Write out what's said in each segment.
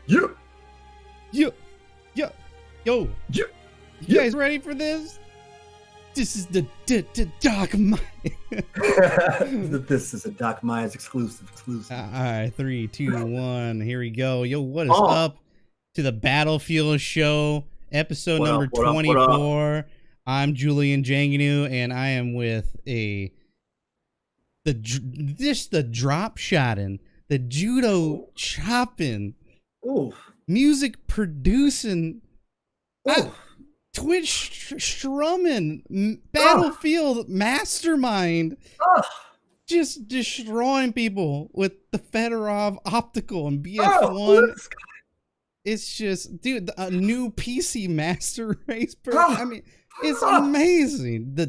Yeah. Yo, yo, yo. Yeah. You guys ready for this? This is the DocMiaz. This is a DocMiaz exclusive. All right, 3, 2, 1. Here we go. Yo, what is up to the Battlefield Show, episode number 24. I'm Julian Janginu, and I am with the drop Shottin, the Judo Choppin, music producing, Twitch strumming, Battlefield mastermind, just destroying people with the Fedorov optical and BF1. It's just, dude, a new PC master race. I mean, it's amazing. The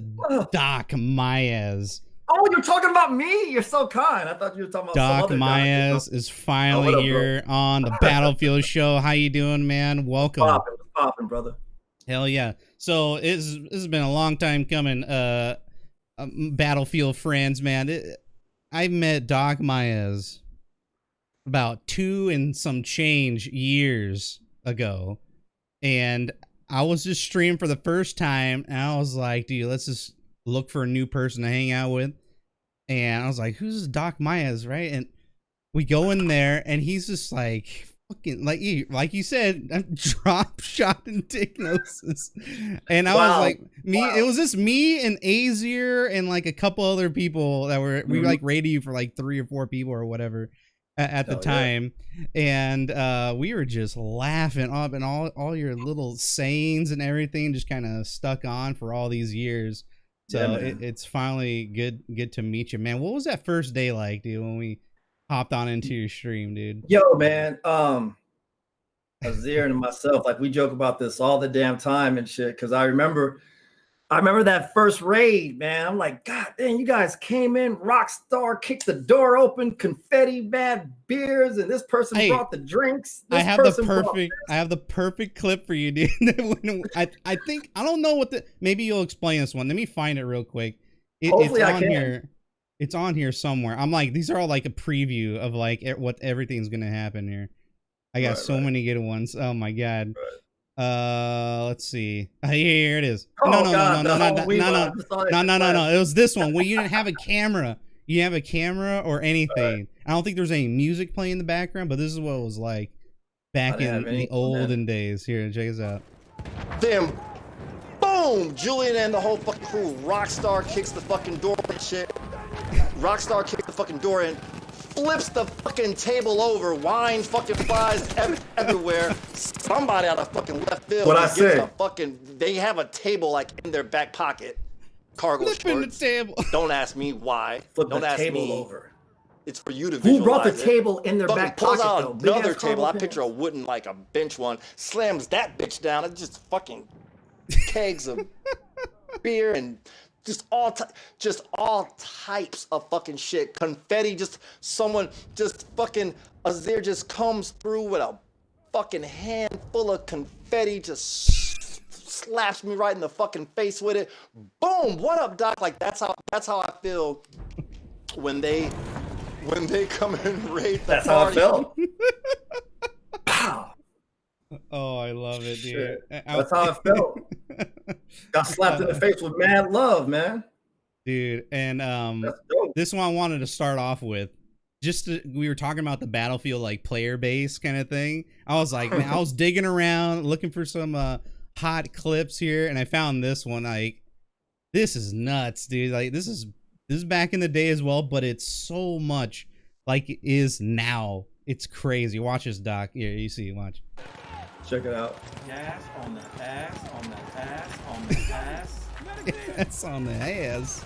DocMiaz. Oh, you're talking about me? You're so kind. I thought you were talking about DocMiaz is finally here on the Battlefield Show. How you doing, man? Welcome. Popping, brother. Hell yeah. So this has been a long time coming. Battlefield friends, man. I met DocMiaz about 2 and some change years ago, and I was just streaming for the first time, and I was like, dude, let's just look for a new person to hang out with. And I was like, who's this DocMiaz, right? And we go in there, and he's just like fucking like you said, drop shot and diagnosis. And I was like, it was just me and Azier and like a couple other people that were we like rated you for like 3 or 4 people or whatever at the time. And we were just laughing up, and all your little sayings and everything just kind of stuck on for all these years. So it's finally good to meet you, man. What was that first day like, dude, when we hopped on into your stream, dude? Yo, man, Azier and myself, like, we joke about this all the damn time and shit, because I remember that first raid, man. I'm like, God damn, you guys came in, Rockstar kicked the door open, confetti, bad beers, and this person brought the drinks. I have the perfect clip for you, dude. I think, I don't know maybe you'll explain this one. Let me find it real quick. Hopefully it's I on can. here. It's on here somewhere. I'm like, these are all like a preview of like what everything's gonna happen here. I got so many good ones. Oh my god. Let's see. Here it is. No. It was this one where you didn't have a camera. You have a camera or anything. I don't think there's any music playing in the background, but this is what it was like back in the olden days. Here, check this out. Then, boom! Julian and the whole fucking crew. Rockstar kicks the fucking door and shit. Rockstar kicks the fucking door in. Flips the fucking table over, wine fucking flies everywhere. Somebody out of fucking left field. What I say? They have a table like in their back pocket. Cargo Flipping shorts. the table. Don't ask me why. Don't ask me. Over. It's for you to visualize. Who brought the table in their back pocket? Pulls out another table. I picture a wooden, like a bench one. Slams that bitch down. It's just fucking kegs of beer and just all types of fucking shit. Confetti, just someone just fucking Azier just comes through with a fucking handful of confetti, just slaps me right in the fucking face with it. Boom! What up, Doc? Like that's how I feel when they come and raid the That's party. how I felt. Oh, I love it, dude. That's how I felt. Got slapped in the face with mad love, man. Dude, and this one I wanted to start off with. We were talking about the Battlefield like player base kind of thing. I was like, man, I was digging around looking for some hot clips here, and I found this one. Like, this is nuts, dude. Like, this is back in the day as well, but it's so much like it is now. It's crazy. Watch this, Doc. Here, you see, watch. Check it out. Gas on the ass, on the ass, on the ass. That's on the ass.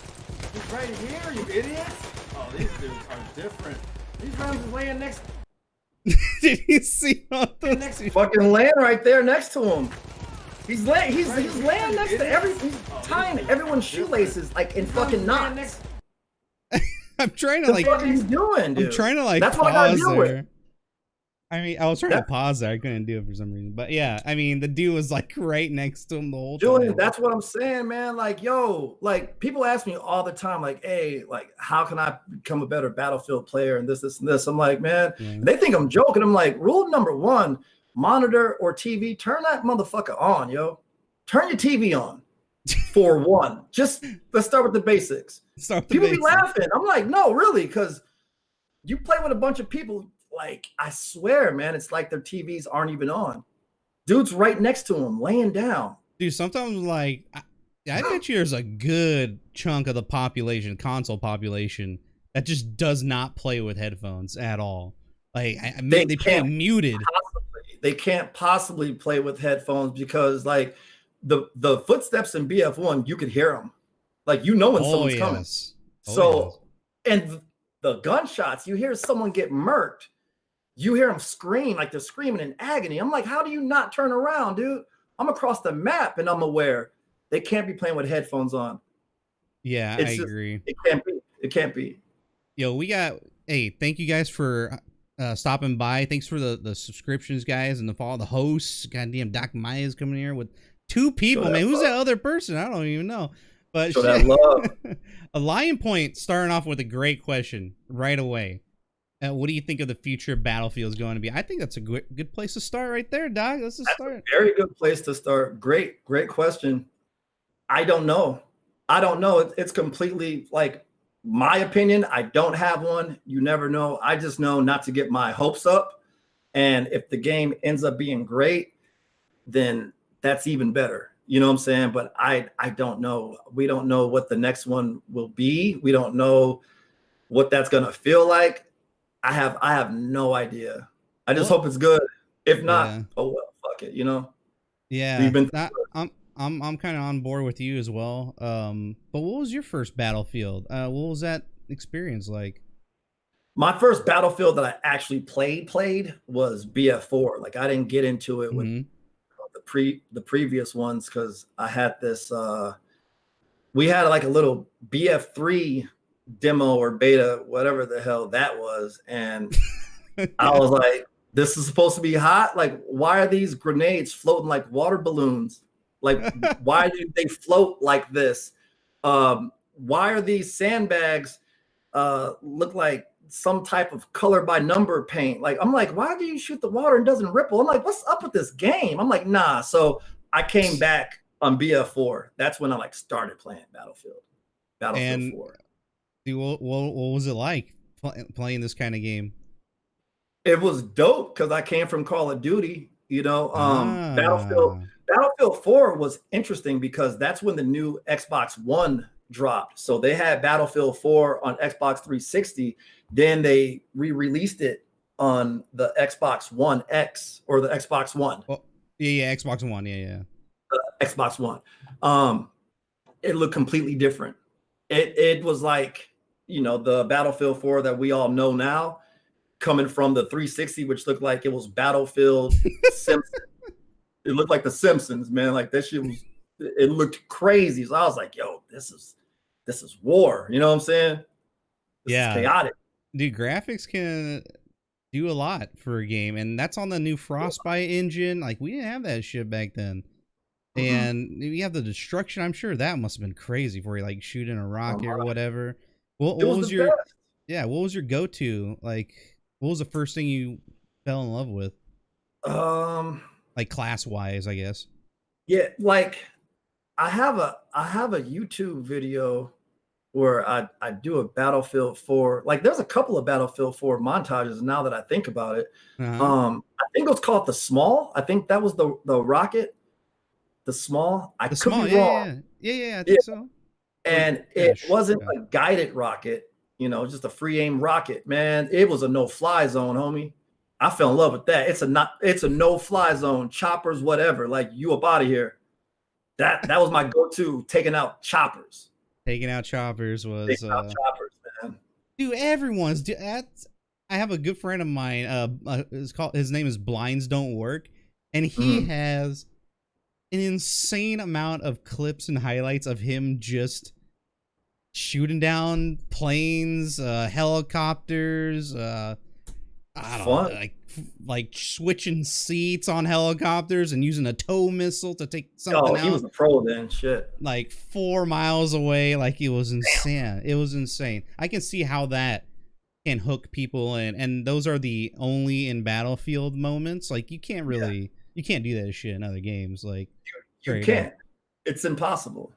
It's right here, you idiots. Oh, these dudes are different. These rounds are laying next. Did you see all those? Fucking laying right there next to him. He's laying next to he's tying everyone's shoelaces like in fucking knots. I'm trying to like. What are you doing, dude? I'm trying to like. That's what I gotta deal with. I mean, I was trying to pause there. I couldn't do it for some reason. But yeah, I mean, the dude was like right next to him the whole Julian, time. that's what I'm saying, man. Like, yo, like people ask me all the time, like, hey, like, how can I become a better Battlefield player and this, and this? I'm like, man, they think I'm joking. I'm like, rule number one, monitor or TV, turn that motherfucker on, yo. Turn your TV on for one. Just let's start with the basics. People be laughing. I'm like, no, really, because you play with a bunch of people. Like, I swear, man, it's like their TVs aren't even on. Dude's right next to him, laying down. Dude, sometimes like I bet you there's a good chunk of the population, console population, that just does not play with headphones at all. Like they play muted. They can't possibly play with headphones because like the footsteps in BF1, you could hear them. Like, you know when someone's coming. So and the gunshots, you hear someone get murked. You hear them scream, like they're screaming in agony. I'm like, how do you not turn around, dude? I'm across the map and I'm aware they can't be playing with headphones on. Yeah, I agree. It can't be. It can't be. Yo, hey, thank you guys for stopping by. Thanks for the subscriptions, guys, and the follow the hosts. Goddamn, DocMiaz coming here with 2 people, man. Who's that other person? I don't even know. But show that love. A Lion Point starting off with a great question right away. What do you think of the future of Battlefield is going to be? I think that's a good place to start right there, Doc. Let's just start. A very good place to start. Great question. I don't know. It's completely like my opinion. I don't have one. You never know. I just know not to get my hopes up. And if the game ends up being great, then that's even better. You know what I'm saying? But I don't know. We don't know what the next one will be. We don't know what that's going to feel like. I have no idea. I just hope it's good. If not, oh well, fuck it, you know. Yeah, I'm kind of on board with you as well. But what was your first Battlefield? What was that experience like? My first Battlefield that I actually played was BF4. Like, I didn't get into it with the previous ones because I had this. We had like a little BF3 demo or beta, whatever the hell that was, and I was like, this is supposed to be hot. Like, why are these grenades floating like water balloons? Like, why do they float like this? Why are these sandbags look like some type of color by number paint? Like, I'm like, why do you shoot the water and it doesn't ripple? I'm like, what's up with this game? I'm like, nah. So I came back on BF4. That's when I like started playing Battlefield 4. Dude, what was it like playing this kind of game? It was dope because I came from Call of Duty, you know. Battlefield 4 was interesting because that's when the new Xbox One dropped. So they had Battlefield 4 on Xbox 360. Then they re-released it on the Xbox One X or the Xbox One. Oh, yeah, Xbox One, yeah. Xbox One. It looked completely different. It was like, you know, the Battlefield 4 that we all know now, coming from the 360, which looked like it was Battlefield Simpsons. It looked like the Simpsons, man. Like, that shit was, it looked crazy. So I was like, yo, this is war. You know what I'm saying? This is chaotic. Dude, graphics can do a lot for a game, and that's on the new Frostbite engine. Like, we didn't have that shit back then. And you have the destruction. I'm sure that must have been crazy for you, like shooting a rocket or whatever. What was your what was your go-to? Like, what was the first thing you fell in love with? Like class-wise, I guess. Yeah, like I have a YouTube video where I do a Battlefield 4. Like, there's a couple of Battlefield 4 montages now that I think about it. I think it was called The Small. I think that was the rocket. The Small. I could be wrong. Yeah, I think so. And it wasn't a guided rocket, you know, just a free aim rocket, man. It was a no-fly zone, homie. I fell in love with that. It's a no-fly zone, choppers, whatever. Like, you up out of here. That was my go-to, taking out choppers. Taking out choppers was taking out choppers, man. Dude, everyone's I have a good friend of mine. His name is Blinds Don't Work, and he has an insane amount of clips and highlights of him just shooting down planes, helicopters. I don't Fun. know, like switching seats on helicopters and using a tow missile to take something He was out a pro then. Shit. like 4 miles away. Like it was insane. It was insane. I can see how that can hook people in, and those are the only in Battlefield moments. Like you can't really, you can't do that shit in other games. Like You straight can't. up. It's impossible.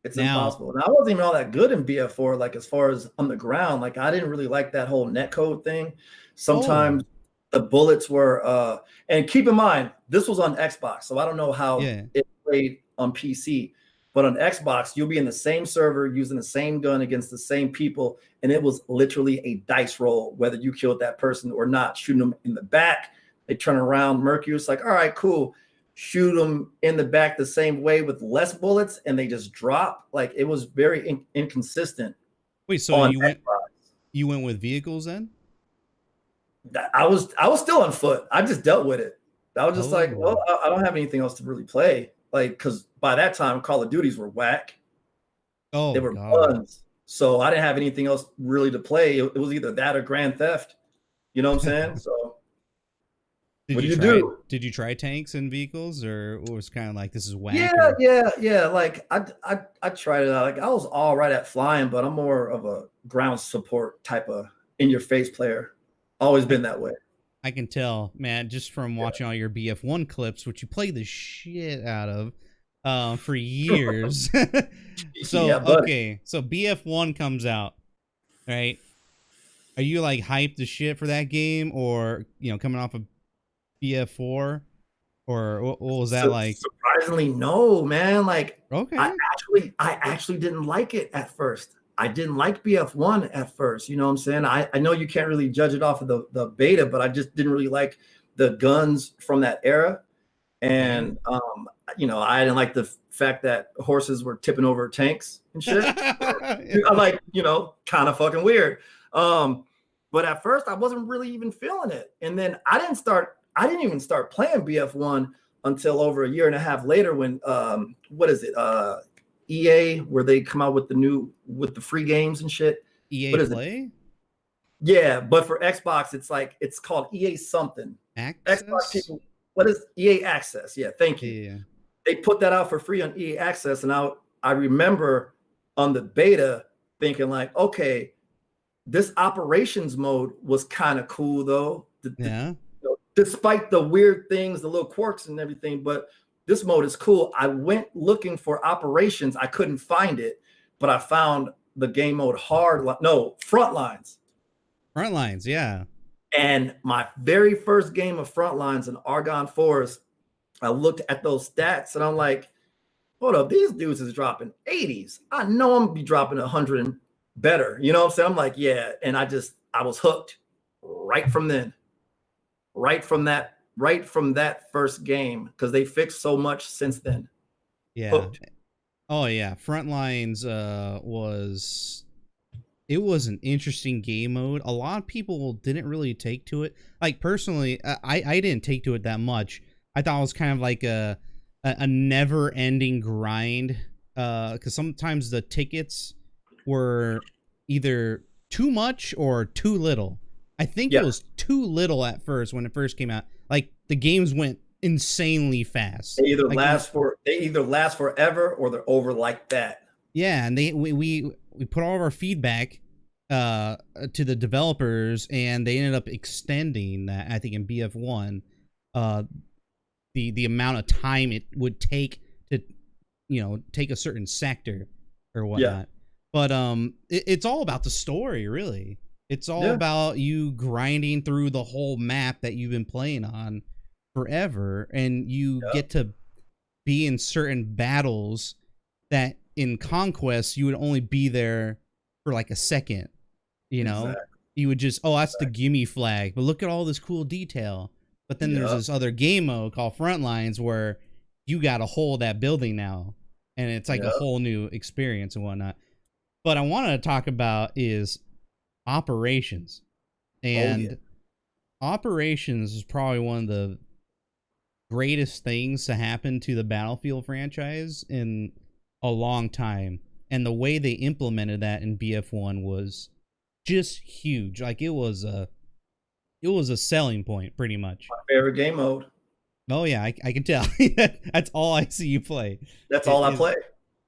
It's Now- impossible. And I wasn't even all that good in BF4, like as far as on the ground. Like I didn't really like that whole netcode thing. Sometimes the bullets were and keep in mind, this was on Xbox, so I don't know how it played on PC. But on Xbox, you'll be in the same server using the same gun against the same people, and it was literally a dice roll whether you killed that person or not. Shooting them in the back, they turn around, murk you. It's like, all right, cool. Shoot them in the back the same way with less bullets, and they just drop. Like it was very inconsistent. Wait, so you went with vehicles then? I was still on foot. I just dealt with it. I was just like, well, I don't have anything else to really play. Like, because by that time, Call of Duties were whack. Oh, they were buns. So I didn't have anything else really to play. It was either that or Grand Theft. You know what I'm saying? So what do you do? Did you try tanks and vehicles, or it was kind of like this is whack? Yeah. Like I tried it out. Like I was all right at flying, but I'm more of a ground support type of in your face player. Always been that way. I can tell, man, just from watching all your BF1 clips, which you play the shit out of for years. So okay, so BF1 comes out, right? Are you like hyped the shit for that game, or coming off of BF4, or what was that like? Surprisingly, no, man. Like, okay, I actually didn't like it at first. I didn't like BF1 at first. You know what I'm saying? I know you can't really judge it off of the beta, but I just didn't really like the guns from that era. And, I didn't like the fact that horses were tipping over tanks and shit. I'm like, kind of fucking weird. But at first I wasn't really even feeling it. And then I didn't even start playing BF1 until over a year and a half later when, EA, where they come out with the free games and shit. EA what is Play? It? Yeah, but for Xbox, it's called EA something. Access? Xbox people, what is EA Access? Yeah, thank you. Yeah. They put that out for free on EA Access, and I remember on the beta thinking like, okay, this operations mode was kind of cool though. Despite the weird things, the little quirks and everything, but this mode is cool. I went looking for operations. I couldn't find it, but I found the game mode Frontlines. Frontlines, yeah. And my very first game of Frontlines in Argonne Forest, I looked at those stats and I'm like, hold up, these dudes is dropping 80s. I know I'm gonna be dropping 100 and better. You know what I'm saying? I'm like, yeah. And I was hooked right from then. Right from that first game, because they fixed so much since then. Yeah. Hooked. Oh yeah, Frontlines was an interesting game mode. A lot of people didn't really take to it. Like personally, I didn't take to it that much. I thought it was kind of like a never-ending grind. Because sometimes the tickets were either too much or too little. I think it was too little at first when it first came out. Like the games went insanely fast. They either last forever or they're over like that. Yeah, and we put all of our feedback to the developers, and they ended up extending that. I think in BF1, the amount of time it would take to take a certain sector or whatnot. But it's all about the story, really. It's all about you grinding through the whole map that you've been playing on forever, and you get to be in certain battles that in Conquest you would only be there for like a second. You would just, that's the gimme flag, but look at all this cool detail. But then there's this other game mode called Frontlines where you got to hold that building now, and it's like a whole new experience and whatnot. But I wanted to talk about is Operations. And Operations is probably one of the greatest things to happen to the Battlefield franchise in a long time. And the way they implemented that in BF1 was just huge. Like it was It was a selling point, pretty much. My favorite game mode. Oh yeah, I can tell. That's all I see you play. That's all I play.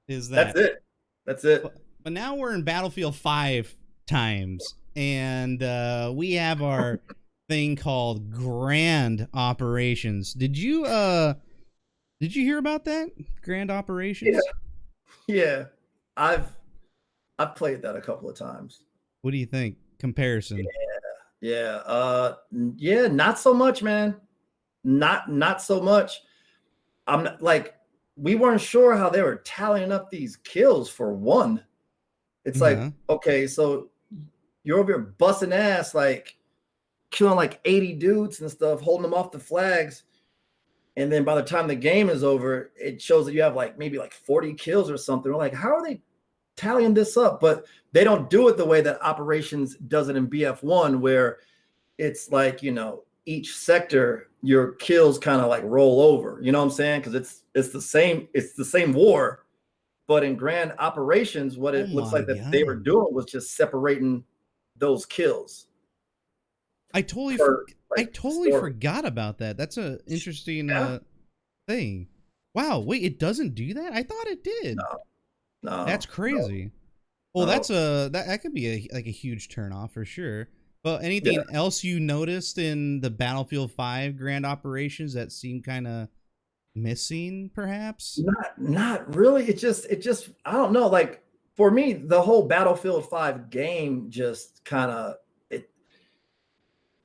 Is that? That's it. But now we're in Battlefield 5 times, and we have our thing called Grand Operations. Did you hear about that? Grand Operations? Yeah. I've played that a couple of times. What do you think? Comparison. Yeah. Not so much, man. Not so much. I'm not, like, we weren't sure how they were tallying up these kills for one. It's like, okay, so you're over here busting ass, like killing like 80 dudes and stuff, holding them off the flags. And then by the time the game is over, it shows that you have like maybe like 40 kills or something. We're like, how are they tallying this up? But they don't do it the way that Operations does it in BF1, where it's like, each sector, your kills kind of like roll over. You know what I'm saying? Because it's the same war. But in Grand Operations, what it looks like that they were doing was just separating those kills. I totally forgot about that. That's an interesting thing. Wow, wait, it doesn't do that? I thought it did. No. That's crazy. Well, that could be a huge turnoff for sure. Well, anything else you noticed in the Battlefield 5 Grand Operations that seemed kind of missing, perhaps? Not really. It just I don't know. Like, for me, the whole Battlefield 5 game just kind of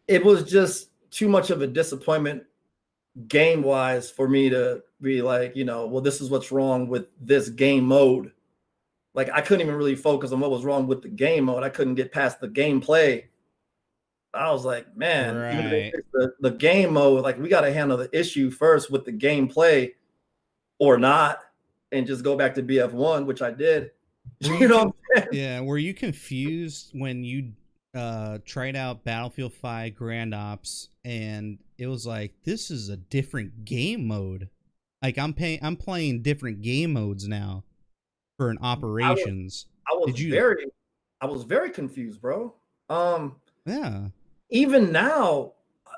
it was just too much of a disappointment game wise for me to be like, well, this is what's wrong with this game mode. Like, I couldn't even really focus on what was wrong with the game mode. I couldn't get past the gameplay. I was like, man, even if the game mode, like, we got to handle the issue first with the gameplay or not, and just go back to BF1, which I did. Yeah. Were you confused when you tried out Battlefield 5 Grand Ops and it was like, this is a different game mode? Like, I'm playing different game modes now for an Operations. I was very confused, bro. Yeah. Even now,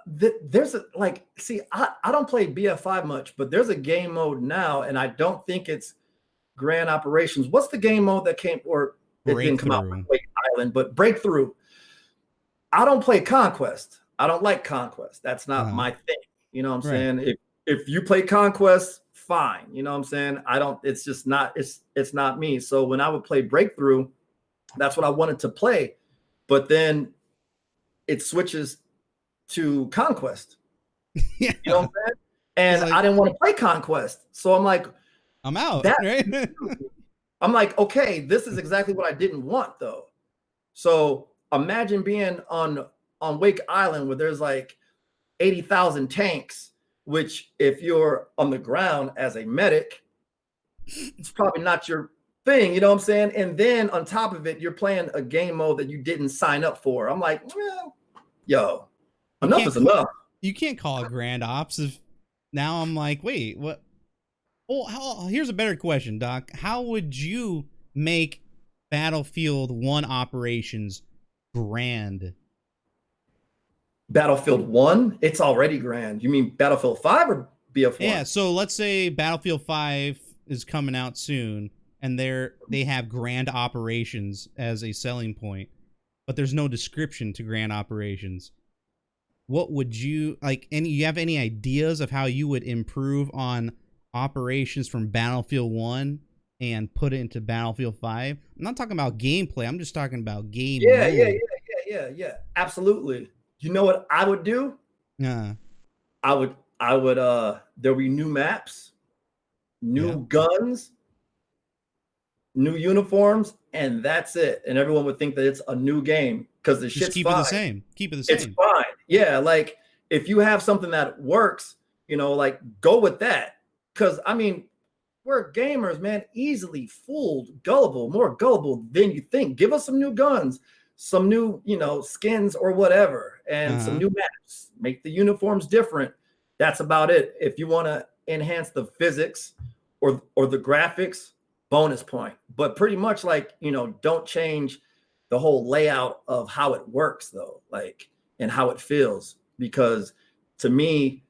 there's I don't play BF5 much, but there's a game mode now, and I don't think it's Grand Operations. What's the game mode that came, or it didn't come out with Wake Island, but Breakthrough. I don't play Conquest. I don't like Conquest. That's not my thing. You know what I'm saying? If you play Conquest, fine. You know what I'm saying? It's just not, it's not me. So when I would play Breakthrough, that's what I wanted to play. But then it switches to Conquest. Yeah. You know what I'm saying? And I didn't want to play Conquest. So I'm like, I'm out. Right? I'm like, okay, this is exactly what I didn't want, though. So imagine being on Wake Island where there's like 80,000 tanks, which if you're on the ground as a medic, it's probably not your thing, you know what I'm saying? And then on top of it, you're playing a game mode that you didn't sign up for. I'm like, well, enough is enough. You can't call it Grand Ops if now I'm like, wait, what? Oh, here's a better question, Doc. How would you make Battlefield 1 Operations grand? Battlefield 1? It's already grand. You mean Battlefield 5 or BF1? Yeah, so let's say Battlefield 5 is coming out soon, and they have Grand Operations as a selling point, but there's no description to Grand Operations. What would you like? You have any ideas of how you would improve on Operations from Battlefield 1 and put it into Battlefield 5? I'm not talking about gameplay. I'm just talking about game mode. Yeah. Absolutely. You know what I would do? I would there'll be new maps, new guns, new uniforms, and that's it. And everyone would think that it's a new game because the shit's keep fine. it the same. Keep it the same. It's fine. Yeah, like if you have something that works, like go with that. Because I mean, we're gamers, man, easily fooled, more gullible than you think. Give us some new guns, some new, skins or whatever, and some new maps. Make the uniforms different. That's about it. If you want to enhance the physics or the graphics, bonus point. But pretty much like, don't change the whole layout of how it works though. Like and how it feels, because to me,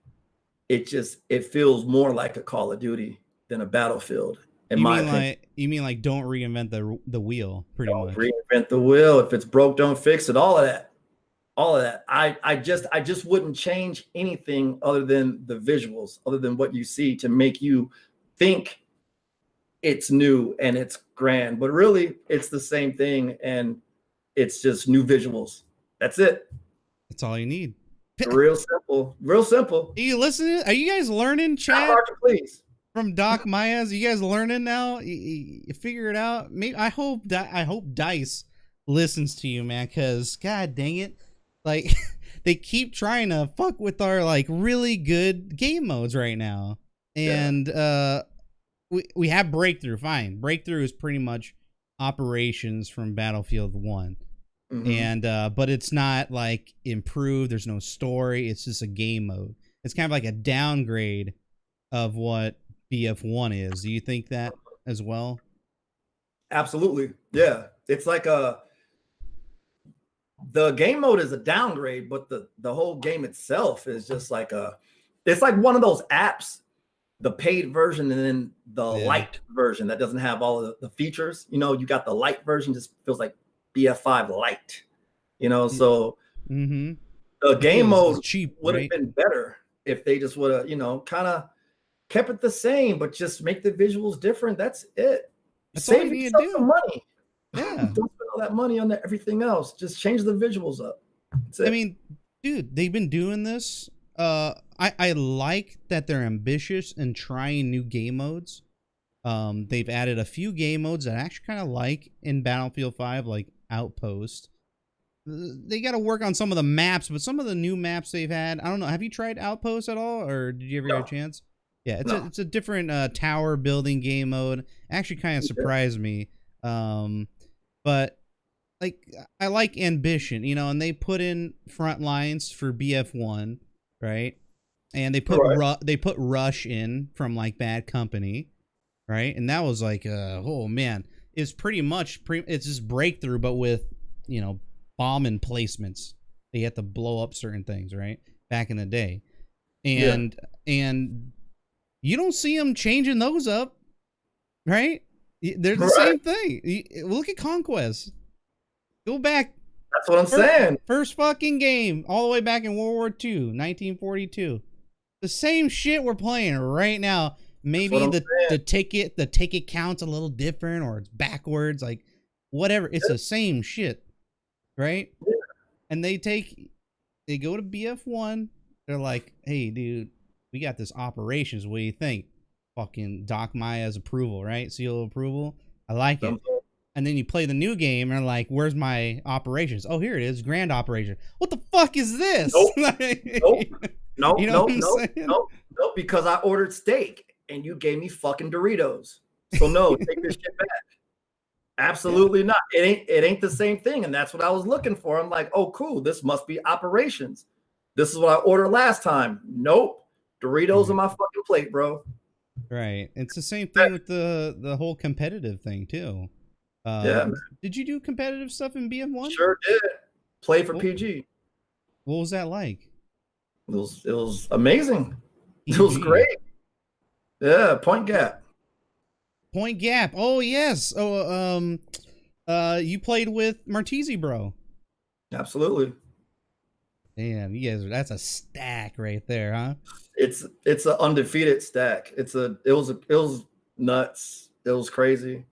it feels more like a Call of Duty than a Battlefield. In my opinion. You mean like don't reinvent the wheel, pretty much. Reinvent the wheel. If it's broke, don't fix it. All of that. I just wouldn't change anything other than the visuals, other than what you see, to make you think it's new and it's grand. But really, it's the same thing, and it's just new visuals. That's it. That's all you need. Real simple. Real simple. Are you listening? Are you guys learning, chat? Please. From DocMiaz, you guys learning now? You figure it out. Maybe I hope Dice listens to you, man. Because god dang it, like they keep trying to fuck with our like really good game modes right now. And we have Breakthrough. Fine, Breakthrough is pretty much operations from Battlefield 1. Mm-hmm. And but it's not like improved. There's no story. It's just a game mode. It's kind of like a downgrade of what BF1 is. Do you think that as well? Absolutely. Yeah. It's like the game mode is a downgrade, but the whole game itself is just like it's like one of those apps, the paid version and then the light version that doesn't have all of the features. You know, you got the light version, just feels like BF5 light, you know. So the game mode would have been better if they just would have, you know, kind of kept it the same, but just make the visuals different. That's it. Save yourself some money. Yeah. Don't spend all that money on everything else. Just change the visuals up. I mean, dude, they've been doing this. I like that they're ambitious and trying new game modes. They've added a few game modes that I actually kind of like in Battlefield 5, like Outpost. They got to work on some of the maps, but some of the new maps they've had, I don't know. Have you tried Outpost at all, or did you ever get a chance? Yeah, it's a different tower building game mode. Actually, kind of surprised me. But like I like ambition, you know, and they put in front lines for BF1, right? And they put they put Rush in from like Bad Company, right? And that was like oh man, it's pretty much it's just Breakthrough, but with, you know, bomb emplacements. They had to blow up certain things, right? Back in the day. And you don't see them changing those up, right? They're the same thing. Look at Conquest. Go back. That's what I'm saying. First fucking game, all the way back in World War II, 1942. The same shit we're playing right now. Maybe the ticket counts a little different, or it's backwards, like whatever. It's the same shit, right? Yeah. And they go to BF1. They're like, hey, dude, we got this operations. What do you think? Fucking DocMiaz approval, right? Seal of approval. I like it. And then you play the new game and they're like, where's my operations? Oh, here it is. Grand operation. What the fuck is this? Nope, because I ordered steak and you gave me fucking Doritos. So no, take this shit back. Absolutely not. It ain't the same thing. And that's what I was looking for. I'm like, oh, cool. This must be operations. This is what I ordered last time. Nope. Doritos on my fucking plate, bro. Right. It's the same thing with the whole competitive thing too. Did you do competitive stuff in BF1? Sure did. Play for PG. What was that like? It was amazing. PG. It was great. Yeah, Point Gap. Point Gap. Oh yes. Oh, you played with Martese, bro. Absolutely. Damn, you guys, that's a stack right there, huh? It's an undefeated stack. It was nuts. It was crazy.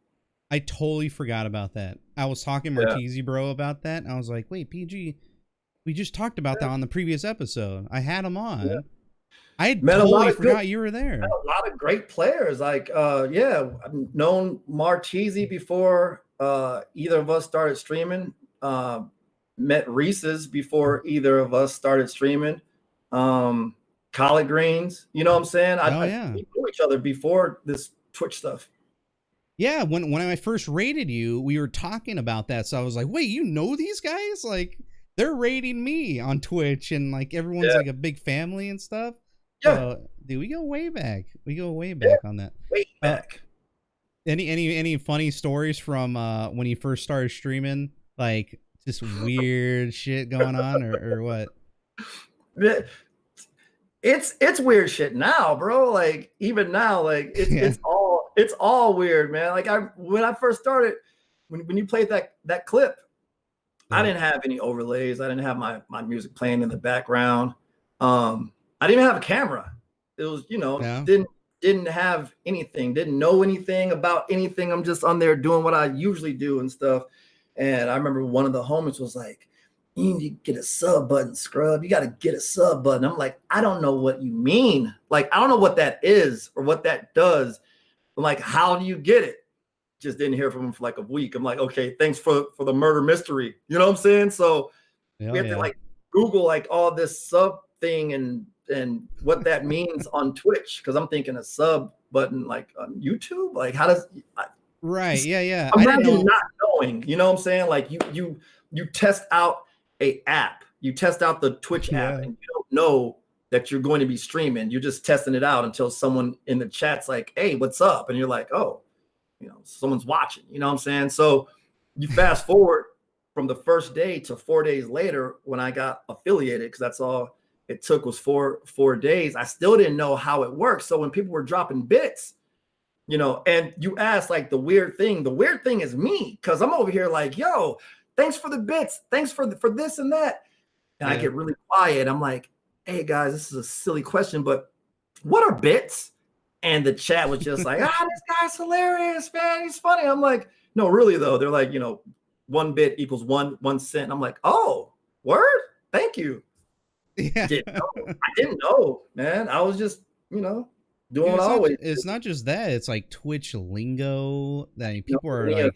I totally forgot about that. I was talking Martese, bro, about that. And I was like, wait, PG, we just talked about that on the previous episode. I had him on. Yeah. I had totally forgot you were there. A lot of great players. Like, I've known Martese before either of us started streaming. Met Reese's before either of us started streaming. Collard Greens, you know what I'm saying? We knew each other before this Twitch stuff. Yeah, when I first raided you, we were talking about that. So I was like, wait, you know these guys? Like, they're raiding me on Twitch, and like everyone's like a big family and stuff. Yeah. So, dude, we go way back. We go way back on that. Way back. Any funny stories from when you first started streaming, like Just weird shit going on, or what? It's weird shit now, bro. Like even now, like it's all weird, man. Like when I first started, when you played that clip, I didn't have any overlays. I didn't have my music playing in the background. I didn't even have a camera. It was, didn't have anything, didn't know anything about anything. I'm just on there doing what I usually do and stuff. And I remember one of the homies was like, you need to get a sub button, scrub. You got to get a sub button. I'm like, I don't know what you mean. Like, I don't know what that is or what that does. I'm like, how do you get it? Just didn't hear from him for like a week. I'm like, okay, thanks for the murder mystery. You know what I'm saying? So we have to like Google like all this sub thing and what that means on Twitch. Cause I'm thinking a sub button like on YouTube. Like how does right? Yeah. Imagine not knowing, you know what I'm saying? Like you test out a app, you test out the Twitch app and you don't know that you're going to be streaming. You're just testing it out until someone in the chat's like, hey, what's up? And you're like, oh, someone's watching, you know what I'm saying? So you fast forward from the first day to 4 days later when I got affiliated, because that's all it took was four days. I still didn't know how it works. So when people were dropping bits, and you ask like the weird thing is me, because I'm over here like, yo, thanks for the bits. Thanks for this and that. And I get really quiet. I'm like, hey guys, this is a silly question, but what are bits? And the chat was just like, this guy's hilarious, man. He's funny. I'm like, no, really though. They're like, 1 bit equals 1 cent. And I'm like, oh, word? Thank you. Yeah. I didn't know, man. I was just, doing what I always do. It's not just that. It's like Twitch lingo that people are like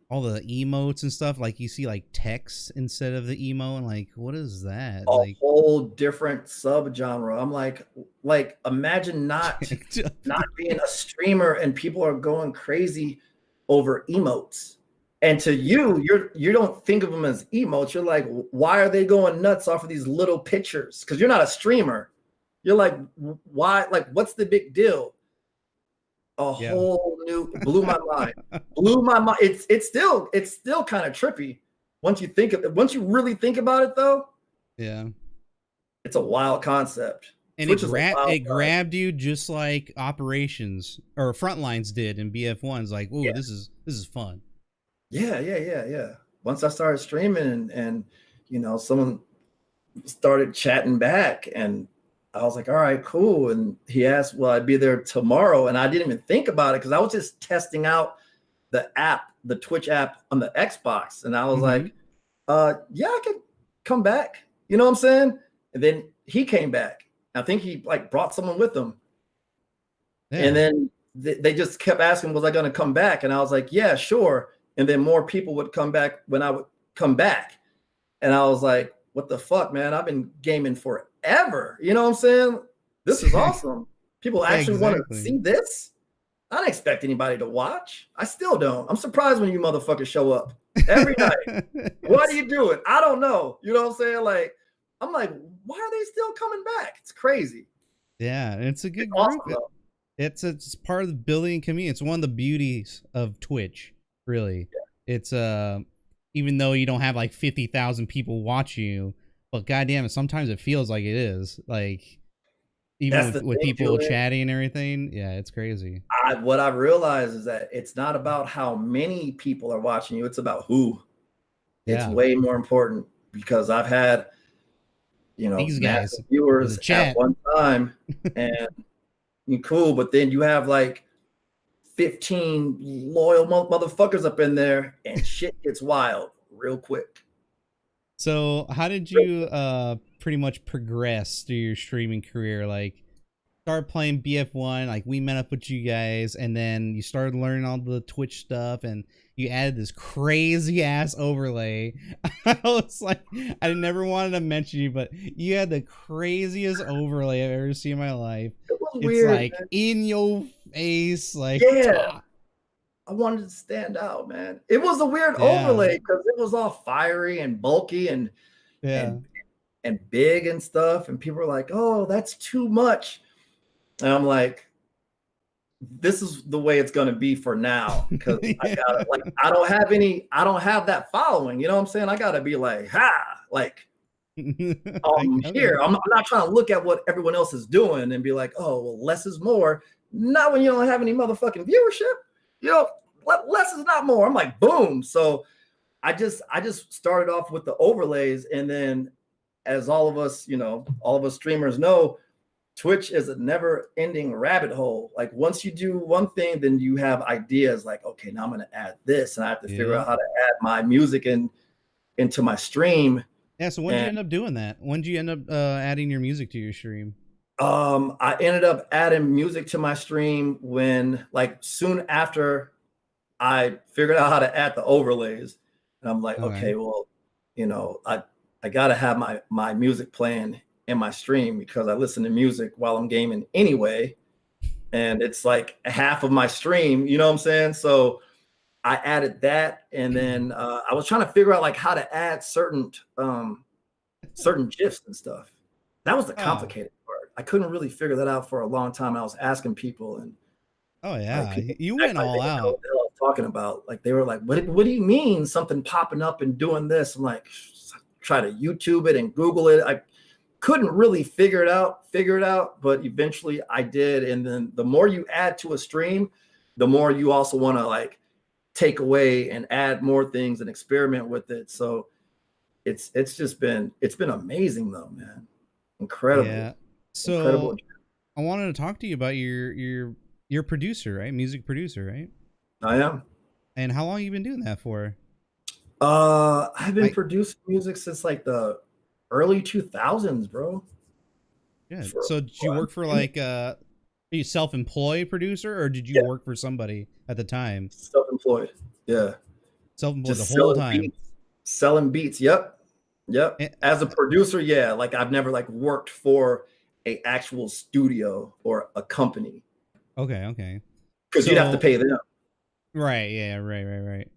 all the emotes and stuff. Like you see like text instead of the emo, and like, what is that? A whole different subgenre. I'm like imagine not being a streamer and people are going crazy over emotes. And to you don't think of them as emotes. You're like, why are they going nuts off of these little pictures? Because you're not a streamer. You're like, why? Like, what's the big deal? Whole new blew my mind. It's still kind of trippy once you really think about it though. Yeah. It's a wild concept. And it grabbed you just like Operations or Frontlines did in BF1's like, ooh, this is fun. Yeah. Once I started streaming and someone started chatting back and I was like, all right, cool. And he asked, will I be there tomorrow? And I didn't even think about it because I was just testing out the app, the Twitch app on the Xbox. And I was like, yeah, I could come back. You know what I'm saying? And then he came back. I think he like brought someone with him. Yeah. And then they just kept asking, was I going to come back? And I was like, yeah, sure. And then more people would come back when I would come back. And I was like, what the fuck, man? I've been gaming forever. You know what I'm saying? This is awesome. People actually want to see this. I don't expect anybody to watch. I still don't. I'm surprised when you motherfuckers show up every night. Why do you do it? I don't know. You know what I'm saying? Like, I'm like, why are they still coming back? It's crazy. Yeah, it's a good group. Awesome, it's part of the building community. It's one of the beauties of Twitch, really. Yeah. It's even though you don't have like 50,000 people watch you, but goddamn it, sometimes it feels like it is. Like even with people chatting and everything. Yeah, it's crazy. What I realized is that it's not about how many people are watching you, it's about who. It's way more important because I've had these guys viewers at one time and you're cool, but then you have like 15 loyal motherfuckers up in there and shit gets wild real quick. So how did you pretty much progress through your streaming career? Like start playing BF1, like we met up with you guys and then you started learning all the Twitch stuff and you added this crazy ass overlay. I was like, I never wanted to mention you, but you had the craziest overlay I've ever seen in my life. It's weird, like man. In your face, like I wanted to stand out, man. It was a weird overlay because it was all fiery and bulky and big and stuff. And people were like, oh, that's too much. And I'm like, this is the way it's going to be for now, because Yeah. I don't have that following, you know what I'm saying? I gotta be like, like, here. I'm not trying to look at what everyone else is doing and be like, oh, well, less is more. Not when you don't have any motherfucking viewership. You know, less is not more. I'm like, boom. So I just started off with the overlays, and then as all of us streamers know, Twitch is a never-ending rabbit hole. Like, once you do one thing, then you have ideas like, okay, now I'm going to add this, and I have to figure out how to add my music into my stream. Yeah. So when did you end up doing that? When did you end up adding your music to your stream? I ended up adding music to my stream when, like, soon after I figured out how to add the overlays, and I'm like, okay, well, you know, I gotta have my music playing in my stream because I listen to music while I'm gaming anyway, and it's like half of my stream, you know what I'm saying? So I added that, and then I was trying to figure out like how to add certain GIFs and stuff. That was the complicated part. I couldn't really figure that out for a long time. I was asking people, and like, you went all out. What the hell I was talking about? Like, they were like, "What do you mean something popping up and doing this?" I'm like, try to YouTube it and Google it. I couldn't really figure it out, but eventually I did. And then the more you add to a stream, the more you also want to like take away and add more things and experiment with it. So it's been amazing though, man. Incredible. Yeah. So incredible. I wanted to talk to you about your producer, right? Music producer, right? I am. And how long have you been doing that for? I've been producing music since like the early 2000s, bro. Yeah. So did you work for like are you self-employed producer, or did you work for somebody at the time? Self-employed. Yeah. Self-employed the whole time. Selling beats. Yep. As a producer, yeah. Like, I've never like worked for a actual studio or a company. Okay. Because you'd have to pay them. Right. Yeah. Right.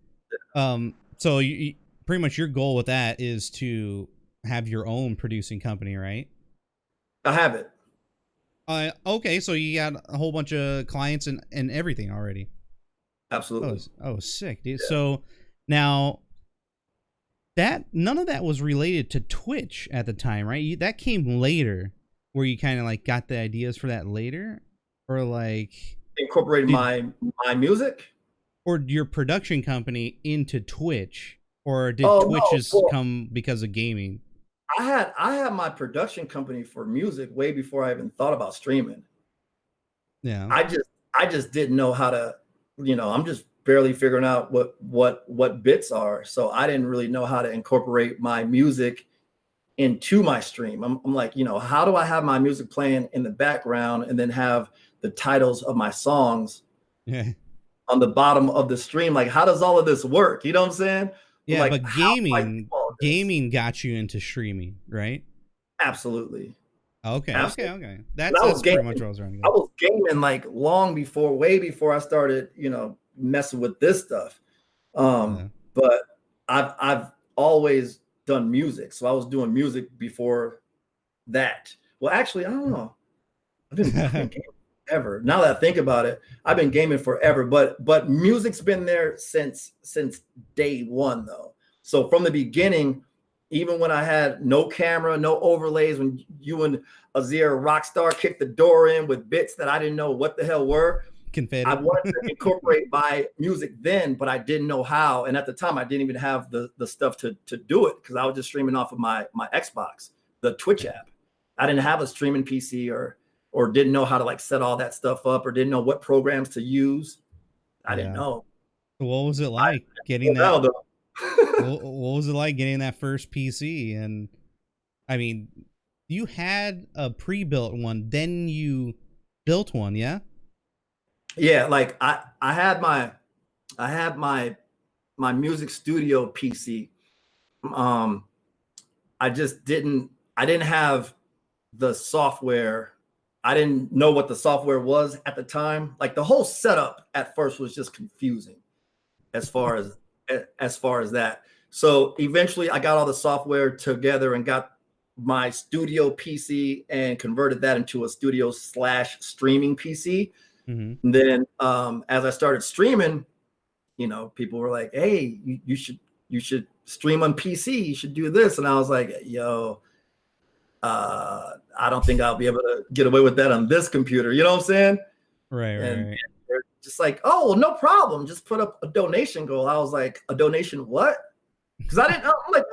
So you pretty much your goal with that is to have your own producing company, right? I have it. Okay, so you got a whole bunch of clients and everything already. Absolutely. Oh, sick, dude. Yeah. So now that none of that was related to Twitch at the time, right? That came later, where you kind of like got the ideas for that later, or like incorporated my music or your production company into Twitch, or did Twitch just come because of gaming? I had my production company for music way before I even thought about streaming. Yeah. I just didn't know how to, you know, I'm just barely figuring out what bits are. So I didn't really know how to incorporate my music into my stream. I'm like, you know, how do I have my music playing in the background and then have the titles of my songs on the bottom of the stream? Like, how does all of this work? You know what I'm saying? Yeah, like, but gaming got you into streaming, right? Absolutely. Okay. That's pretty much what I was trying to get. I was gaming like way before I started, you know, messing with this stuff. But I've always done music, so I was doing music before that. Well, actually, I don't know. I've been gaming forever. Now that I think about it, I've been gaming forever. But music's been there since day one, though. So from the beginning, even when I had no camera, no overlays, when you and Azir Rockstar kicked the door in with bits that I didn't know what the hell were, confetti. I wanted to incorporate my music then, but I didn't know how. And at the time, I didn't even have the stuff to do it because I was just streaming off of my Xbox, the Twitch app. I didn't have a streaming PC or didn't know how to like set all that stuff up or didn't know what programs to use. I didn't know. What was it like getting that? What was it like getting that first PC? And I mean, you had a pre-built one, then you built one, yeah? Yeah, like I had my music studio PC. I didn't have the software. I didn't know what the software was at the time. Like, the whole setup at first was just confusing as far as that. So eventually I got all the software together and got my studio PC and converted that into a studio/streaming PC. Mhm. And then as I started streaming, you know, people were like, "Hey, you should stream on PC. You should do this." And I was like, "Yo, I don't think I'll be able to get away with that on this computer." You know what I'm saying? Right, And right. they're just like, "Oh, well, no problem. Just put up a donation goal." I was like, "A donation what?" Because I didn't. I'm like,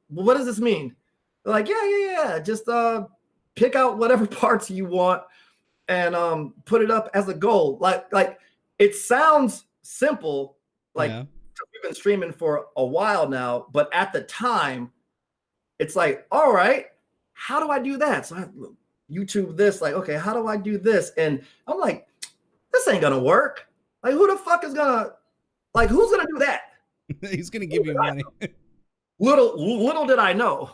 what does this mean?" They're like, "Yeah. Just pick out whatever parts you want and put it up as a goal." Like it sounds simple. Like Yeah. we've been streaming for a while now, but at the time, it's like, all right, how do I do that? So I YouTube this, like, okay, how do I do this? And I'm like, this ain't gonna work. Like, who the fuck is gonna, like, who's gonna do that? He's gonna give you money. Little did I know.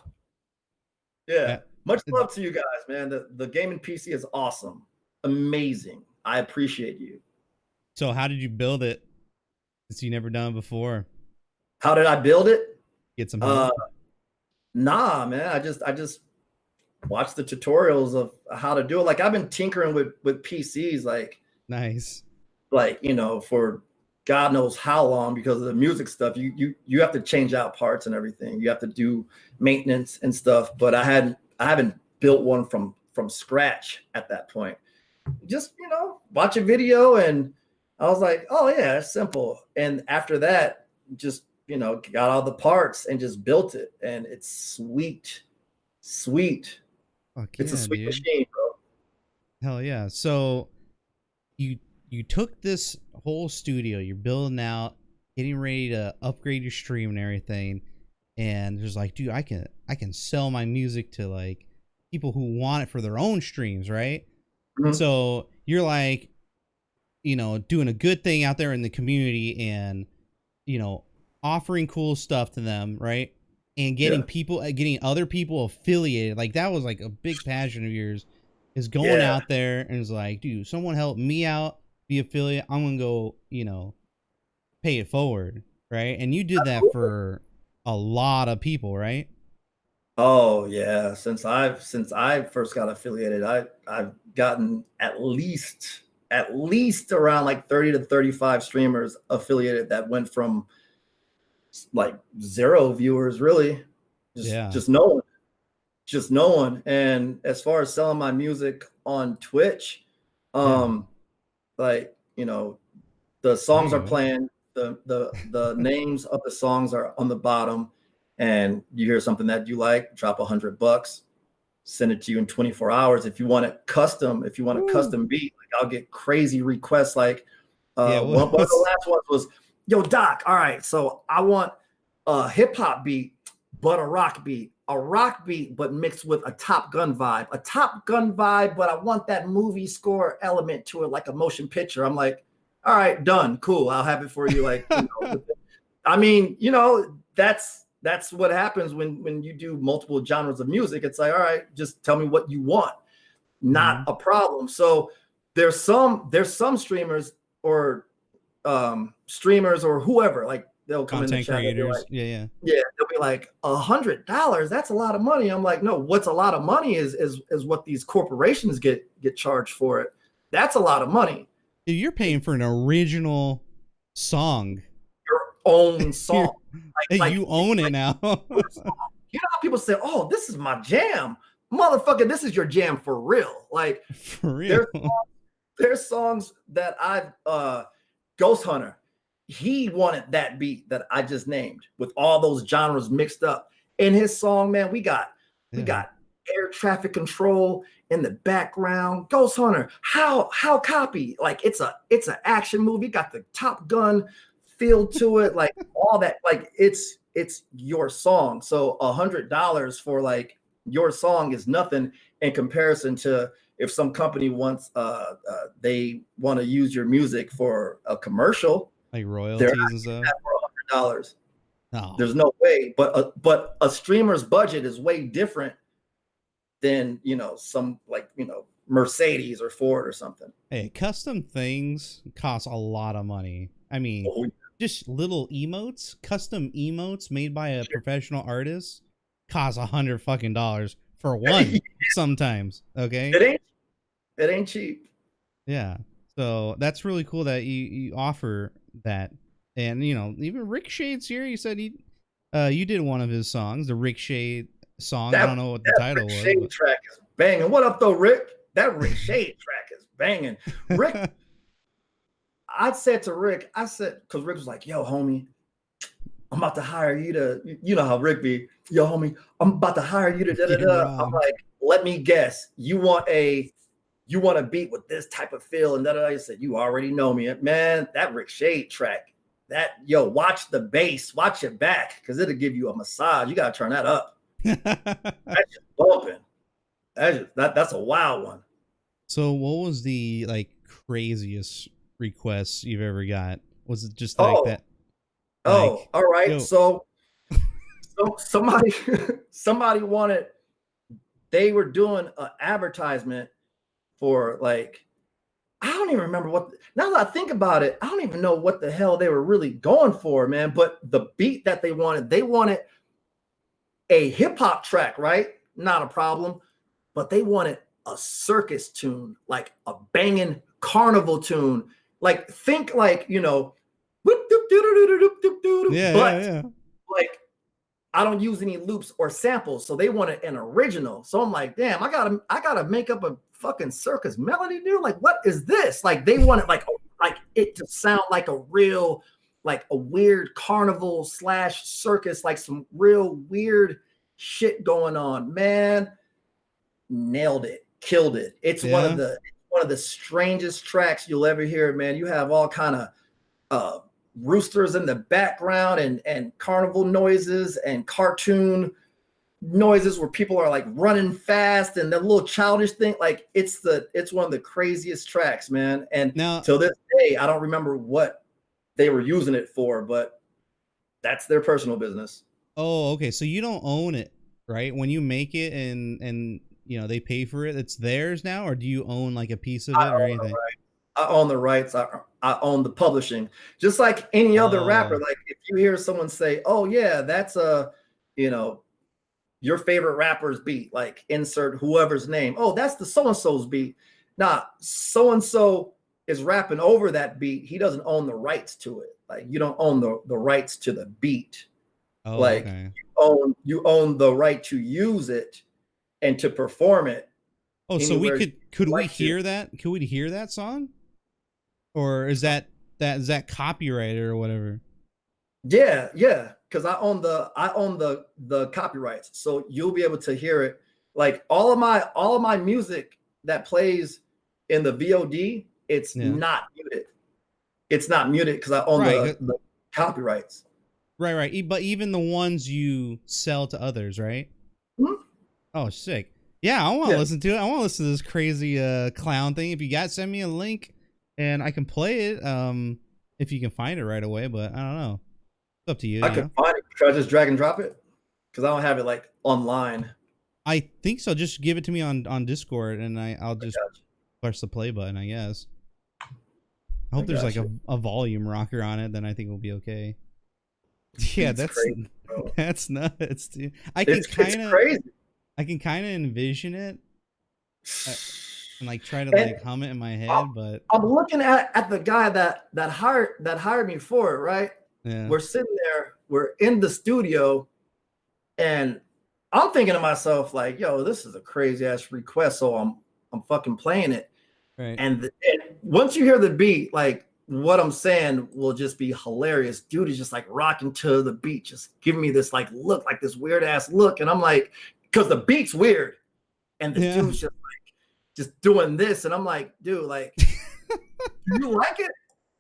Yeah. Yeah. Much love to you guys, man. The gaming PC is awesome. Amazing. I appreciate you. So how did you build it? Since you never done it before. How did I build it? Get some help? Nah, man. I just watched the tutorials of how to do it. Like I've been tinkering with PCs, Nice. like you know, for God knows how long because of the music stuff. You have to change out parts and everything. You have to do maintenance and stuff. But I haven't built one from scratch at that point. Just, you know, watch a video and I was like, oh yeah, it's simple. And after that, just, you know, got all the parts and just built it. And it's sweet. Sweet. Fuck It's a yeah, sweet dude. machine, bro. Hell yeah. So you took this whole studio, you're building out, getting ready to upgrade your stream and everything, and there's like, dude, I can sell my music to like people who want it for their own streams, right? Mhm. So you're like, you know, doing a good thing out there in the community and, you know, offering cool stuff to them, right? And getting getting other people affiliated. Like that was like a big passion of yours, is going out there and it's like, dude, someone help me out, be affiliate. I'm going to go, you know, pay it forward. Right. And you did that for a lot of people, right? Oh yeah. Since I first got affiliated, I've gotten at least around like 30 to 35 streamers affiliated that went from like 0 viewers, really. Just no one. And as far as selling my music on Twitch, like, you know, the songs are playing, the names of the songs are on the bottom, and you hear something that you like, drop $100, send it to you in 24 hours. If you want it custom, if you want a custom beat, like I'll get crazy requests. Like one of the last ones was, yo, Doc, all right, so I want a hip hop beat, but a rock beat, but mixed with a Top Gun vibe, but I want that movie score element to it, like a motion picture. I'm like, all right, done, cool, I'll have it for you. Like, you know, I mean, you know, that's what happens when you do multiple genres of music. It's like, all right, just tell me what you want. Not a problem. So there's some streamers or whoever, like they'll come in the chat creators. like, yeah, they'll be like, $100, that's a lot of money. I'm like, no, what's a lot of money is what these corporations get charged for it. That's a lot of money. You're paying for an original song, your own song. like you own it now. You know how people say, oh, this is my jam, motherfucker, this is your jam for real. Like for real. There's songs that I've Ghost Hunter, he wanted that beat that I just named with all those genres mixed up in his song. Man, we got air traffic control in the background. Ghost Hunter, how copy? Like it's an action movie, got the Top Gun feel to it, like all that. Like it's your song. So $100 for like your song is nothing in comparison to if some company wants they want to use your music for a commercial, like royalties and stuff, for $100. No. There's no way. But a streamer's budget is way different than, you know, some, like, you know, Mercedes or Ford or something. Hey, custom things cost a lot of money. I mean, just little emotes, custom emotes made by a professional artist cost $100 fucking for one sometimes. Okay, it ain't cheap. Yeah. So that's really cool that you offer that. And you know, even Rick Shade's here. You said you did one of his songs, the Rick Shade song. I don't know what the title Rick was. Shade But... track is banging. What up though, Rick? That Rick Shade track is banging. Rick, I said to Rick, because Rick was like, yo, homie, I'm about to hire you to, you know how Rick be, yo, homie, I'm about to hire you to da-da-da. I'm like, let me guess, you want a beat with this type of feel and da-da-da. He said, you already know me. Man, that Rick Shade track, watch the bass, watch it back, because it'll give you a massage. You got to turn that up. That's just bumping. That's a wild one. So what was the like craziest requests you've ever got? Was it just like that? All right. Yo. So somebody wanted, they were doing an advertisement for like, I don't even remember now that I think about it, I don't even know what the hell they were really going for, man. But the beat that they wanted a hip hop track, right? Not a problem. But they wanted a circus tune, like a banging carnival tune. Like, think like, you know, yeah. Like, I don't use any loops or samples, so they wanted an original. So I'm like, damn, I gotta make up a fucking circus melody, dude. Like, what is this? Like, they wanted like it to sound like a real, like a weird carnival / circus, like some real weird shit going on. Man, nailed it, killed it. It's one of the strangest tracks you'll ever hear, man. You have all kind of roosters in the background and carnival noises and cartoon noises where people are like running fast and the little childish thing. Like, it's one of the craziest tracks, man. And now, till this day, I don't remember what they were using it for, but that's their personal business. Oh, okay. So you don't own it, right? When you make it and you know they pay for it, it's theirs now, or do you own like a piece of it or anything? I own the rights. I own the publishing, just like any other rapper. Like, if you hear someone say, "Oh yeah, that's your favorite rapper's beat," like insert whoever's name. Oh, that's the so and so's beat. Nah, so and so is rapping over that beat. He doesn't own the rights to it. Like, you don't own the rights to the beat. Oh, like okay. you own the right to use it and to perform it. Oh, so we could we hear that? Could we hear that song? Or is that copyrighted or whatever? Yeah, because I own the copyrights, so you'll be able to hear it. Like, all of my music that plays in the VOD, it's not muted. It's not muted because I own the copyrights. Right. But even the ones you sell to others, right? Mm-hmm. Oh, sick. Yeah, I want to listen to it. I want to listen to this crazy clown thing. If you guys send me a link and I can play it, if you can find it right away, but I don't know. It's up to you. I can find it. Should I just drag and drop it? Because I don't have it like online. I think so. Just give it to me on Discord and I'll just push the play button, I guess. I hope there's like a volume rocker on it, then I think we'll be okay. Yeah, that's nuts, dude. It's crazy. I can kind of envision it and like try to like hum it in my head, but I'm looking at the guy that hired me for it, right? Yeah. We're sitting there, we're in the studio, and I'm thinking to myself like, yo, this is a crazy ass request, so I'm fucking playing it. Right. And once you hear the beat, like, what I'm saying will just be hilarious. Dude is just like rocking to the beat, just giving me this like look, like this weird ass look. And I'm like, because the beat's weird. And the dude's just doing this. And I'm like, dude, like, do you like it?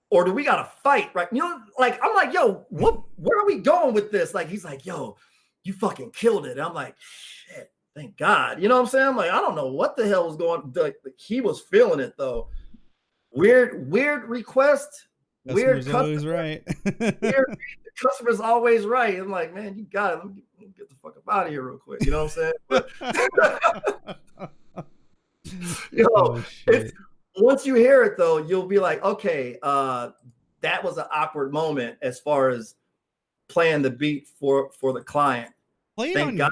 Or do we got to fight? Right. You know, like, I'm like, yo, where are we going with this? Like, he's like, yo, you fucking killed it. I'm like, shit, thank God. You know what I'm saying? I'm like, I don't know what the hell was going on. Like, he was feeling it though. Weird request. Customer's always right. The customer's always right. I'm like, man, you got it. Let me get the fuck up out of here real quick. You know what I'm saying? It's, once you hear it though, you'll be like, okay, that was an awkward moment as far as playing the beat for the client. Play it Thank God.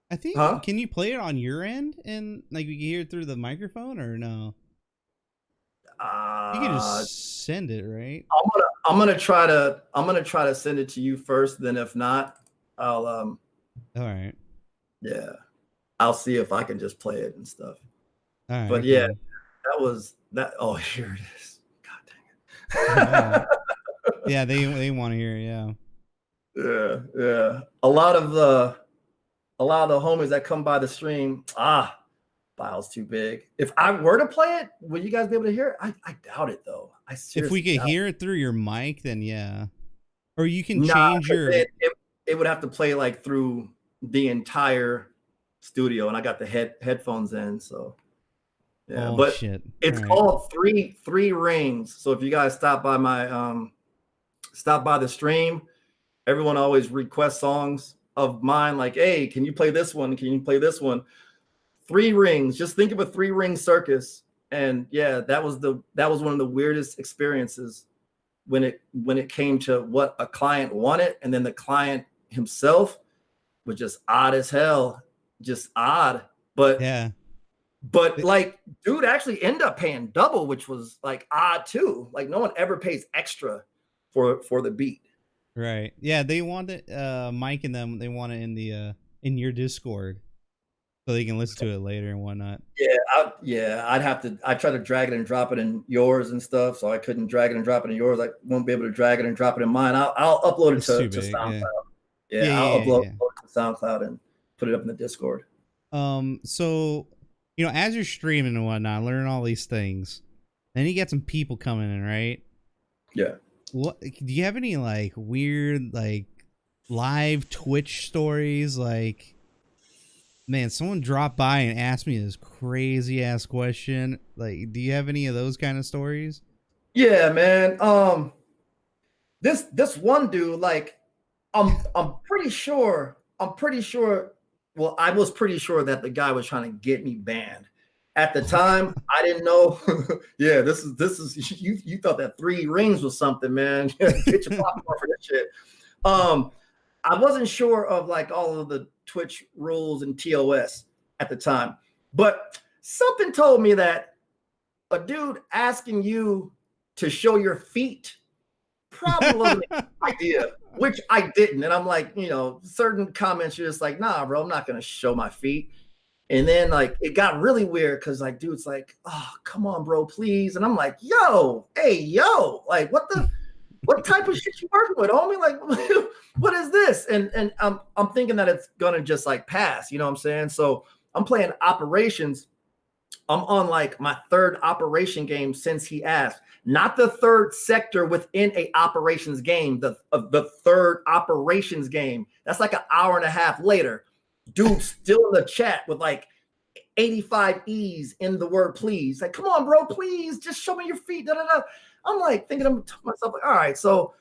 I think. Can you play it on your end and like we can hear it through the microphone or no? You can just send it, right? I'm gonna try to send it to you first. Then if not, I'll All right. yeah, I'll see if I can just play it and stuff. All right. But yeah, that was that. Oh, here it is. God dang it. Yeah. Yeah, they want to hear it, yeah. Yeah. A lot of the homies that come by the stream, file's too big. If I were to play it, would you guys be able to hear it? I doubt it though. I seriously If we could doubt hear it through your mic, then yeah. Or you can Nah, change your. It would have to play like through the entire studio, and I got the headphones in, so yeah. Oh, but shit. it's called three rings. So if you guys stop by the stream, everyone always requests songs of mine, like, hey, can you play this one? Can you play this one? 3 rings. Just think of a 3-ring circus. And yeah, that was one of the weirdest experiences when it came to what a client wanted, and then the client himself was just odd as hell, just odd. But yeah, but like, dude actually ended up paying double, which was like odd too. Like no one ever pays extra for the beat. Right. Yeah, they want it. Mike and them. They want it in your Discord, so they can listen to it later and whatnot. I tried to drag it and drop it in yours and stuff, so I couldn't drag it and drop it in yours. I won't be able to drag it and drop it in mine. I'll upload it to SoundCloud. I'll upload it to SoundCloud and put it up in the Discord. So as you're streaming and whatnot, learning all these things, then you get some people coming in, right? Yeah. What do you have any like weird like live Twitch stories? Like, man, someone dropped by and asked me this crazy ass question. Like, do you have any of those kind of stories? Yeah, man. This one dude, like, I'm pretty sure. Well, I was pretty sure that the guy was trying to get me banned. At the time, I didn't know. Yeah, this is you thought that 3 rings was something, man. Get your popcorn for this shit. I wasn't sure of like all of the Twitch rules and TOS at the time, but something told me that a dude asking you to show your feet probably wasn't a good idea, which I didn't. And I'm like, certain comments, you're just like, nah, bro, I'm not gonna show my feet. And then like it got really weird because like dude's like, oh, come on, bro, please. And I'm like, like what type of shit you working with, homie? Like, what is this? And I'm thinking that it's gonna just like pass, you know what I'm saying? So I'm playing operations. I'm on like my 3rd operation game since he asked. Not the 3rd sector within a operations game, the 3rd operations game. That's like an hour and a half later. Dude still in the chat with like 85 E's in the word please. Like, come on, bro, please just show me your feet. Da, da, da. I'm like thinking to myself, like, all right, so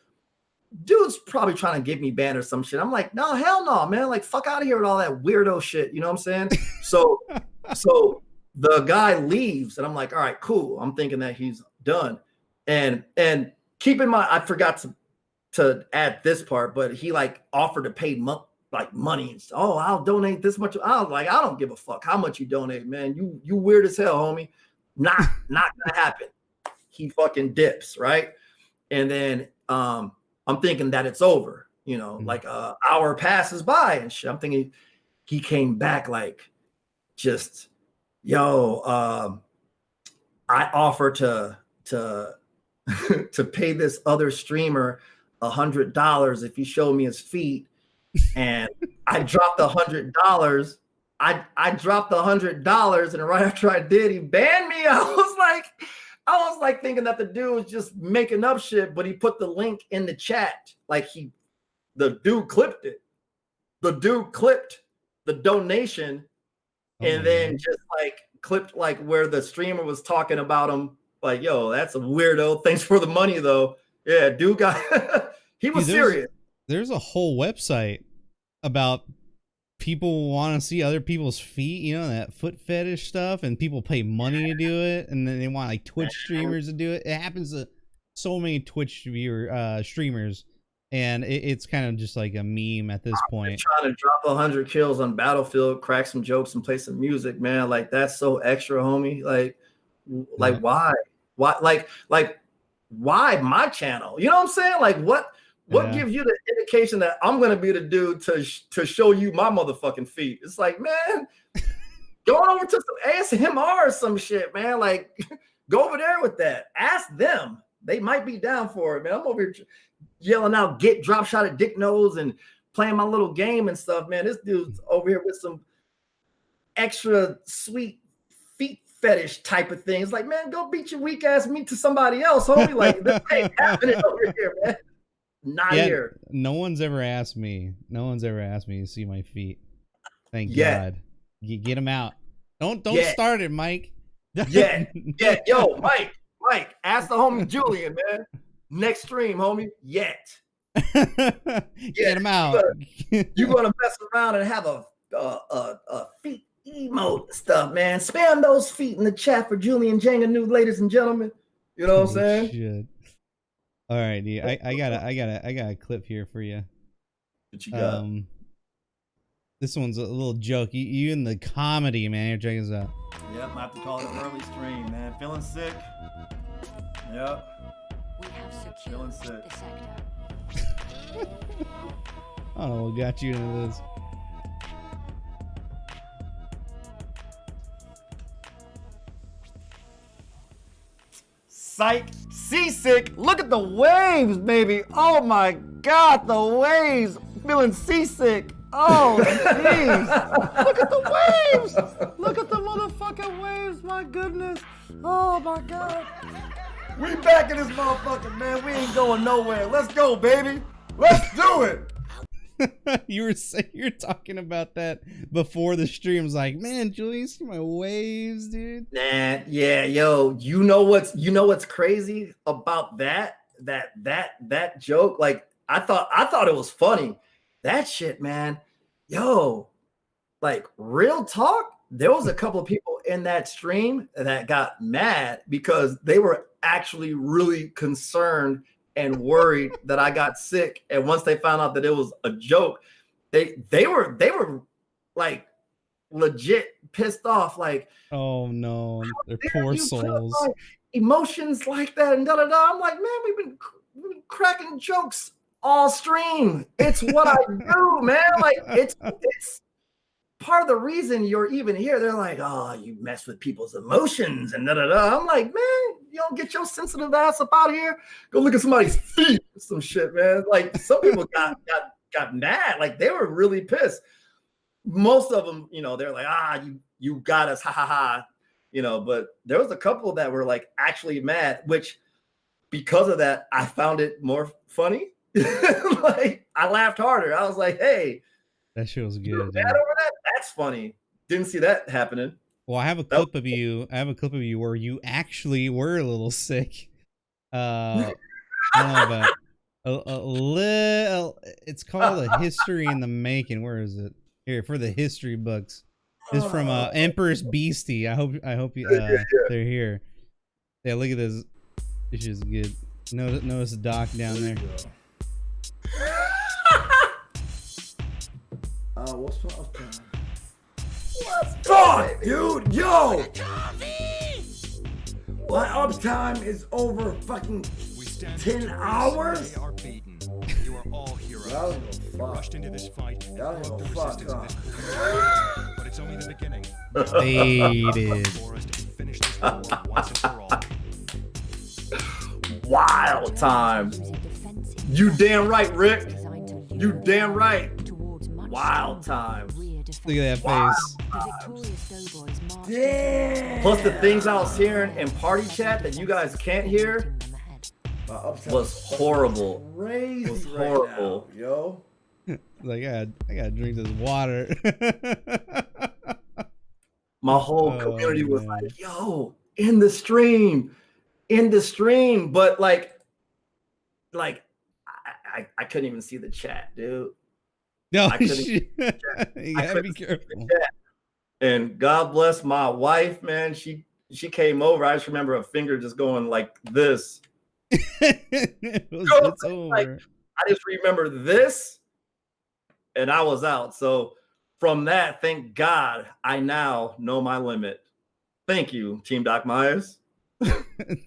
dude's probably trying to get me banned or some shit. I'm like, no, hell no, man. Like, fuck out of here with all that weirdo shit. You know what I'm saying? So the guy leaves, and I'm like, all right, cool. I'm thinking that he's done. And keep in mind, I forgot to add this part, but he like offered to pay money. Oh, I'll donate this much. I was like, I don't give a fuck how much you donate, man. You weird as hell, homie. Not gonna happen. He fucking dips, right? And then I'm thinking that it's over, like an hour passes by and shit. I'm thinking he came back like, just, I offer to to pay this other streamer $100 if he showed me his feet. And I dropped $100. I dropped $100, and right after I did, he banned me. I was like thinking that the dude was just making up shit, but he put the link in the chat. Like the dude clipped it. The dude clipped the donation, and then just like clipped like where the streamer was talking about him. Like, yo, that's a weirdo. Thanks for the money though. Yeah, dude got he was serious. There's a whole website about people want to see other people's feet, that foot fetish stuff, and people pay money to do it, and then they want like Twitch streamers to do it. It happens to so many Twitch streamers, and it's kind of just like a meme at this point. Trying to drop 100 kills on Battlefield, crack some jokes, and play some music, man. Like, that's so extra, homie. Like why? Why, why my channel? You know what I'm saying? Like, what gives you the indication that I'm gonna be the dude to show you my motherfucking feet? It's like, man, going over to some ASMR or some shit, man. Like, go over there with that. Ask them. They might be down for it, man. I'm over here yelling out, get drop shot at Dick Nose and playing my little game and stuff, man. This dude's over here with some extra sweet feet fetish type of thing. It's like, man, go beat your weak ass meat to somebody else, homie. Like, this ain't happening over here, man. Not here. No one's ever asked me. No one's ever asked me to see my feet. Thank God. Get them out. Don't start it, Mike. Yo, Mike, ask the homie Julian, man. Next stream, homie. Get him out. You're gonna mess around and have a feet emote stuff, man. Spam those feet in the chat for Julian Jenga New, ladies and gentlemen. You know what I'm saying? Shit. All right, dude. I got a clip here for you. What you got? This one's a little joke. You in the comedy, man. Here, check this out. Yep, I have to call it an early stream, man. Feeling sick. Yep. We have secured Feeling sick. the sector. I don't know what got you into this. Psych, seasick. Look at the waves, baby. Oh my God, the waves. Feeling seasick. Oh, jeez. Look at the waves. Look at the motherfucking waves. My goodness. Oh my God. We back in this motherfucker, man. We ain't going nowhere. Let's go, baby. Let's do it. you were talking about that before the stream. Was like, man, Julian, see my waves, dude. Nah, yeah, yo, you know what's crazy about that joke? Like, I thought it was funny. That shit, man. Yo, like, real talk, there was a couple of people in that stream that got mad because they were actually really concerned and worried that I got sick. And once they found out that it was a joke, they were like legit pissed off. Like, oh no, they're poor souls. Emotions like that and da da da. I'm like, man, we've been cracking jokes all stream. It's what I do, man. Like, it's part of the reason you're even here. They're like, oh, you mess with people's emotions and da da da. I'm like, man, you don't get your sensitive ass up out of here. Go look at somebody's feet or some shit, man. Like, some people got mad. Like, they were really pissed. Most of them, you know, they're like, you got us, ha ha ha, you know. But there was a couple that were like actually mad, which because of that, I found it more funny. Like, I laughed harder. I was like, hey, that shit was good. Mad over that? That's funny. Didn't see that happening. Well, I have a clip of you. I have a clip of you where you actually were a little sick. I don't know about a little. It's called A History in the Making. Where is it? Here for the history books. This is from Empress Beastie. I hope you they're here. Yeah, look at this. This is good. Notice the doc down there. What's up? Fuck, dude, yo! My uptime is over fucking 10 hours? You are all heroes. You rushed into this fight. Y'all The don't resistance fuck is this but it's only the beginning. Faded. For us to finish this war once and for all. Wild times. You damn right, Rick. You damn right. Wild times. Look at that face. Damn. Plus the things I was hearing in party chat that you guys can't hear was horrible. Crazy Was right horrible. now, yo. Like, I gotta drink this water. My whole community was like, yo, in the stream. But like I couldn't even see the chat, dude. No, I couldn't- you gotta be careful. And God bless my wife, man. She came over. I just remember a finger just going like this. It's over. Like, I just remember this, and I was out. So from that, thank God, I now know my limit. Thank you, Team DocMiaz.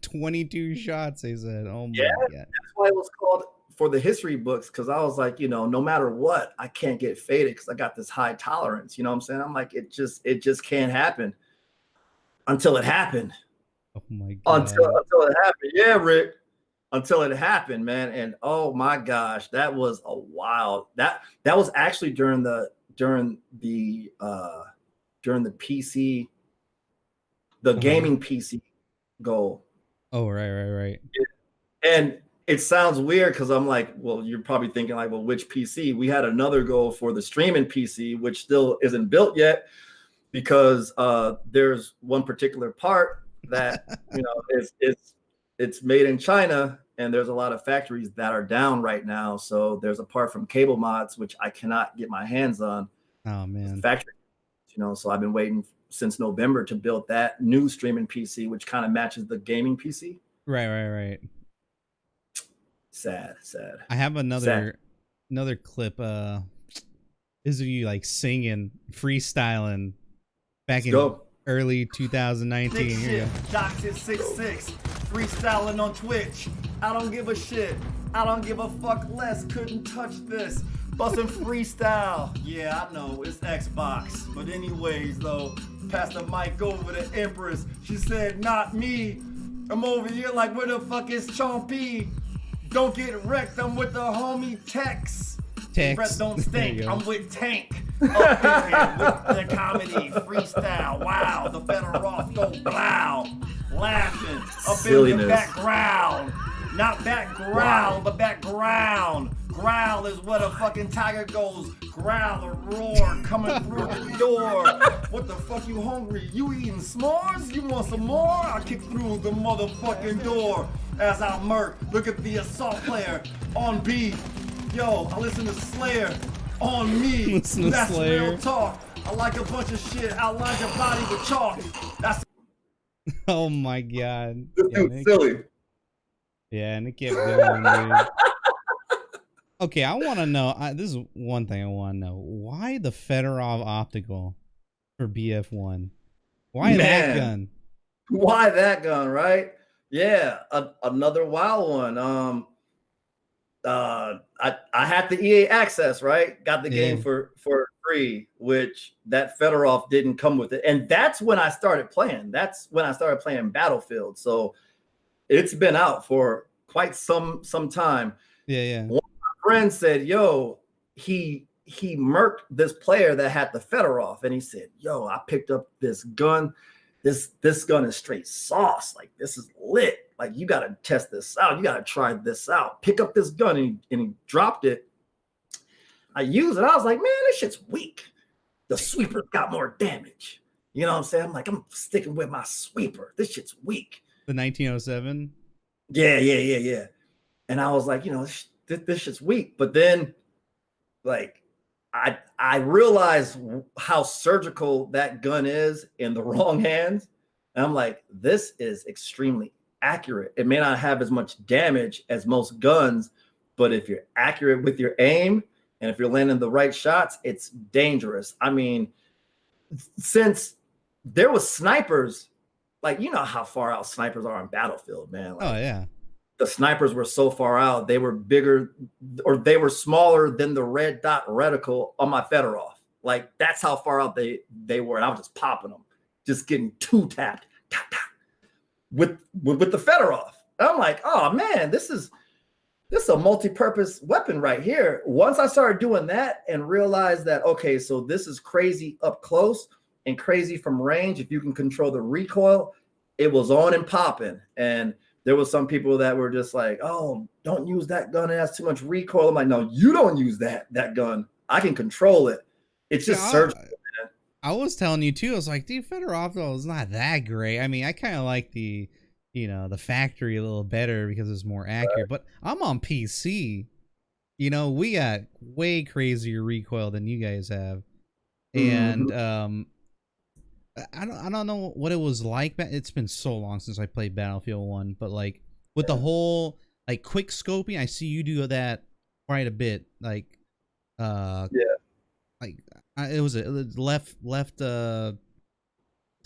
22 shots, they said. Oh my Yeah. god. That's why it was called for the history books, because I was like, no matter what, I can't get faded because I got this high tolerance. You know what I'm saying? I'm like, it just can't happen until it happened. Oh my god. Until it happened. Yeah, Rick. Until it happened, man. And oh my gosh, that was a wild that was actually during the PC, the gaming PC goal. Oh, right. And it sounds weird because I'm like, well, you're probably thinking like, well, which PC? We had another goal for the streaming PC, which still isn't built yet, because there's one particular part that it's made in China, and there's a lot of factories that are down right now. So there's a part from Cable Mods which I cannot get my hands on. Oh man. Factory, so I've been waiting since November to build that new streaming PC, which kind of matches the gaming PC. Right. Sad. I have another clip. This of you like singing, freestyling back in early 2019. Here Doctor 66, freestyling on Twitch. I don't give a shit. I don't give a fuck less. Couldn't touch this. Bustin' freestyle. Yeah, I know, it's Xbox. But anyways, though, pass the mic over to Empress. She said, not me. I'm over here like, where the fuck is Choppin? Don't get wrecked, I'm with the homie Tex. Breath don't stink, I'm with Tank. Up in here with the comedy, freestyle. Wow, the better off go blow. Laughing up in the background. Not background, but background. Growl is where the fucking tiger goes. Growl or roar coming through the door. What the fuck, you hungry? You eating s'mores? You want some more? I'll kick through the motherfucking door as I murk. Look at the assault player on B. Yo, I listen to Slayer on me. That's real talk. I like a bunch of shit. Outline your body with chalk. That's oh my god. This dude's silly. Yeah, and it kept going, dude. Okay, I want to know. This is one thing I want to know. Why the Fedorov optical for BF1? Why that gun? Why that gun, right? Yeah, another wild one. I had the EA access, right? Got the game for free, which that Fedorov didn't come with it. And that's when I started playing. That's when I started playing Battlefield. So it's been out for quite some time. Yeah. One of my friends said, yo, he murked this player that had the Fedorov, and he said, yo, I picked up this gun. This gun is straight sauce. Like, this is lit. Like, you got to test this out. You got to try this out. Pick up this gun, and he dropped it. I used it. I was like, man, this shit's weak. The sweeper got more damage. You know what I'm saying? I'm like, I'm sticking with my sweeper. This shit's weak. The 1907? Yeah. And I was like, this shit's weak. But then, like, I realized how surgical that gun is in the wrong hands. And I'm like, this is extremely accurate. It may not have as much damage as most guns, but if you're accurate with your aim and if you're landing the right shots, it's dangerous. I mean, since there was snipers, like, you know how far out snipers are on Battlefield, man. Like, oh, yeah. The snipers were so far out, they were bigger or they were smaller than the red dot reticle on my Fedorov. Like, that's how far out they were. And I was just popping them, just getting two tapped with the Fedorov. And I'm like, oh man, this is a multi-purpose weapon right here. Once I started doing that and realized that, okay, so this is crazy up close and crazy from range. If you can control the recoil, it was on and popping. And there was some people that were just like, oh, don't use that gun. It has too much recoil. I'm like, no, you don't use that gun. I can control it. It's just surgical. I was telling you too. I was like, dude, Fedorov though is not that great. I mean, I kind of like the factory a little better because it's more accurate. But I'm on PC. We got way crazier recoil than you guys have, and I don't know what it was like. It's been so long since I played Battlefield 1, but like with the whole like quick scoping, I see you do that quite a bit. Like, like it was left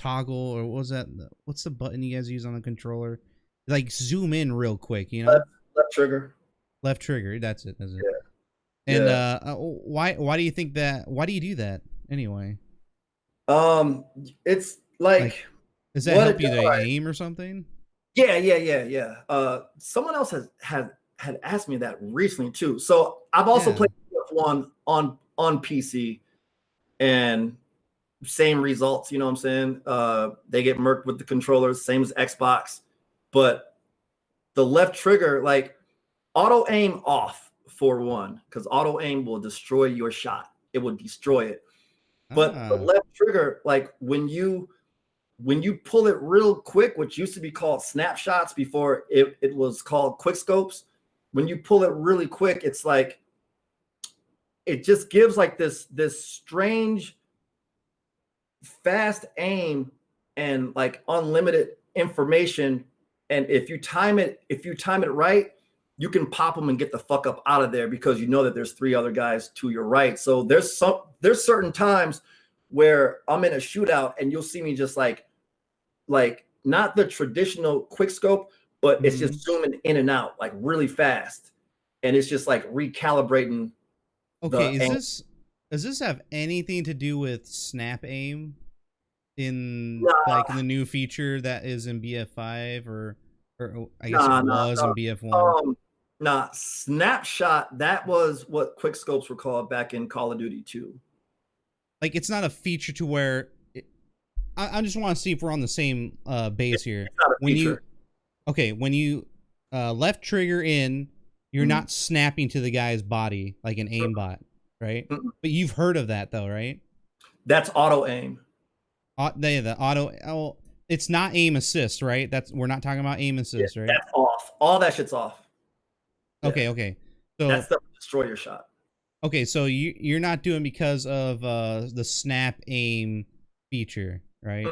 toggle, or what was that? What's the button you guys use on the controller? Like zoom in real quick, you know? Left trigger. Left trigger. That's it. Yeah. And Yeah. why do you think that? Why do you do that anyway? It's like Does that what help it you to does- aim or something? Yeah. Someone else had asked me that recently too. So I've also Yeah. played one on PC, and same results. You know what I'm saying? They get murked with the controllers, same as Xbox, but the left trigger, like auto aim off for one, because auto aim will destroy your shot. It will destroy it. But the left trigger, like when you pull it real quick, which used to be called snapshots before it was called quick scopes, when you pull it really quick, it's like it just gives like this strange fast aim and like unlimited information. And if you time it right, you can pop them and get the fuck up out of there, because you know that there's 3 other guys to your right. So there's certain times where I'm in a shootout and you'll see me just like not the traditional quick scope, but it's just zooming in and out like really fast, and it's just like recalibrating. Okay, does this have anything to do with snap aim in like the new feature that is in BF5 or I guess it was in BF1? Nah, snapshot, that was what quick scopes were called back in Call of Duty 2. Like it's not a feature to where I just want to see if we're on the same base here. It's not a feature. When you left trigger in, you're not snapping to the guy's body like an aimbot, right? But you've heard of that though, right? That's auto aim. The auto. Oh, it's not aim assist, right? We're not talking about aim assist, right? That's off. All that shit's off. Okay. So that's the destroyer shot. Okay, so you're not doing because of the snap aim feature, right?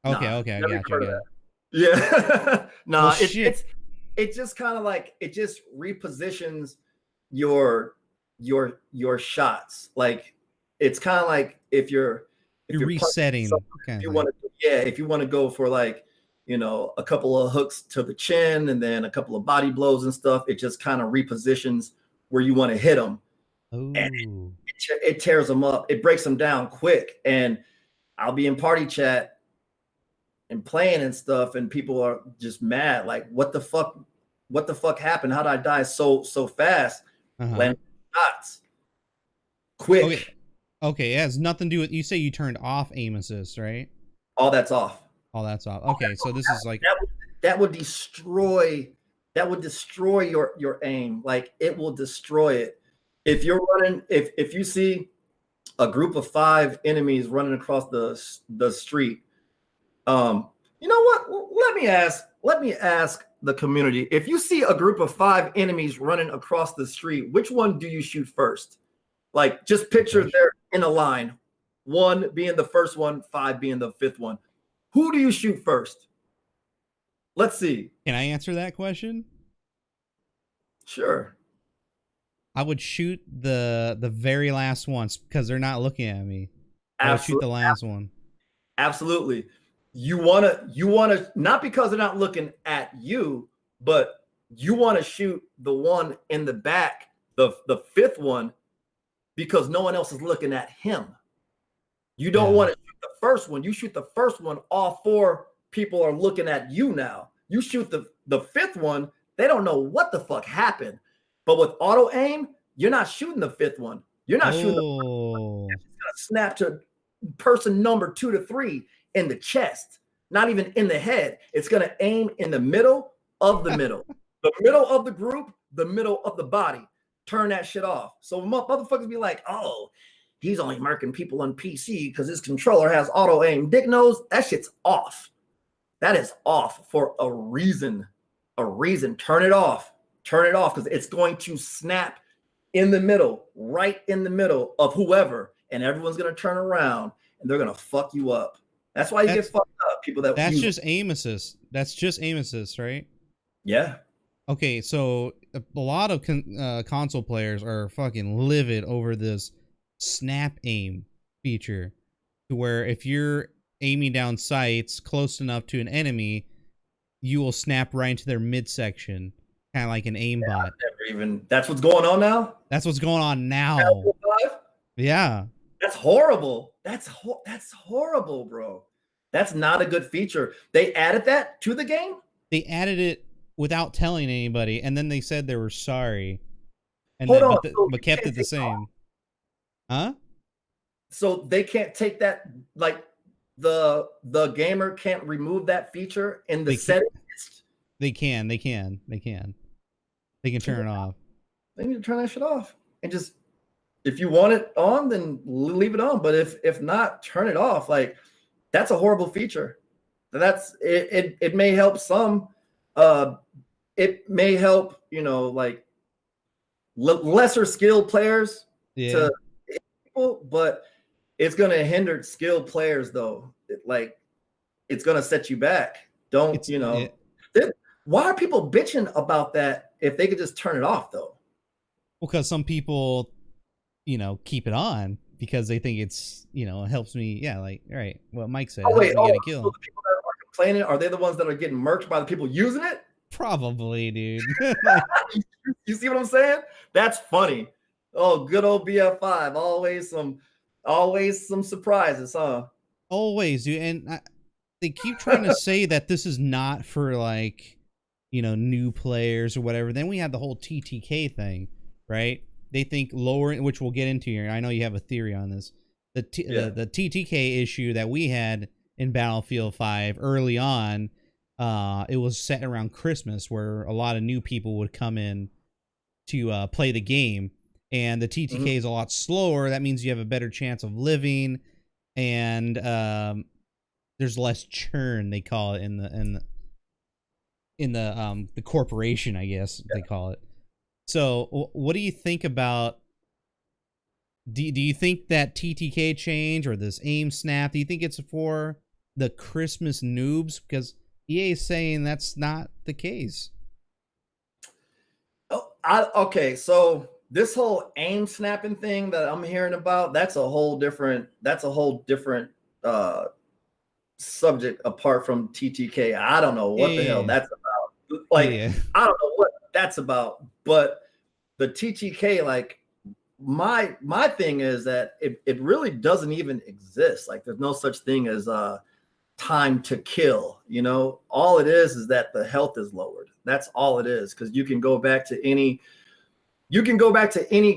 Okay, I got you. Yeah. No, well, it's just kind of like it just repositions your shots. Like it's kind of like if you're resetting. If you want to go for like, you know, a couple of hooks to the chin and then a couple of body blows and stuff, it just kind of repositions where you want to hit them. And it tears them up. It breaks them down quick. And I'll be in party chat and playing and stuff, and people are just mad. Like, what the fuck happened? How did I die so fast? Landing shots. Quick. Okay, it has nothing to do with, you say you turned off aim assist, right? All that's off. Okay, so this is like that would destroy your aim. Like it will destroy it. If you're running, if you see a group of 5 enemies running across the street, you know what? Let me ask the community. If you see a group of 5 enemies running across the street, which one do you shoot first? Like, just picture they're in a line, 1 being the first one, 5 being the 5th one. Who do you shoot first? Let's see. Can I answer that question? Sure. I would shoot the very last ones because they're not looking at me. I would shoot the last one. Absolutely. You wanna not because they're not looking at you, but you want to shoot the one in the back, the 5th one, because no one else is looking at him. You don't want to shoot the first one. You shoot the first one, all 4 people are looking at you now. You shoot the 5th one, they don't know what the fuck happened. But with auto aim, you're not shooting the 5th one. You're not shooting the 1st one. It's gonna snap to person number 2 to 3 in the chest, not even in the head. It's gonna aim in the middle of the middle, the middle of the group, the middle of the body. Turn that shit off. So motherfuckers be like, oh, he's only marking people on PC because his controller has auto aim. Dick knows that shit's off. That is off for a reason. Turn it off. Turn it off because it's going to snap in the middle, right in the middle of whoever, and everyone's going to turn around and they're going to fuck you up. That's why you get fucked up. People that's just aim assist. That's just aim assist, right? Yeah. Okay, so a lot of console players are fucking livid over this snap aim feature, to where if you're aiming down sights close enough to an enemy, you will snap right into their midsection, kind of like an aimbot. That's what's going on now? That's what's going on now. Battlefield 5? Yeah. That's horrible. That's horrible, bro. That's not a good feature. They added that to the game? They added it without telling anybody, and then they said they were sorry. And Hold then, on, but kept it the same. Huh? So they can't take that, like the gamer can't remove that feature in the settings? They can turn it off. They need to turn that shit off. And just, if you want it on, then leave it on. But if not, turn it off. Like, that's a horrible feature. That's it may help some. It may help, like lesser skilled players to hit people, but it's gonna hinder skilled players though. It's gonna set you back. Why are people bitching about that if they could just turn it off though? Well, because some people, keep it on because they think it's, it helps me. Yeah, like, all right, what Mike said. Oh, wait, get a kill. so the people that are complaining, are they the ones that are getting murked by the people using it? Probably, dude. You see what I'm saying? That's funny. Oh, good old BF5. Always some surprises, huh? Always, dude. And they keep trying to say that this is not for like, new players or whatever. Then we have the whole TTK thing, right? They think lowering, which we'll get into here. I know you have a theory on this. The TTK issue that we had in Battlefield 5 early on, it was set around Christmas where a lot of new people would come in to play the game. And the TTK is a lot slower. That means you have a better chance of living, and there's less churn. They call it in the corporation, I guess they call it. So, what do you think about? Do you think that TTK change or this aim snap? Do you think it's for the Christmas noobs? Because EA is saying that's not the case. Okay, so this whole aim snapping thing that I'm hearing about, that's a whole different subject apart from TTK. I don't know what the hell that's about. I don't know what that's about. But the TTK, like my thing is that it really doesn't even exist. Like there's no such thing as time to kill. All it is that the health is lowered. That's all it is. Because you can go back to any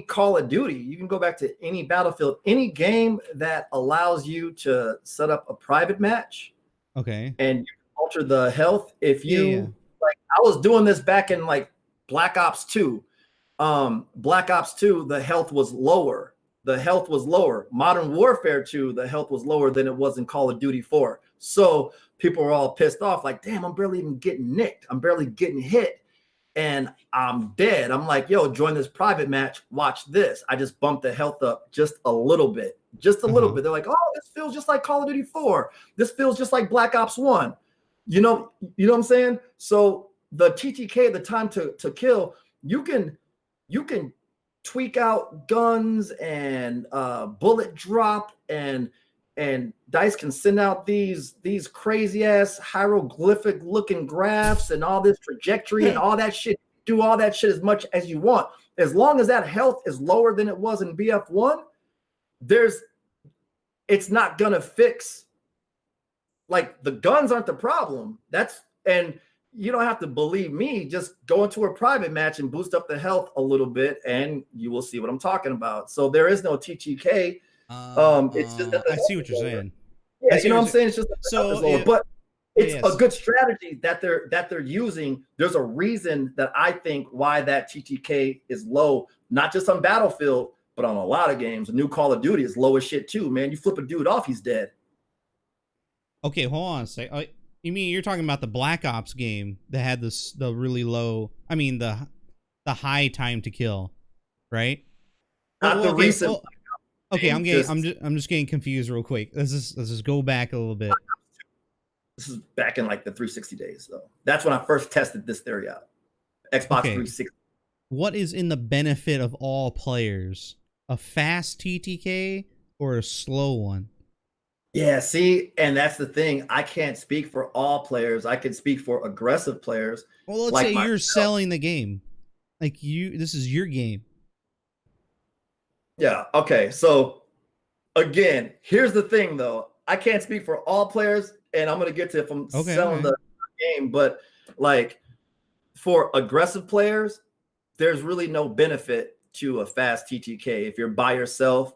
Call of Duty, you can go back to any Battlefield, any game that allows you to set up a private match. Okay. And you can alter the health. If you like, I was doing this back in like Black Ops 2. Black Ops 2, the health was lower. Modern Warfare 2, the health was lower than it was in Call of Duty 4. So people were all pissed off, like, damn, I'm barely even getting nicked. I'm barely getting hit. And I'm dead. I'm like, yo, join this private match. Watch this. I just bumped the health up just a little bit. Just a little bit. They're like, oh, this feels just like Call of Duty 4. This feels just like Black Ops 1. You know what I'm saying? So the TTK, the time to kill, you can tweak out guns and bullet drop and DICE can send out these crazy ass hieroglyphic looking graphs and all this trajectory and all that shit. Do all that shit as much as you want. As long as that health is lower than it was in BF1, it's not gonna fix. Like the guns aren't the problem. And you don't have to believe me. Just go into a private match and boost up the health a little bit, and you will see what I'm talking about. So there is no TTK. It's just that I see what you're saying. Yeah, you know what I'm saying? It's just but it's a good strategy that they're using. There's a reason that I think why that TTK is low, not just on Battlefield, but on a lot of games. A new Call of Duty is low as shit too, man. You flip a dude off, he's dead. Okay, hold on a sec. You mean you're talking about the Black Ops game that had the really low? I mean the high time to kill, right? Not the recent. Okay, I'm just getting confused real quick. Let's just go back a little bit. This is back in like the 360 days, though. That's when I first tested this theory out. Xbox 360. What is in the benefit of all players? A fast TTK or a slow one? Yeah, see, and that's the thing. I can't speak for all players. I can speak for aggressive players. Well, let's like say you're myself. selling the game. Like this is your game. Yeah, okay. So again, here's the thing though. I can't speak for all players, and I'm gonna get to if I'm selling the game, but like for aggressive players, there's really no benefit to a fast TTK if you're by yourself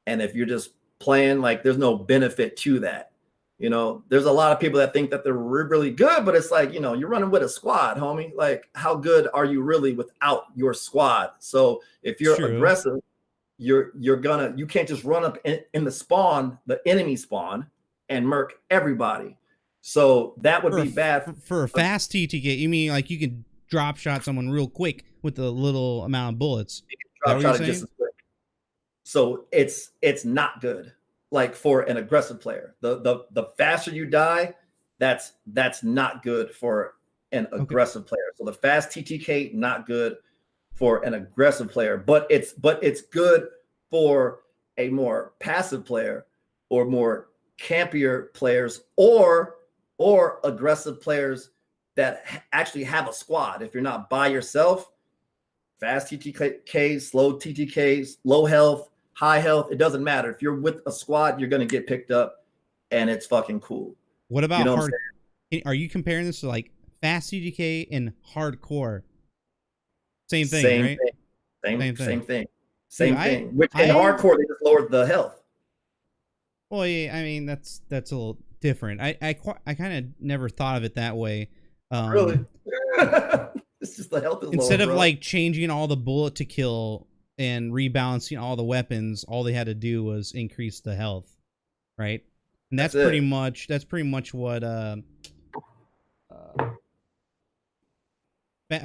and if you're just playing, like there's no benefit to that. You know, there's a lot of people that think that they're really good, but it's like, you know, you're running with a squad, homie. Like, how good are you really without your squad? So if you're aggressive, you can't just run up in the spawn, the enemy spawn, and murk everybody. So that would be bad for a fast TTK. You mean like you can drop shot someone real quick with a little amount of bullets? Drop shot it just as quick. So it's not good. Like for an aggressive player, the faster you die, that's not good for an aggressive player. So the fast TTK, not good for an aggressive player, but it's good for a more passive player or more campier players or aggressive players that actually have a squad. If you're not by yourself, fast TTKs, slow TTKs, low health, high health, it doesn't matter. If you're with a squad, you're going to get picked up and it's fucking cool. What about hard? Are you comparing this to like fast TTK and hardcore? Same thing, right? Same thing. Which in hardcore, they just lowered the health. Well, yeah, I mean, that's a little different. I kind of never thought of it that way. Really? It's just the health is instead lower, of like changing all the bullet to kill and rebalancing all the weapons, all they had to do was increase the health, right? And that's pretty much what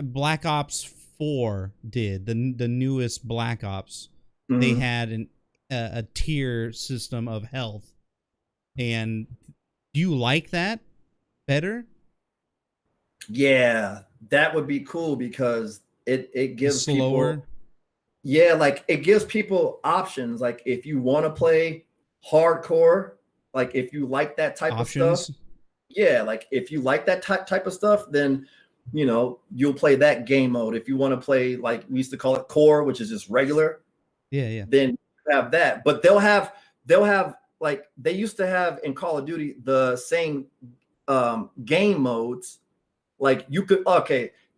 Black Ops 4 did. The newest Black Ops, they had a tier system of health. And do you like that better? Yeah, that would be cool because it gives slower. People, yeah, like it gives people options. Like if you want to play hardcore, like if you like that type of stuff, yeah, like if you like that type of stuff, then you know you'll play that game mode. If you want to play, like we used to call it core, which is just regular, yeah, then you have that. But they'll have like they used to have in Call of Duty the same game modes. Like you could,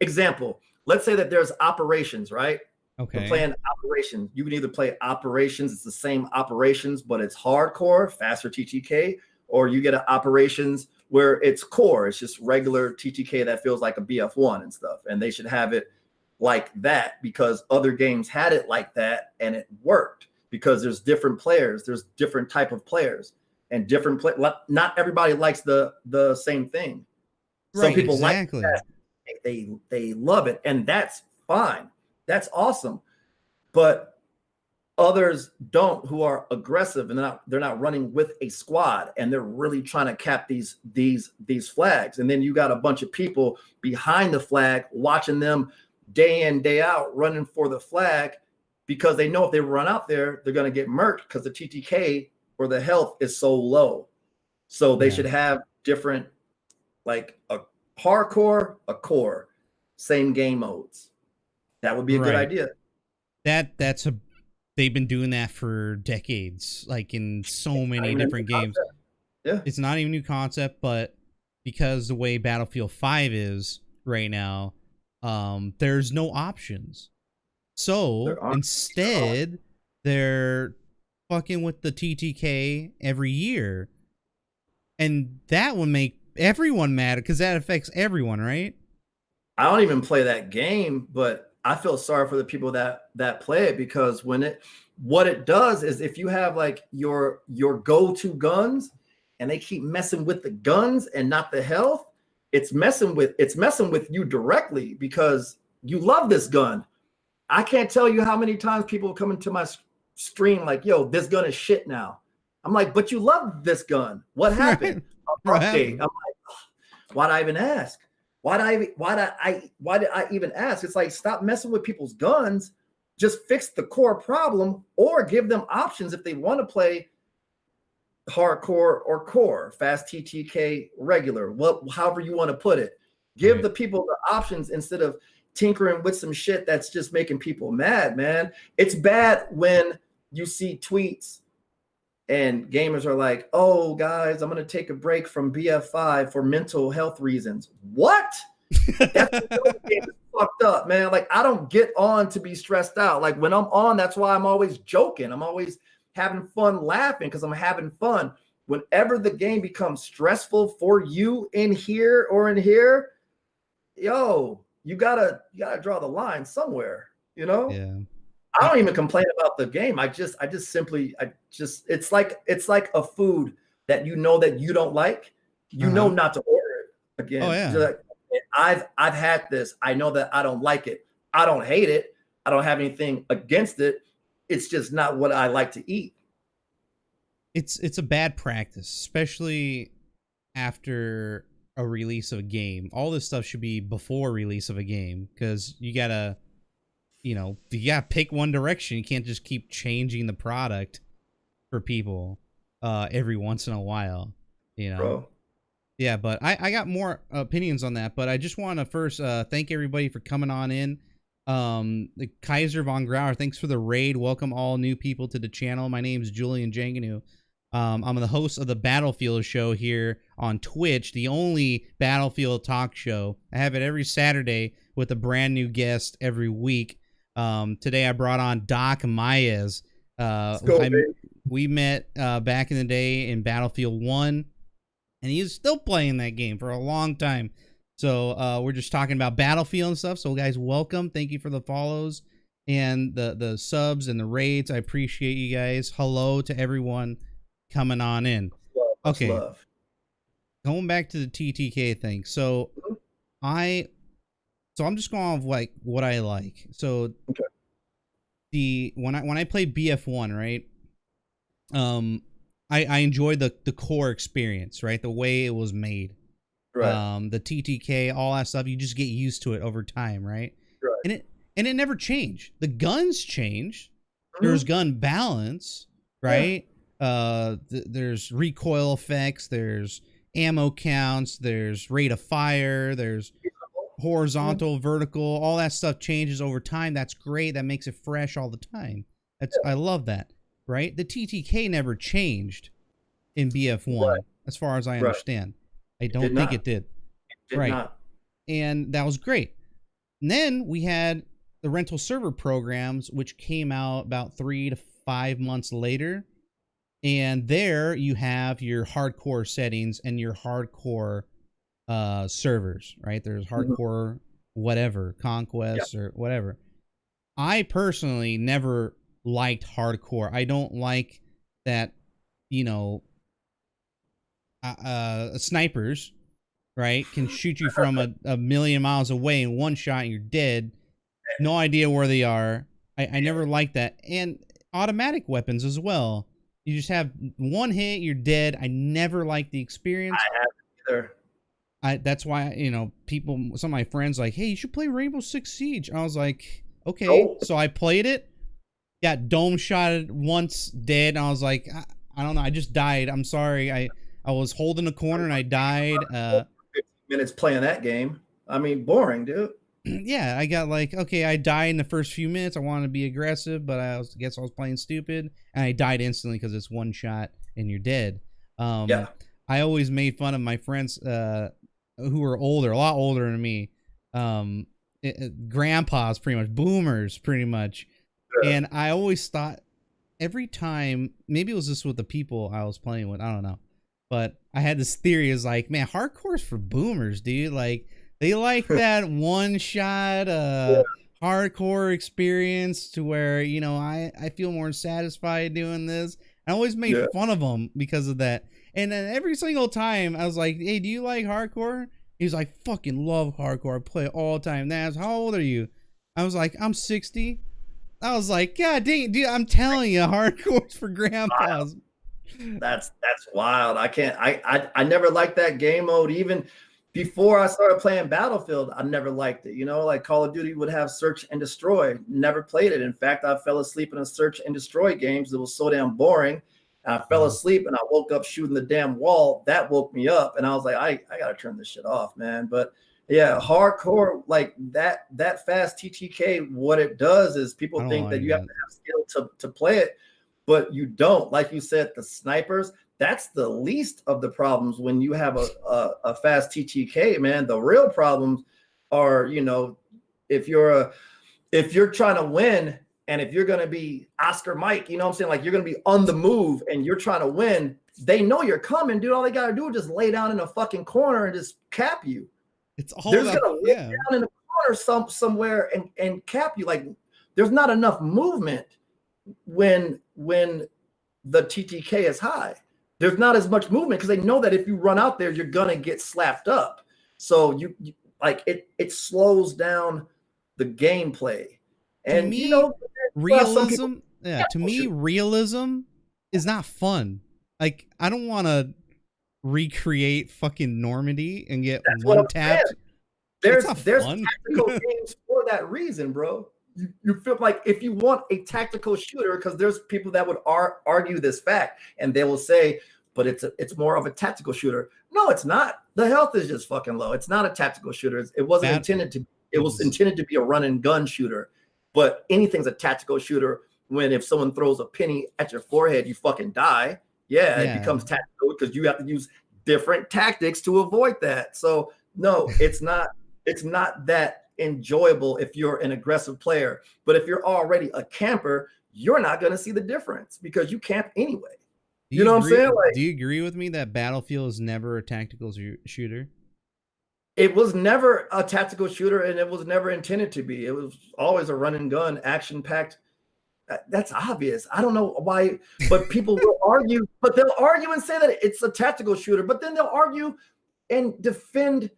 example, let's say that there's operations, right? Okay. We're playing operations. You can either play operations, it's the same operations, but it's hardcore, faster TTK, or you get an operations where it's core. It's just regular TTK that feels like a BF1 and stuff. And they should have it like that because other games had it like that and it worked because there's different players. There's different type of players and different not everybody likes the same thing. Some people like that. They love it, and that's fine. That's awesome. But others don't, who are aggressive and they're not running with a squad, and they're really trying to cap these flags. And then you got a bunch of people behind the flag watching them day in, day out, running for the flag because they know if they run out there, they're going to get murked because the TTK or the health is so low. So they should have different, like a hardcore, a core, same game modes. That would be a good idea. They've been doing that for decades, like in so many different games. Yeah, it's not even a new concept, but because the way Battlefield 5 is right now, there's no options. So instead, they're fucking with the TTK every year, and that would make everyone mad because that affects everyone, right? I don't even play that game, but I feel sorry for the people that play it because what it does is if you have like your go-to guns and they keep messing with the guns and not the health, it's messing with you directly because you love this gun. I can't tell you how many times people come into my stream like, yo, this gun is shit now. I'm like, but you love this gun. What happened? Update. I'm like, why'd I even ask? Why did I even ask? It's like, stop messing with people's guns. Just fix the core problem or give them options if they want to play hardcore or core, fast TTK, regular, however you want to put it. Give the people the options instead of tinkering with some shit that's just making people mad, man. It's bad when you see tweets and gamers are like, oh, guys, I'm going to take a break from BF5 for mental health reasons. What? That's fucked up, man. Like, I don't get on to be stressed out. Like, when I'm on, that's why I'm always joking. I'm always having fun laughing because I'm having fun. Whenever the game becomes stressful for you in here or in here, yo, you gotta draw the line somewhere, you know? Yeah. I don't even complain about the game. It's like a food that you know that you don't like, you know not to order it again. Oh, yeah. Like, I've had this. I know that I don't like it. I don't hate it. I don't have anything against it. It's just not what I like to eat. It's a bad practice, especially after a release of a game. All this stuff should be before release of a game, because you gotta pick one direction. You can't just keep changing the product for people every once in a while, you know. Bro. Yeah, but I got more opinions on that, but I just want to first thank everybody for coming on in. The Kaiser von Grauer, thanks for the raid. Welcome all new people to the channel. My name is Julian Janganu. I'm the host of the Battlefield show here on Twitch, the only Battlefield talk show. I have it every Saturday with a brand new guest every week. Today I brought on DocMiaz. We met back in the day in Battlefield 1, and he's still playing that game for a long time. So we're just talking about Battlefield and stuff. So guys, welcome. Thank you for the follows and the subs and the raids. I appreciate you guys. Hello to everyone coming on in. Okay. Going back to the TTK thing. So I'm just going off like what I like. So when I play BF1, right? I enjoyed the core experience, right? The way it was made. Right. The TTK, all that stuff, you just get used to it over time, right? Right. And it never changed. The guns changed. There's gun balance, right? Yeah. There's recoil effects, there's ammo counts, there's rate of fire, there's horizontal, vertical, all that stuff changes over time. That's great. That makes it fresh all the time. I love that, right? The TTK never changed in BF1, as far as I understand. I don't think it did. It did not. And that was great. And then we had the rental server programs, which came out about 3 to 5 months later. And there you have your hardcore settings and your hardcore servers, right? There's hardcore whatever, conquest or whatever. I personally never liked hardcore. I don't like that, snipers, right, can shoot you from a million miles away in one shot and you're dead. No idea where they are. I never liked that. And automatic weapons as well. You just have one hit, you're dead. I never liked the experience. I haven't either. That's why, some of my friends like, hey, you should play Rainbow Six Siege. I was like, okay. So I played it, got dome shotted once, dead. And I was like, I don't know. I just died. I'm sorry. I was holding a corner and I died. 15 minutes playing that game. I mean, boring, dude. Yeah, I got like, okay, I died in the first few minutes. I wanted to be aggressive, but I guess I was playing stupid. And I died instantly because it's one shot and you're dead. I always made fun of my friends who were older, a lot older than me. Grandpas, pretty much. Boomers, pretty much. Yeah. And I always thought every time, maybe it was just with the people I was playing with, I don't know. But I had this theory is like, man, hardcore's for boomers, dude. Like, they like that one shot hardcore experience to where, I feel more satisfied doing this. I always made fun of them because of that. And then every single time I was like, hey, do you like hardcore? He was like, fucking love hardcore. I play it all the time. Naz, how old are you? I was like, I'm 60. I was like, God dang, dude, I'm telling you, hardcore's for grandpas. That's wild. I never liked that game mode. Even before I started playing Battlefield, I never liked it. Like Call of Duty would have search and destroy. Never played it. In fact, I fell asleep in a search and destroy games. It was so damn boring. and I fell asleep and I woke up shooting the damn wall. That woke me up, and I was like, I gotta turn this shit off, man. But yeah, hardcore like that fast TTK, what it does is people think that you have to have skill to play it, but you don't. Like you said, the snipers, that's the least of the problems when you have a fast TTK, man. The real problems are, you know, if you're trying to win, and if you're going to be Oscar Mike, you know what I'm saying? Like, you're going to be on the move and you're trying to win. They know you're coming, dude. All they got to do is just lay down in a fucking corner and just cap you. It's all They're just going to lay down in a corner somewhere and cap you. Like, there's not enough movement when the TTK is high. There's not as much movement because they know that if you run out there, you're going to get slapped up. So you like it slows down the gameplay. And to me, you know, realism, to me, realism is not fun. Like, I don't want to recreate fucking Normandy and get one tapped. There's tactical games for that reason, bro. You feel like if you want a tactical shooter, because there's people that would argue this fact, and they will say, but it's more of a tactical shooter. No, it's not. The health is just fucking low. It's not a tactical shooter. It wasn't intended to. It was intended to be a run and gun shooter. But anything's a tactical shooter when if someone throws a penny at your forehead, you fucking die. Yeah, it becomes tactical because you have to use different tactics to avoid that. So no, it's not that enjoyable if you're an aggressive player. But if you're already a camper, you're not going to see the difference because you camp anyway. You know what I'm saying? Like, do you agree with me that Battlefield is never a tactical shooter? It was never a tactical shooter, and it was never intended to be. It was always a run and gun, action-packed. That's obvious. I don't know why, but people will argue. But they'll argue and say that it's a tactical shooter. But then they'll argue and defend.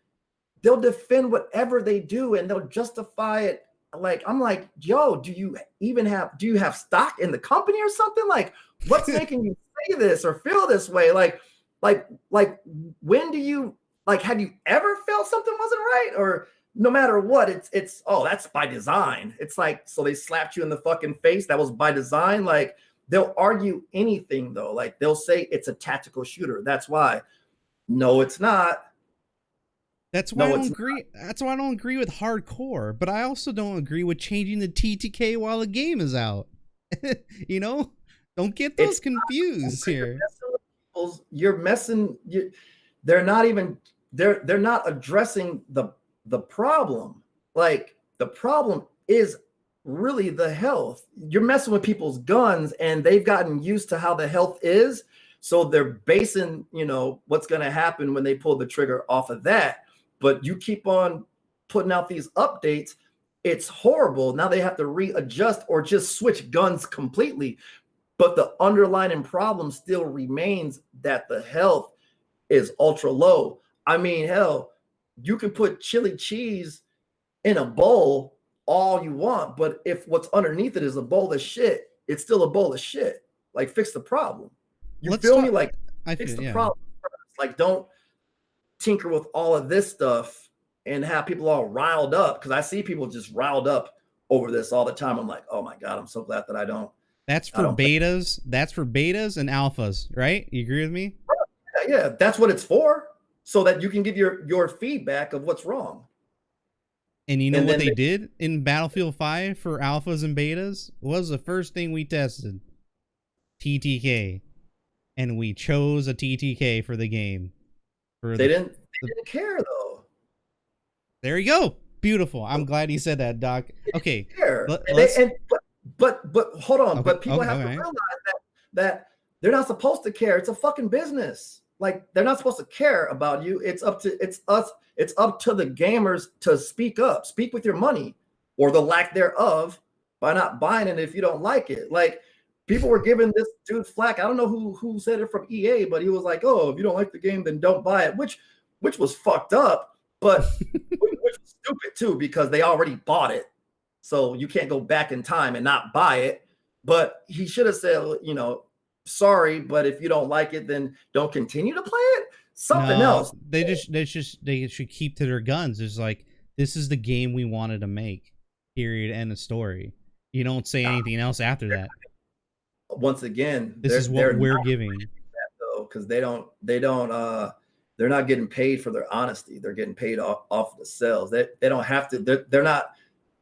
They'll defend whatever they do, and they'll justify it. Like, I'm like, yo, do you have stock in the company or something? Like, what's making you say this or feel this way? Like when do you? Like, have you ever felt something wasn't right? Or no matter what, it's that's by design. It's like, so they slapped you in the fucking face. That was by design. Like, they'll argue anything though. Like, they'll say it's a tactical shooter. That's why. No, it's not. That's why I don't agree. That's why I don't agree with hardcore. But I also don't agree with changing the TTK while the game is out. You know, don't get those confused here. You're messing. They're not even. They're not addressing the problem. Like, the problem is really the health. You're messing with people's guns, and they've gotten used to how the health is. So they're basing, you know, what's going to happen when they pull the trigger off of that. But you keep on putting out these updates. It's horrible. Now they have to readjust or just switch guns completely. But the underlying problem still remains that the health is ultra low. I mean, hell, you can put chili cheese in a bowl all you want, but if what's underneath it is a bowl of shit, it's still a bowl of shit. Like, fix the problem. You feel me? Like, fix the problem first. Like, don't tinker with all of this stuff and have people all riled up, because I see people just riled up over this all the time. I'm like, oh my God, I'm so glad that I don't. That's for betas. That's for betas and alphas, right? You agree with me? Yeah, that's what it's for. So that you can give your feedback of what's wrong. And you know what they did in Battlefield 5 for alphas and betas? What was the first thing we tested? TTK. And we chose a TTK for the game. They didn't care though. There you go. Beautiful. I'm glad you said that, Doc. Okay. But hold on. Okay, but people have to realize that they're not supposed to care. It's a fucking business. Like, they're not supposed to care about you. It's up to the gamers to speak up, speak with your money, or the lack thereof, by not buying it if you don't like it. Like, people were giving this dude flack. I don't know who said it from EA, but he was like, "Oh, if you don't like the game, then don't buy it," which was fucked up, but which was stupid too, because they already bought it, so you can't go back in time and not buy it. But he should have said, you know, sorry, but if you don't like it, then don't continue to play it. Something else. They should keep to their guns. It's like, this is the game we wanted to make. Period. End of story. You don't say anything else after that. once again, This is what we're giving. Because they're not getting paid for their honesty. They're getting paid off the sales. They don't have to. They're not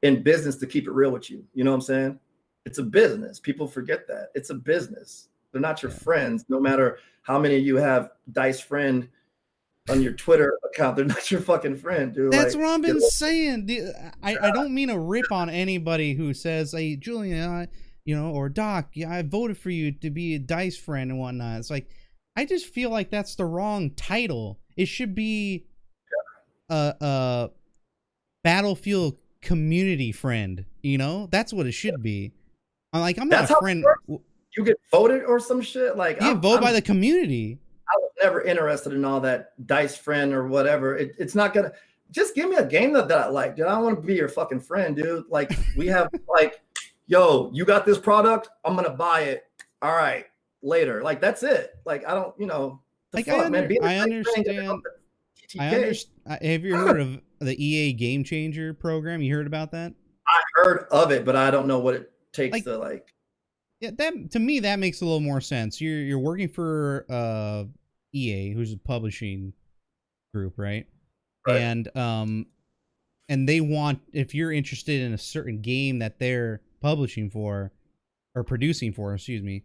in business to keep it real with you. You know what I'm saying? It's a business. People forget that it's a business. They're not your friends. No matter how many of you have Dice friend on your Twitter account, they're not your fucking friend, dude. That's what I've been saying. I don't mean to rip on anybody who says, "Hey, Julian, or Doc, yeah, I voted for you to be a Dice friend and whatnot." It's like, I just feel like that's the wrong title. It should be a Battlefield community friend. That's what it should be. I'm not a friend. You get voted or some shit. Like, you get voted by the community. I was never interested in all that Dice friend or whatever. It's not gonna. Just give me a game that I like, dude. I don't want to be your fucking friend, dude. Like, we have like, yo, you got this product, I'm gonna buy it. All right, later. Like, that's it. Like, I don't, I understand. Have you heard of the EA Game Changer program? You heard about that? I heard of it, but I don't know what it takes to like. Yeah, that to me that makes a little more sense. You're working for EA, who's a publishing group, right? And they want, if you're interested in a certain game that they're publishing for or producing for, excuse me,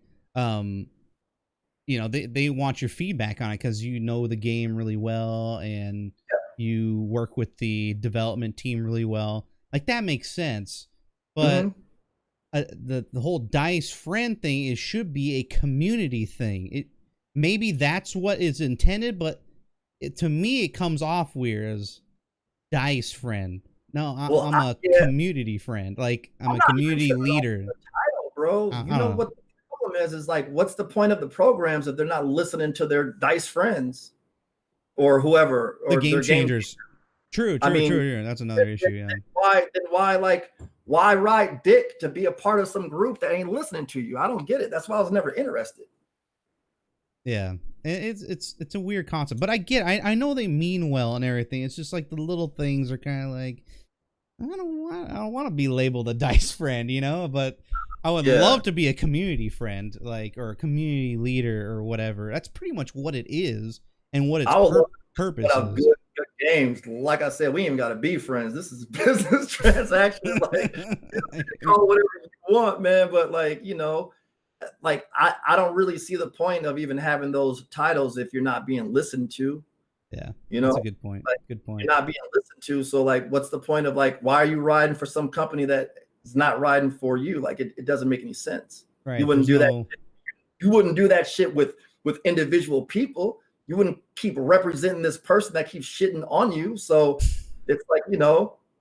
they want your feedback on it because you know the game really well and you work with the development team really well. Like, that makes sense, but. The whole Dice friend thing should be a community thing. Maybe that's what is intended, but to me it comes off weird as Dice friend. No, I'm a community friend. Like, I'm a community leader. Title, bro. You know what the problem is like, what's the point of the programs if they're not listening to their Dice friends or whoever or the game changers? True. That's another issue. Yeah. Why ride dick to be a part of some group that ain't listening to you? I don't get it. That's why I was never interested. Yeah, it's a weird concept, but I know they mean well and everything. It's just like the little things are kind of like, I don't want to be labeled a Dice friend, but I would love to be a community friend, like, or a community leader or whatever. That's pretty much what it is and what its purpose is. Good games. Like I said, we ain't got to be friends. This is a business transaction. Like, call whatever you want, man. But like, I don't really see the point of even having those titles if you're not being listened to. Yeah, that's a good point. Like, good point. You're not being listened to. So like, what's the point of like, why are you riding for some company that is not riding for you? Like, it doesn't make any sense. Right. You wouldn't do that. You wouldn't do that shit with individual people. You wouldn't keep representing this person that keeps shitting on you. So it's like,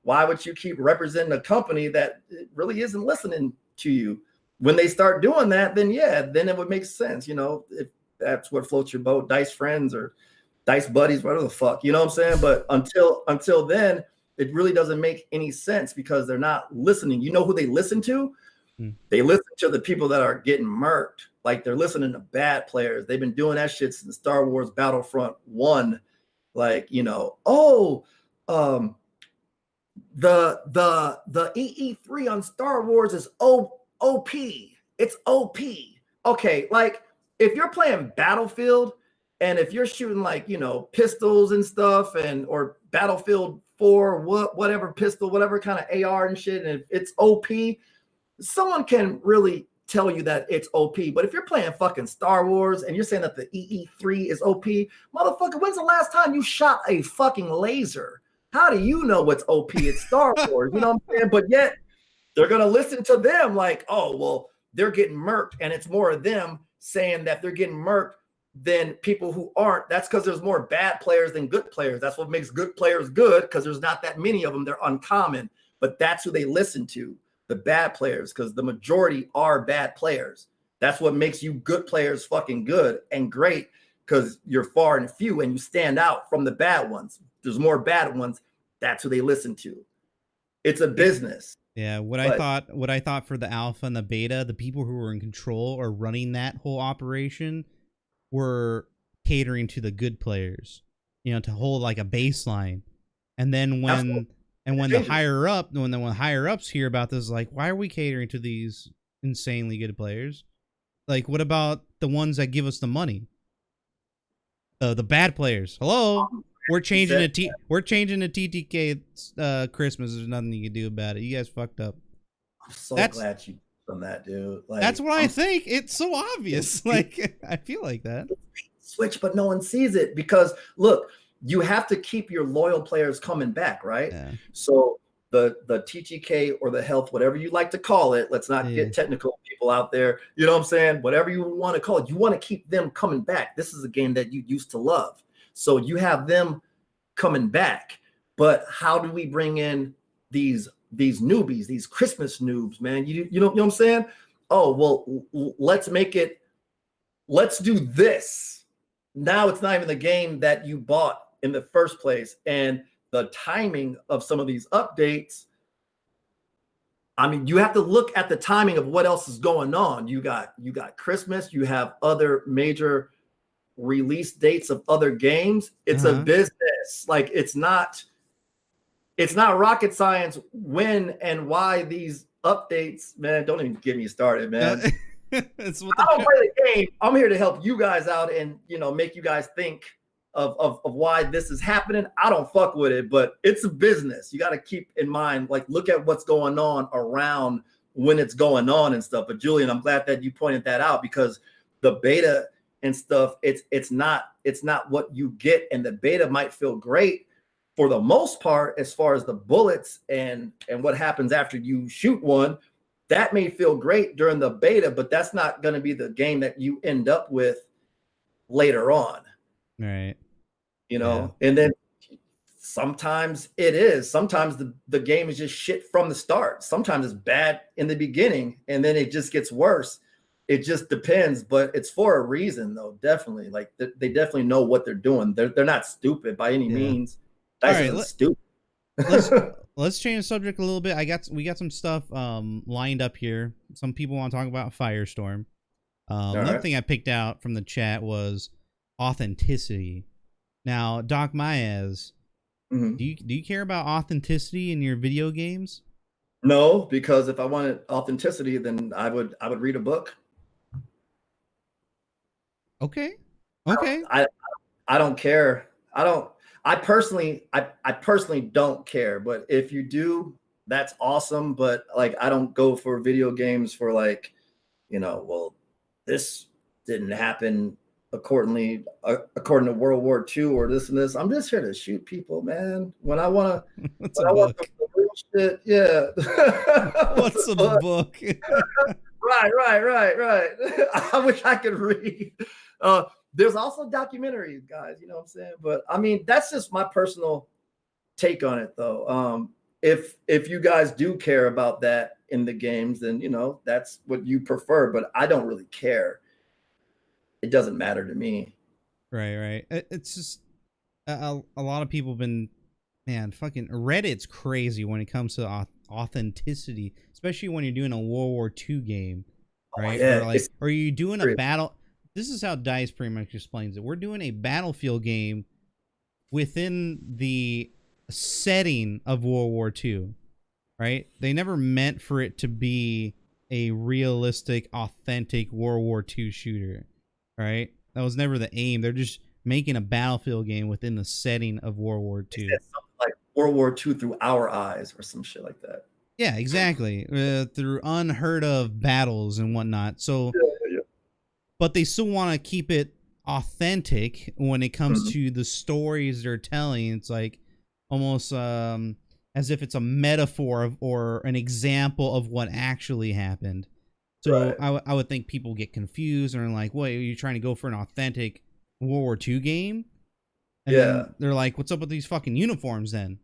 why would you keep representing a company that really isn't listening to you? When they start doing that, then it would make sense. If that's what floats your boat, Dice friends or Dice buddies, whatever the fuck, you know what I'm saying? But until then, it really doesn't make any sense because they're not listening. You know who they listen to? They listen to the people that are getting murked. Like, they're listening to bad players. They've been doing that shit since Star Wars Battlefront 1. Like, the EE3 on Star Wars is OP. It's OP. Okay, like, if you're playing Battlefield and if you're shooting like, pistols and stuff or Battlefield 4, whatever pistol, whatever kind of AR and shit, and if it's OP, someone can really tell you that it's OP. But if you're playing fucking Star Wars and you're saying that the EE3 is OP, motherfucker, when's the last time you shot a fucking laser? How do you know what's OP? It's Star Wars, you know what I'm saying? But yet they're gonna listen to them like, oh, well, they're getting murked, and it's more of them saying that they're getting murked than people who aren't. That's because there's more bad players than good players. That's what makes good players good, because there's not that many of them. They're uncommon, but that's who they listen to. The bad players, because the majority are bad players. That's what makes you good players fucking good and great, because you're far and few and you stand out from the bad ones. There's more bad ones. That's who they listen to. It's a business. Yeah, what I thought for the alpha and the beta, the people who were in control or running that whole operation were catering to the good players, to hold like a baseline. And then when the higher ups hear about this, like, why are we catering to these insanely good players? Like, what about the ones that give us the money? The bad players. Hello, we're changing we're changing the TTK Christmas. There's nothing you can do about it. You guys fucked up. I'm so That's- glad you done that, dude. Like, That's what I think. It's so obvious. Like, I feel like that. Switch, but no one sees it because look, you have to keep your loyal players coming back, right? Yeah. So the TTK or the health, whatever you like to call it, let's not get technical people out there. You know what I'm saying? Whatever you want to call it, you want to keep them coming back. This is a game that you used to love. So you have them coming back. But how do we bring in these newbies, these Christmas noobs, man? You know what I'm saying? Oh, well, let's do this. Now it's not even the game that you bought in the first place. And the timing of some of these updates, I mean, you have to look at the timing of what else is going on. You got Christmas, you have other major release dates of other games. It's a business. Like, it's not rocket science when and why these updates, man. Don't even get me started, man. I don't play the game. I'm here to help you guys out and, make you guys think of why this is happening. I don't fuck with it, but it's a business. You got to keep in mind, like, look at what's going on around when it's going on and stuff. But Julian, I'm glad that you pointed that out, because the beta and stuff, it's not what you get, and the beta might feel great for the most part as far as the bullets and what happens after you shoot one. That may feel great during the beta, but that's not going to be the game that you end up with later on. Right. And then sometimes it is. Sometimes the game is just shit from the start. Sometimes it's bad in the beginning, and then it just gets worse. It just depends, but it's for a reason, though. Definitely, like they definitely know what they're doing. They're not stupid by any means. Dice isn't stupid. Let's change the subject a little bit. We got some stuff lined up here. Some people want to talk about Firestorm. Another thing I picked out from the chat was authenticity. Now, DocMiaz, do you care about authenticity in your video games? No, because if I wanted authenticity, then I would read a book. Okay. I don't care. I personally don't care, but if you do, that's awesome. But like, I don't go for video games for like, well, this didn't happen according to World War II or this and this. I'm just here to shoot people, man. When I want the real shit, yeah. What's a book? Right. I wish I could read. There's also documentaries, guys, you know what I'm saying? But I mean, that's just my personal take on it, though. If you guys do care about that in the games, then, that's what you prefer. But I don't really care. It doesn't matter to me. Right. It's just a lot of people have been, man, fucking Reddit's crazy when it comes to authenticity, especially when you're doing a World War II game, right? Or you're doing a battle. This is how DICE pretty much explains it. We're doing a Battlefield game within the setting of World War II, right? They never meant for it to be a realistic, authentic World War II shooter, right? That was never the aim. They're just making a Battlefield game within the setting of World War II. Something like World War II through our eyes or some shit like that. Yeah, exactly. Through unheard of battles and whatnot. So, but they still want to keep it authentic when it comes to the stories they're telling. It's like almost as if it's a metaphor or an example of what actually happened. So I would think people get confused and are like, "What, are you trying to go for an authentic World War II game?" And then they're like, "What's up with these fucking uniforms then?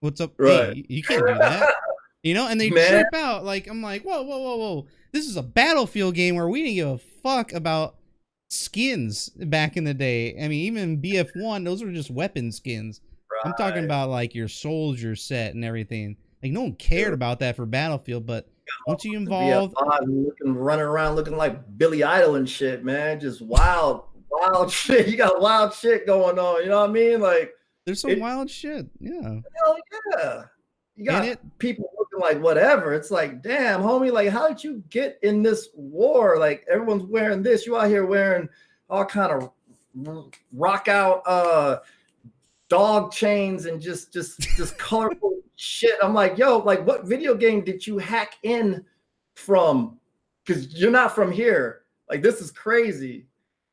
What's up? Hey, you can't do that." And they trip out. Like, I'm like, whoa. This is a Battlefield game where we didn't give a fuck about skins back in the day. I mean, even BF1, those were just weapon skins. I'm talking about like your soldier set and everything. Like, no one cared about that for Battlefield, but once you involve running around looking like Billy Idol and shit, man, just wild shit. You got wild shit going on. You know what I mean? Like, there's some wild shit. Yeah. Hell yeah. You got people looking like whatever. It's like, damn, homie, like, how did you get in this war? Like, everyone's wearing this. You out here wearing all kind of rock out dog chains and just colorful shit. I'm like, yo, like, what video game did you hack in from? Because you're not from here. Like, this is crazy.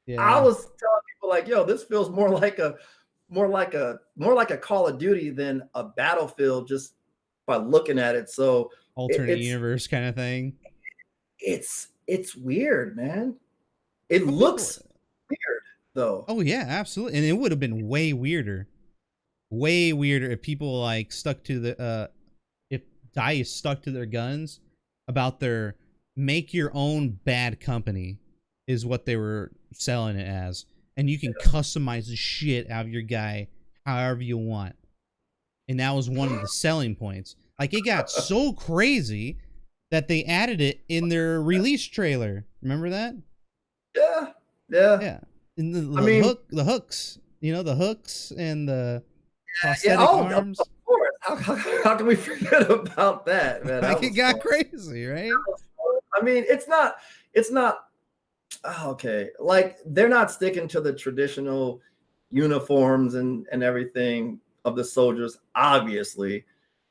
Yeah. I was telling people like, yo, this feels more like a Call of Duty than a Battlefield just by looking at it. So alternate universe kind of thing. It's weird, man. It looks weird though. Oh yeah, absolutely. And it would have been way weirder if people like stuck to the if DICE stuck to their guns about their make your own bad company is what they were selling it as. And you can customize the shit out of your guy however you want. And that was one of the selling points. Like, it got so crazy that they added it in their release trailer. Remember that? Yeah. And the hooks, the hooks and the prosthetic arms. Of course. How can we forget about that, man? Like, it got crazy, right? I mean, it's not. Okay, like, they're not sticking to the traditional uniforms and everything of the soldiers, obviously.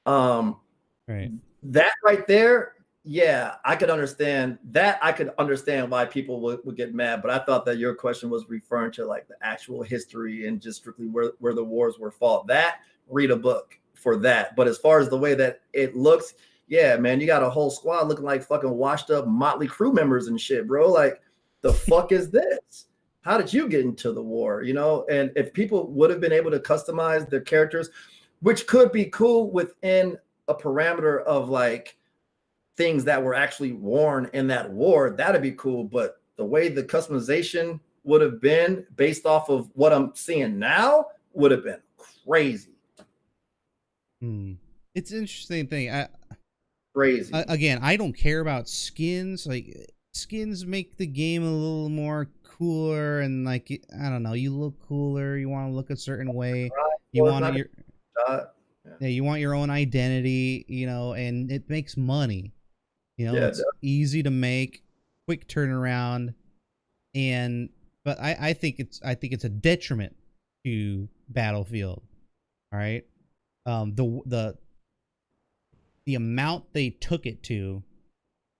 Right. That right there, yeah, I could understand that. I could understand why people would get mad, but I thought that your question was referring to like the actual history and just strictly where the wars were fought. That, read a book for that. But as far as the way that it looks, yeah, man, you got a whole squad looking like fucking washed up Motley Crue members and shit, bro. Like, the fuck is this? How did you get into the war? And if people would have been able to customize their characters, which could be cool within a parameter of like things that were actually worn in that war, that'd be cool. But the way the customization would have been based off of what I'm seeing now would have been crazy. It's an interesting thing. Crazy. Again, I don't care about skins. Like, skins make the game a little more cooler, and like, I don't know, you look cooler, you want to look a certain way, you want you want your own identity, and it makes money, it's easy to make, quick turnaround, but I think it's a detriment to Battlefield. All right, the amount they took it to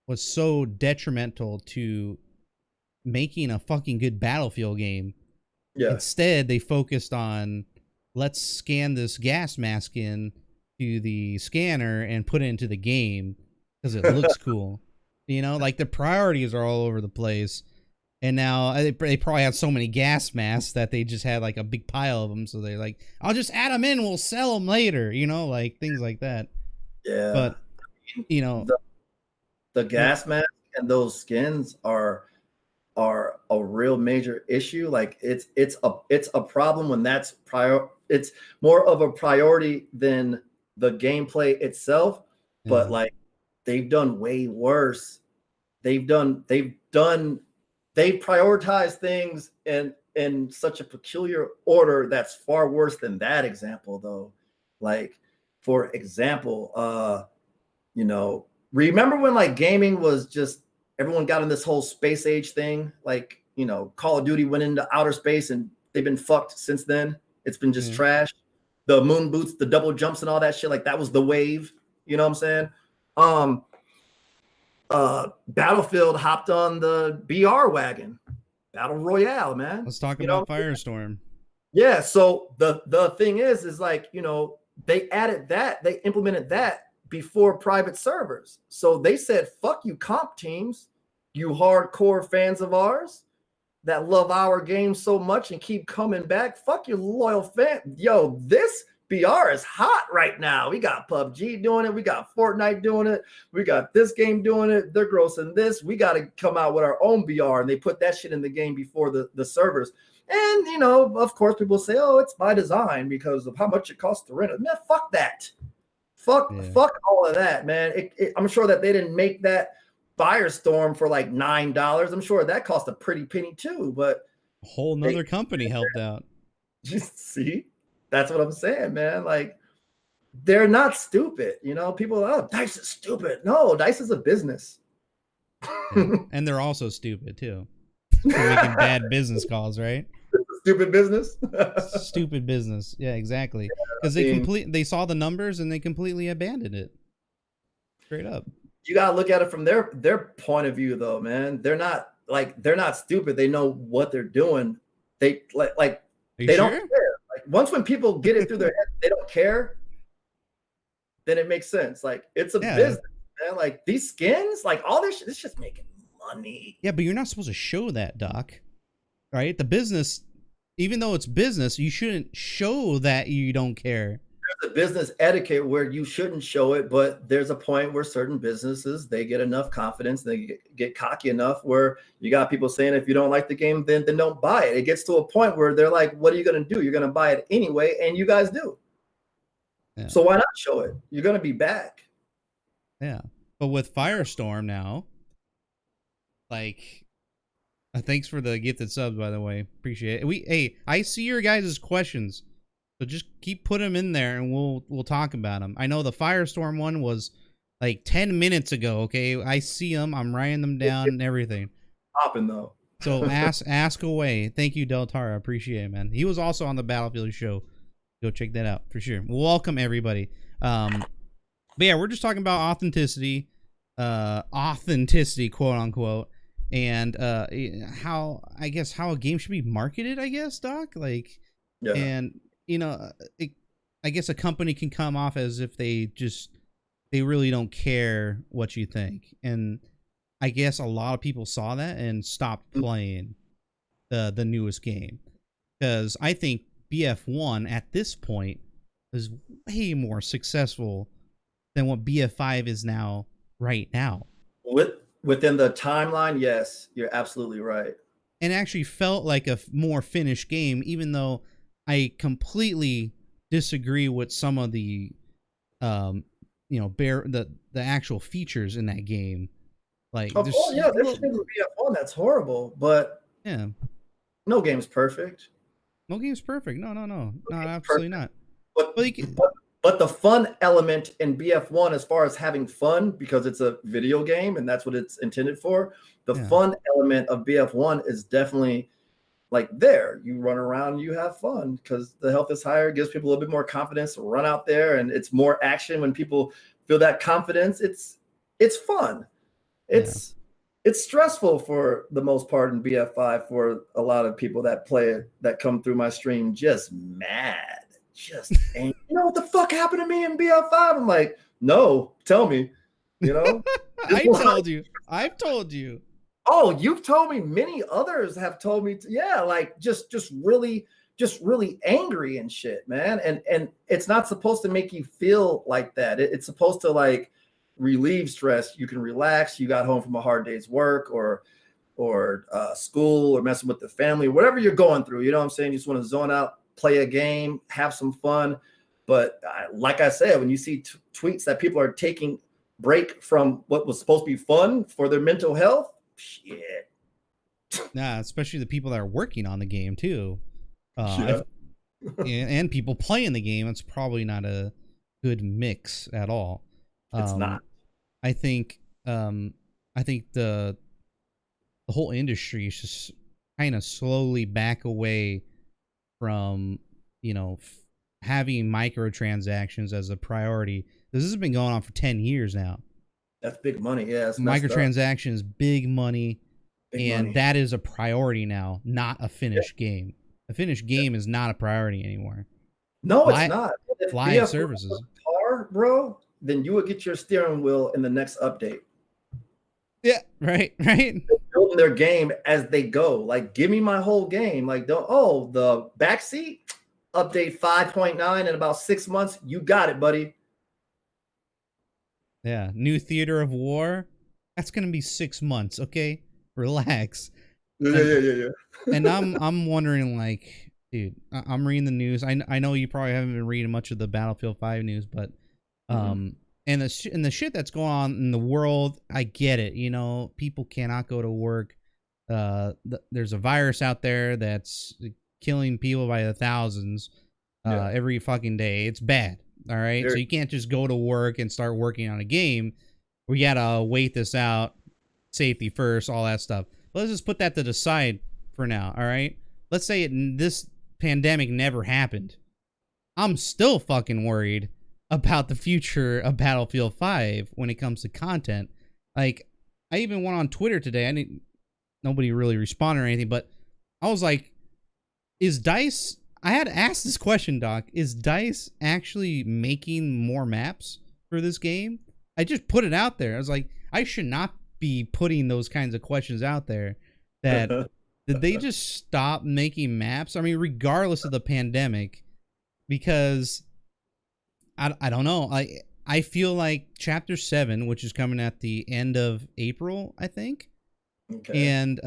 was so detrimental to making a fucking good Battlefield game. Yeah. Instead, they focused on, let's scan this gas mask in to the scanner and put it into the game because it looks cool. Like, the priorities are all over the place. And now they probably have so many gas masks that they just had like a big pile of them. So they're like, I'll just add them in. We'll sell them later. Like things like that. Yeah. But, the gas mask and those skins are a real major issue. Like, it's a problem when that's it's more of a priority than the gameplay itself. But like, they've done way worse. They've prioritized things in such a peculiar order that's far worse than that example, though. Like, for example, remember when like gaming was just, everyone got in this whole space age thing? Like, Call of Duty went into outer space and they've been fucked since then. It's been just trash. The moon boots, the double jumps and all that shit, like that was the wave. You know what I'm saying? Battlefield hopped on the BR wagon. Battle Royale, man. Let's talk about Firestorm. Yeah, so the thing is like, they added that, they implemented that before private servers. So they said, fuck you comp teams, you hardcore fans of ours that love our game so much and keep coming back. Fuck your loyal fan. Yo, this BR is hot right now. We got PUBG doing it. We got Fortnite doing it. We got this game doing it. They're grossing this. We got to come out with our own BR. And they put that shit in the game before the servers. And, of course, people say, oh, it's by design because of how much it costs to rent it. Man, fuck that. Fuck all of that, man. I'm sure that they didn't make that Firestorm for like $9. I'm sure that cost a pretty penny too, but a whole nother company helped out. Just see, that's what I'm saying, man. Like, they're not stupid. You know, people, oh, Dice is stupid. No, Dice is a business. Yeah. And they're also stupid too. They're making bad business calls, right? Stupid business. Stupid business. Yeah, exactly. Because they saw the numbers and they completely abandoned it. Straight up. You gotta look at it from their point of view, though, man. They're not stupid. They know what they're doing. They they don't care. Like once when people get it through their head, they don't care. Then it makes sense. Like it's a business, man. Like these skins, like all this shit, it's just making money. Yeah, but you're not supposed to show that, Doc. Right? The business, even though it's business, you shouldn't show that you don't care. There's a business etiquette where you shouldn't show it, but there's a point where certain businesses, they get enough confidence, they get cocky enough where you got people saying, if you don't like the game, then don't buy it. It gets to a point where they're like, what are you going to do? You're going to buy it anyway, and you guys do. Yeah. So why not show it? You're going to be back. Yeah. But with Firestorm now, like, thanks for the gifted subs, by the way. Appreciate it. Hey, I see your guys' questions. So just keep putting them in there, and we'll talk about them. I know the Firestorm one was like 10 minutes ago. Okay, I see them. I'm writing them down and everything. Popping though. So ask away. Thank you, Del Tara. Appreciate it, man. He was also on the Battlefield show. Go check that out for sure. Welcome everybody. But yeah, we're just talking about authenticity, quote unquote, and how I guess how a game should be marketed. I guess, Doc. Like, yeah. And you know, I guess a company can come off as if they really don't care what you think. And I guess a lot of people saw that and stopped playing the newest game. Because I think BF1 at this point is way more successful than what BF5 is now right now. Within the timeline, yes, you're absolutely right. And actually felt like a more finished game, even though I completely disagree with some of the, the actual features in that game. Like, there's shit in BF1 that's horrible, but yeah, no game's perfect. No game's perfect. No, absolutely not. But the fun element in BF1, as far as having fun, because it's a video game and that's what it's intended for, the fun element of BF1 is definitely like there. You run around, you have fun because the health is higher, gives people a little bit more confidence to run out there, and it's more action when people feel that confidence. It's fun. It's stressful for the most part in BF5 for a lot of people that play it, that come through my stream just mad. Just ain't, you know what the fuck happened to me in BF5? I'm like, no, tell me. You know? I've told you. Oh, you've told me. Many others have told me. Like just really angry and shit, man. And it's not supposed to make you feel like that. It's supposed to like relieve stress. You can relax. You got home from a hard day's work or school or messing with the family, whatever you're going through. You know what I'm saying? You just want to zone out, play a game, have some fun. But like I said, when you see tweets that people are taking break from what was supposed to be fun for their mental health, shit. Nah, especially the people that are working on the game too, and people playing the game. It's probably not a good mix at all. It's not. I think the whole industry is just kind of slowly back away from having microtransactions as a priority. This has been going on for 10 years now. That's big money. Yeah, microtransactions, big money, that is a priority now, not a finished game. A finished game is not a priority anymore. No, it's not. If live services, car, bro, then you would get your steering wheel in the next update. Yeah, right. They're building their game as they go. Like, give me my whole game. Like, the backseat update 5.9 in about 6 months. You got it, buddy. Yeah, new theater of war. That's gonna be 6 months. Okay, relax. Yeah. And I'm wondering, like, dude, I'm reading the news. I know you probably haven't been reading much of the Battlefield 5 news, but and the shit that's going on in the world, I get it. People cannot go to work. There's a virus out there that's killing people by the thousands every fucking day. It's bad. All right. So Very- you can't just go to work and start working on a game. We got to wait this out. Safety first, all that stuff. Let's just put that to the side for now. All right. Let's say this pandemic never happened. I'm still fucking worried about the future of Battlefield 5 when it comes to content. Like, I even went on Twitter today. Nobody really responded or anything, but I was like, is DICE... I had asked this question, Doc. Is DICE actually making more maps for this game? I just put it out there. I was like, I should not be putting those kinds of questions out there. That did they just stop making maps? I mean, regardless of the pandemic, because I don't know. I feel like Chapter 7, which is coming at the end of April, I think. Okay. And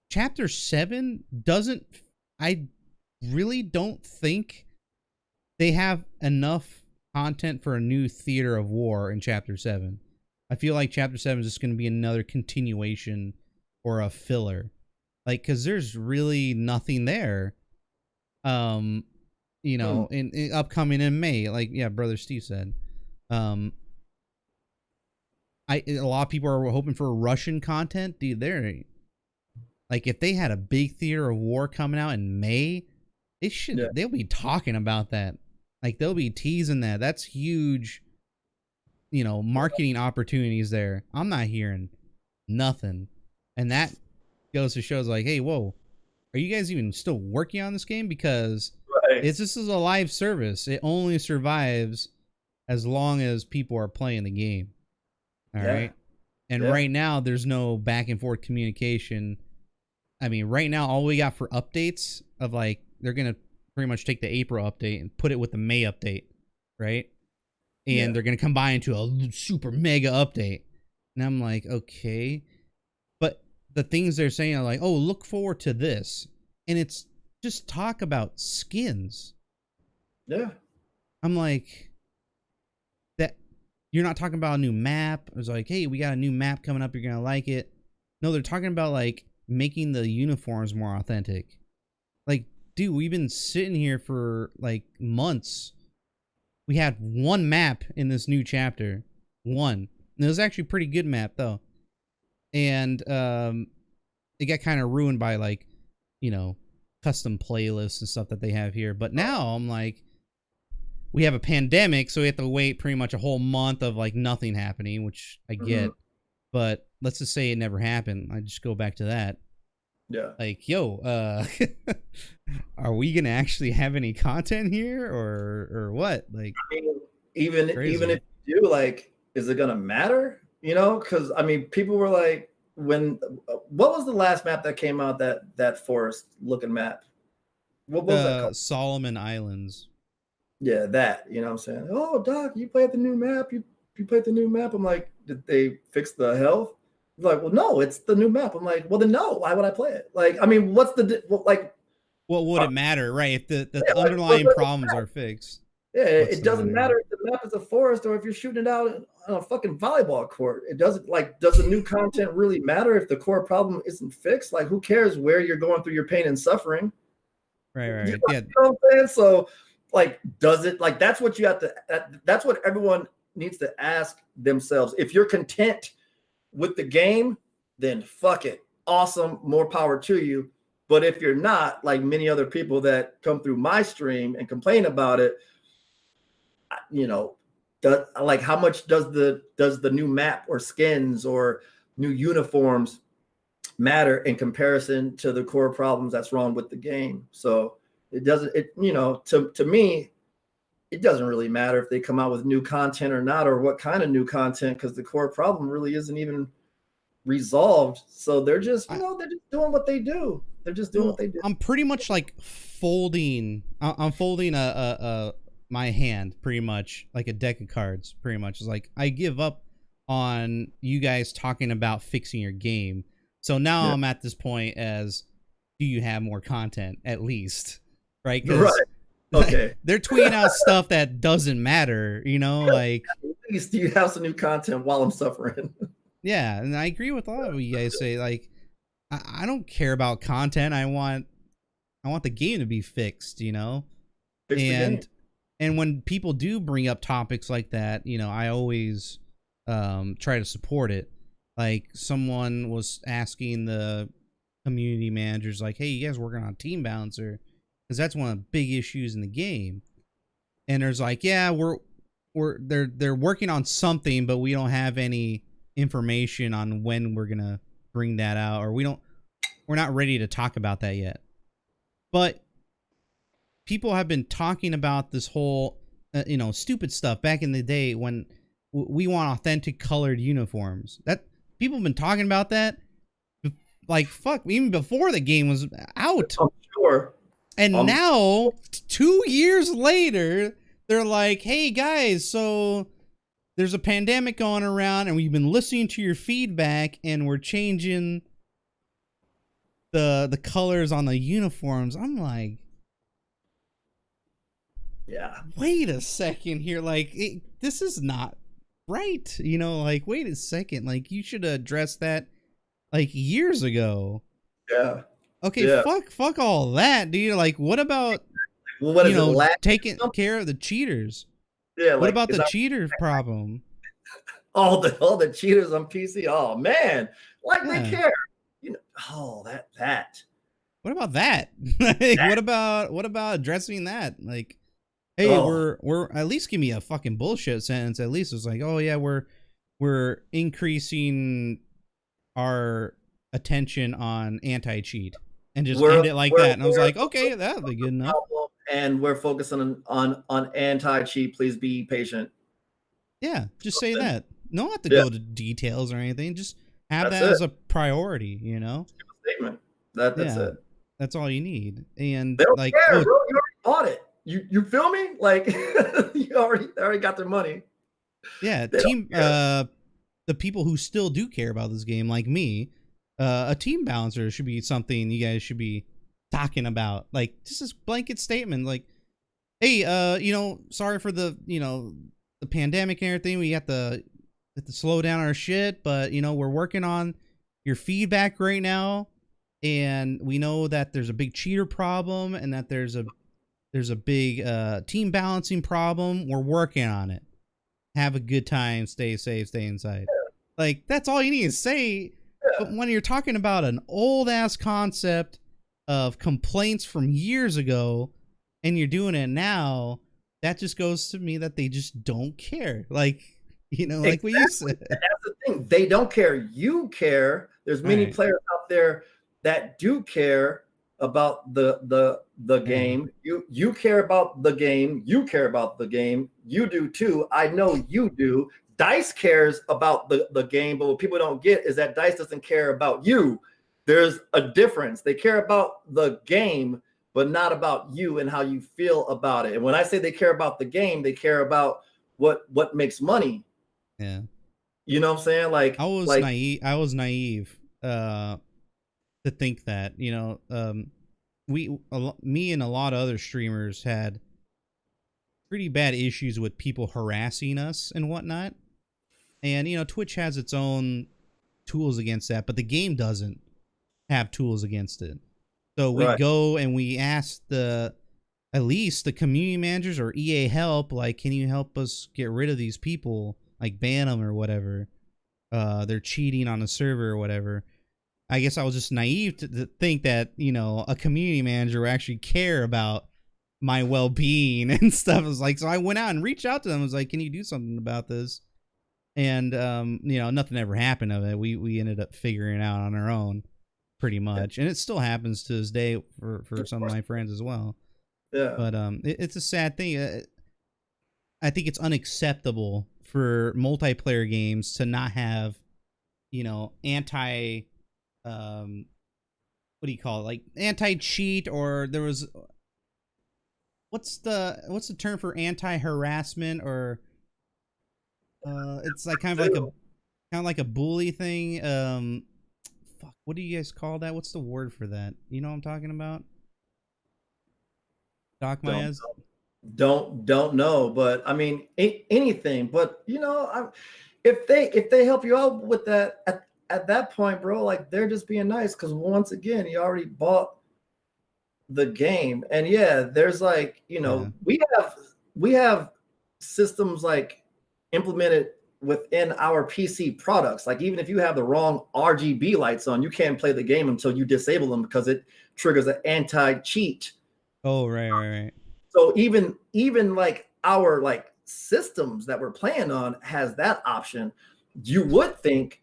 Chapter 7 doesn't... I really don't think they have enough content for a new theater of war in Chapter 7. I feel like Chapter 7 is just going to be another continuation or a filler. Like, because there's really nothing there. You know, in upcoming in May, like, yeah, Brother Steve said. A lot of people are hoping for Russian content. Dude, like, if they had a big theater of war coming out in May, they'll be talking about that. Like, they'll be teasing that. That's huge, you know, marketing opportunities there. I'm not hearing nothing. And that goes to shows like, hey, whoa, are you guys even still working on this game? Because this is a live service. It only survives as long as people are playing the game. All right. And right now, there's no back and forth communication. I mean, right now, all we got for updates of, like, they're going to pretty much take the April update and put it with the May update, right? And they're going to combine into a super mega update. And I'm like, okay. But the things they're saying are like, oh, look forward to this. And it's just talk about skins. Yeah. I'm like, that you're not talking about a new map. I was like, hey, we got a new map coming up. You're going to like it. No, they're talking about, like, making the uniforms more authentic. Like, dude, we've been sitting here for, like, months. We had one map in this new chapter. One. And it was actually a pretty good map, though. And it got kind of ruined by, like, you know, custom playlists and stuff that they have here. But now I'm like, we have a pandemic, so we have to wait pretty much a whole month of, like, nothing happening, which I get. But let's just say it never happened. I just go back to that. Yeah. Like, yo, are we gonna actually have any content here, or what? Like, I mean, even crazy. if you do, like, is it gonna matter? You know, because I mean, people were like, what was the last map that came out, that forest looking map? What was that called? Solomon Islands. Yeah, that. You know what I'm saying? Oh, Doc, you played the new map. You played the new map. I'm like, did they fix the health? He's like, well, no, it's the new map. I'm like, well, then no. Why would I play it? Like, I mean, what's the like? What would it matter, right? If the underlying problems are fixed. Yeah, it doesn't matter if the map is a forest or if you're shooting it out on a fucking volleyball court. It doesn't, like, does the new content really matter if the core problem isn't fixed? Like, who cares where you're going through your pain and suffering? Right. Yeah. Yeah. You know what I'm saying? So, like, does it, like, that's what you have to, that's what everyone needs to ask themselves. If you're content with the game, then fuck it. Awesome. More power to you. But if you're not, like many other people that come through my stream and complain about it, you know, like, how much does the new map or skins or new uniforms matter in comparison to the core problems that's wrong with the game? So it doesn't, you know, to me, it doesn't really matter if they come out with new content or not, or what kind of new content, because the core problem really isn't even resolved. So they're just, you know, they're just doing what they do. They're just doing what they do. I'm pretty much like folding. I'm folding my hand, pretty much like a deck of cards. Pretty much, it's like I give up on you guys talking about fixing your game. So now I'm at this point as, do you have more content at least? Right? Right. Okay. They're tweeting out stuff that doesn't matter, you know, like, at least you have some new content while I'm suffering. Yeah, and I agree with all of you guys say, like, I don't care about content. I want the game to be fixed, you know? Fix the game. And when people do bring up topics like that, you know, I always try to support it. Like someone was asking the community managers, like, "Hey, you guys working on team balancer?" Because that's one of the big issues in the game. And there's like, "Yeah, they're working on something, but we don't have any information on when we're gonna bring that out, or we're not ready to talk about that yet." But people have been talking about this whole, you know, stupid stuff back in the day when we want authentic colored uniforms. That people have been talking about that, like, fuck, even before the game was out. I'm sure. And now, 2 years later, they're like, "Hey guys, so there's a pandemic going around, and we've been listening to your feedback, and we're changing the colors on the uniforms." I'm like, Yeah. wait a second here, like this is not right, you know, like, wait a second, like you should address that like years ago. Yeah. Okay, Yeah. fuck all that, dude. Like, what about, Well, what you is know, it? taking care of the cheaters? Yeah. What about is the that cheater problem? all the cheaters on PC? Oh man, like Yeah. they care. You know. Oh, that. What about that? Like, what about addressing that? Like, hey, Oh. we're at least give me a fucking bullshit sentence. At least it's like, "Oh yeah, we're increasing our attention on anti-cheat," and just end it like that. And I was like, okay, that'll be good enough. And we're focusing on anti-cheat. Please be patient. Yeah, just say that. No, have to Yeah. go to details or anything. Just have That's that as it. a priority, you know? Statement. That's Yeah. it. That's all you need. And They don't like, care, oh, bro. You already bought it. You feel me? Like you already got their money. yeah, They don't care. the people who still do care about this game, like me, a team balancer should be something you guys should be talking about. Like, just this blanket statement, like, "Hey, you know, sorry for the, you know, the pandemic and everything. We have to slow down our shit, but you know, we're working on your feedback right now, and we know that there's a big cheater problem and that there's a big team balancing problem. We're working on it. Have a good time. Stay safe. Stay inside." Like, that's all you need to say. But when you're talking about an old ass concept of complaints from years ago, and you're doing it now, that just goes to me that they just don't care. Like, you know, like what you said. And that's the thing. They don't care. You care. There's many Right. players out there that do care about the game. You care about the game. You care about the game. You do too. I know you do. Dice cares about the game, but what people don't get is that Dice doesn't care about you. There's a difference. They care about the game, but not about you and how you feel about it. And when I say they care about the game, they care about what makes money. Yeah. You know what I'm saying? Like I was naive. I was naive to think that, you know, me and a lot of other streamers had pretty bad issues with people harassing us and whatnot. And, you know, Twitch has its own tools against that, but the game doesn't have tools against it. So we go and we ask at least the community managers or EA help, like, "Can you help us get rid of these people? Like, ban them or whatever. They're cheating on the server or whatever." I guess I was just naive to think that, you know, a community manager would actually care about my well-being and stuff. It was like, so I went out and reached out to them. I was like, "Can you do something about this?" And, you know, nothing ever happened of it. We ended up figuring it out on our own pretty much. And it still happens to this day for some of my friends as well. Yeah. But it's a sad thing. I think it's unacceptable for multiplayer games to not have, you know, what do you call it? Like anti-cheat, or there was, what's the term for anti-harassment, or it's like kind of like a bully thing. Fuck, what do you guys call that? What's the word for that? You know what I'm talking about? DocMiaz? Don't know, but I mean anything. But you know, if they help you out with that at that point, bro, like they're just being nice, because once again, you already bought the game. And yeah, there's like, you know, we have we have systems like implemented within our PC products. Like even if you have the wrong RGB lights on, you can't play the game until you disable them because it triggers an anti-cheat. Oh, right. So even like our like systems that we're playing on has that option. You would think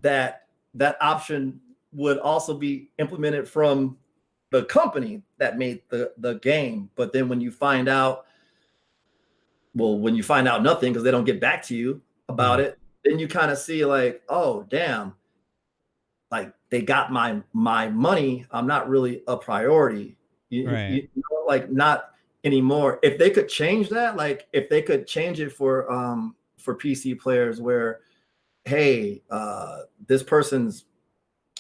that that option would also be implemented from the company that made the game. But then when you find out nothing because they don't get back to you about it, then you kind of see like, oh damn, like they got my money. I'm not really a priority. You know, like not anymore. If they could change that, like if they could change it for PC players where, hey, this person's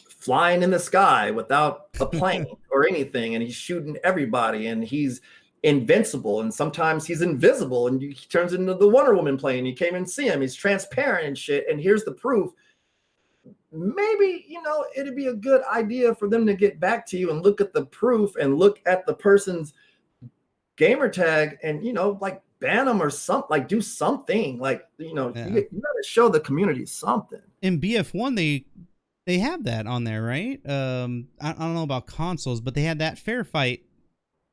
flying in the sky without a plane or anything, and he's shooting everybody, and he's invincible, and sometimes he's invisible, and he turns into the Wonder Woman plane. You can't even see him. He's transparent and shit. And here's the proof. Maybe, you know, it'd be a good idea for them to get back to you and look at the proof and look at the person's gamer tag and, you know, like ban them or something, like do something, like, you know, you gotta show the community something. In BF1, they have that on there, right? I don't know about consoles, but they had that fair fight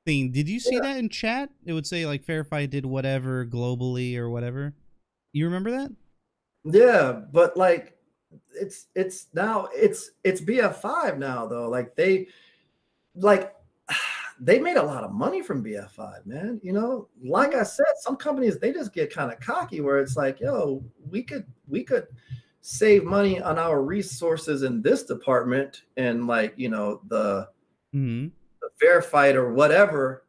thing. Did you see that in chat? It would say like fair fight did whatever globally or whatever. You remember that? Yeah, but like it's now it's BF5 now though. Like they made a lot of money from BF5, man. You know, like I said, some companies they just get kind of cocky where it's like, yo, we could save money on our resources in this department and like, you know, the fair fight or whatever,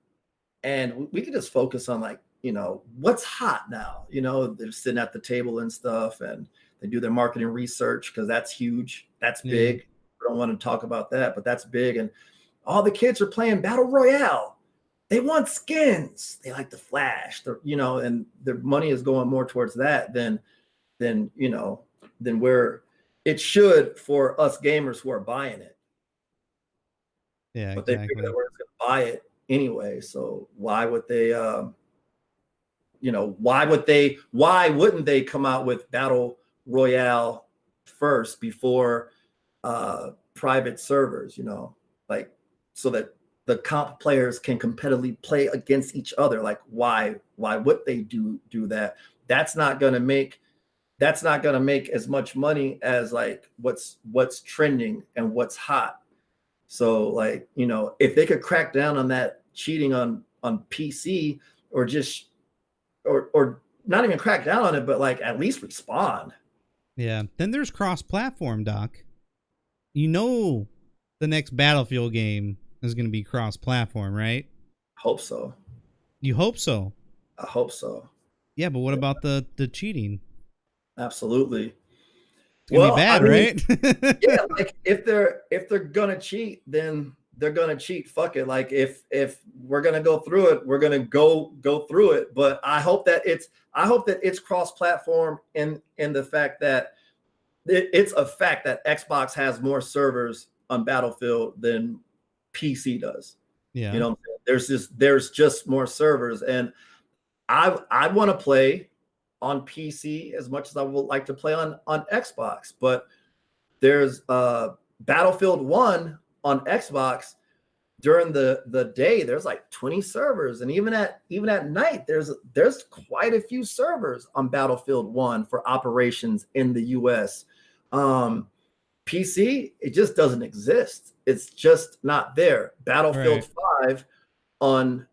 and we could just focus on like, you know, what's hot now. You know, they're sitting at the table and stuff, and they do their marketing research because that's huge. That's big. I don't want to talk about that, but that's big. And all the kids are playing Battle Royale. They want skins. They like the Flash, you know, and their money is going more towards that than you know, than where it should for us gamers who are buying it. Yeah, but they figure that we're just gonna buy it anyway. So why would they? You know, why wouldn't they come out with Battle Royale first before private servers? You know, like so that the comp players can competitively play against each other. Like why would they do that? That's not gonna make as much money as like what's trending and what's hot. So like, you know, if they could crack down on that cheating on PC or just or not even crack down on it, but like at least respond. Yeah. Then there's cross-platform, Doc. You know, the next Battlefield game is going to be cross-platform, right? Hope so. You hope so? I hope so. Yeah, but what about the cheating? Absolutely. It's gonna be bad, right? Yeah, like if they're gonna cheat, then they're gonna cheat. Fuck it. Like if we're gonna go through it, we're gonna go through it. But I hope that it's cross-platform in the fact that it's a fact that Xbox has more servers on Battlefield than PC does. Yeah. You know, there's just more servers, and I want to play on PC as much as I would like to play on Xbox, but there's Battlefield 1 on Xbox during the day. There's like 20 servers, and even at night there's quite a few servers on Battlefield 1 for operations in the US. PC, it just doesn't exist. It's just not there. Battlefield 5 on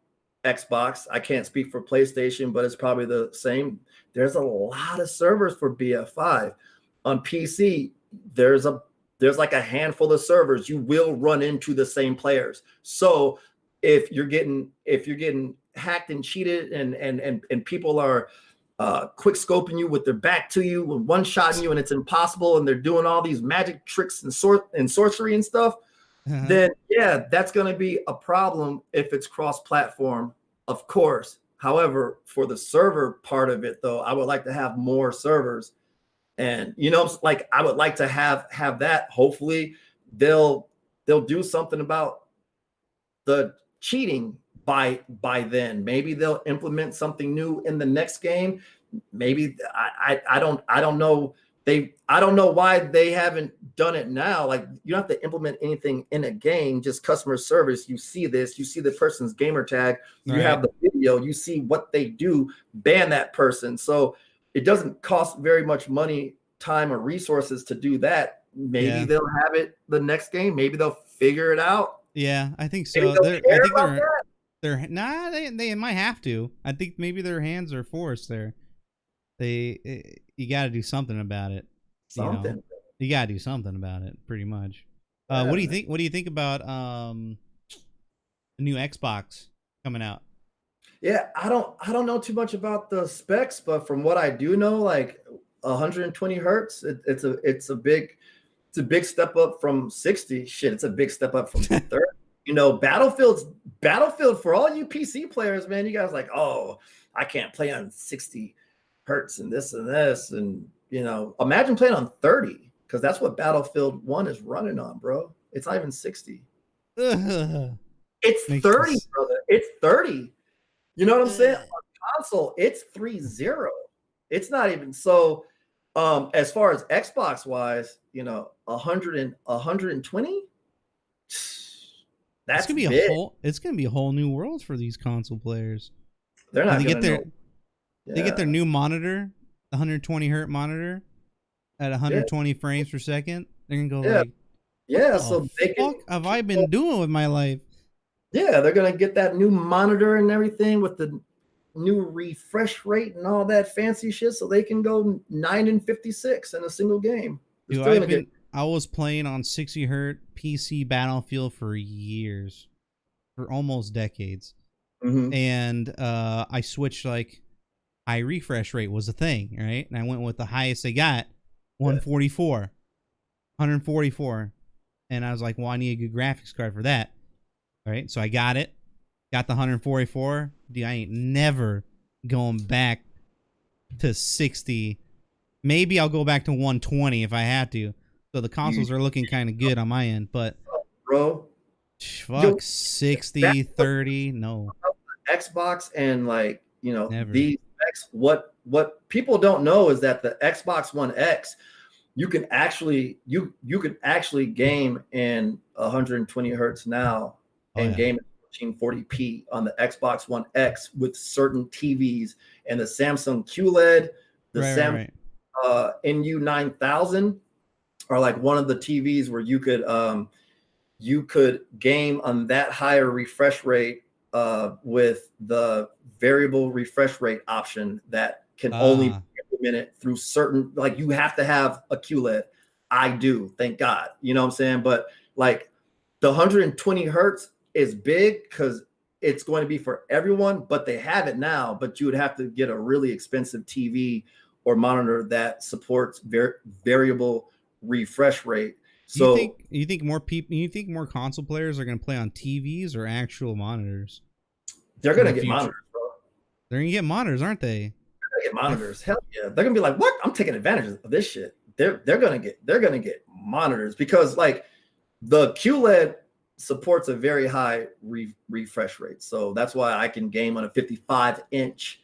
Xbox, I can't speak for PlayStation, but it's probably the same. There's a lot of servers for BF5. On PC, there's like a handful of servers. You will run into the same players. So if you're getting hacked and cheated and people are quick scoping you with their back to you, with one shotting you, and it's impossible, and they're doing all these magic tricks and sorcery and stuff, then yeah, that's going to be a problem if it's cross-platform, of course. However, for the server part of it, though, I would like to have more servers, and you know, like I would like to have that. Hopefully, they'll do something about the cheating by then. Maybe they'll implement something new in the next game. Maybe I don't know. I don't know why they haven't done it now. Like, you don't have to implement anything in a game, just customer service. You see this, you see the person's gamer tag, you have the video, you see what they do, ban that person. So it doesn't cost very much money, time, or resources to do that. Maybe they'll have it the next game. Maybe they'll figure it out. Yeah, I think so. I think they're nah. They might have to. I think maybe their hands are forced there. You got to do something about it. Something. You got to do something about it. Pretty much. What do you think? What do you think about the new Xbox coming out? Yeah, I don't know too much about the specs, but from what I do know, like 120 hertz, it's a big step up from 60. Shit, it's a big step up from 30. You know, Battlefield for all you PC players, man. You guys like, oh, I can't play on 60 hertz and this, and you know, imagine playing on 30, because that's what Battlefield 1 is running on, bro. It's not even 60. It's 30, brother. It's 30. You know what I'm saying? On console, it's 3.0. It's not even so. As far as Xbox wise, you know, 120. That's gonna be big. It's gonna be a whole new world for these console players. They're not gonna get they get their new monitor, the 120 hertz monitor, at 120 frames per second. They're gonna go like, so what have I been doing with my life? Yeah, they're gonna get that new monitor and everything with the new refresh rate and all that fancy shit, so they can go 9 and 56 in a single game. Dude, I was playing on 60 hertz PC Battlefield for years, for almost decades, and I switched, like, high refresh rate was a thing, right? And I went with the highest they got, 144, and I was like, well, I need a good graphics card for that. All right, so I got it. Got the 144. Dude, I ain't never going back to 60. Maybe I'll go back to 120 if I had to. So the consoles are looking kind of good on my end, but bro, fuck 60, 30, no. Xbox and, like, you know, Never. these X. What people don't know is that the Xbox One X, you can actually game in 120 hertz now. Game at 1440p on the Xbox One X with certain TVs, and the Samsung QLED, the Samsung NU9000 are like one of the TVs where you could game on that higher refresh rate with the variable refresh rate option that can only be implemented through certain, like, you have to have a QLED. I do, thank God. You know what I'm saying? But like the 120 hertz is big because it's going to be for everyone, but they have it now. But you would have to get a really expensive TV or monitor that supports variable refresh rate. So you think more console players are going to play on TVs or actual monitors? They're going to get monitors, bro. They're going to get monitors, aren't they? They're going to get monitors. Hell yeah. They're going to be like, what? I'm taking advantage of this shit. They're going to get monitors, because, like, the QLED supports a very high refresh rate. So that's why I can game on a 55-inch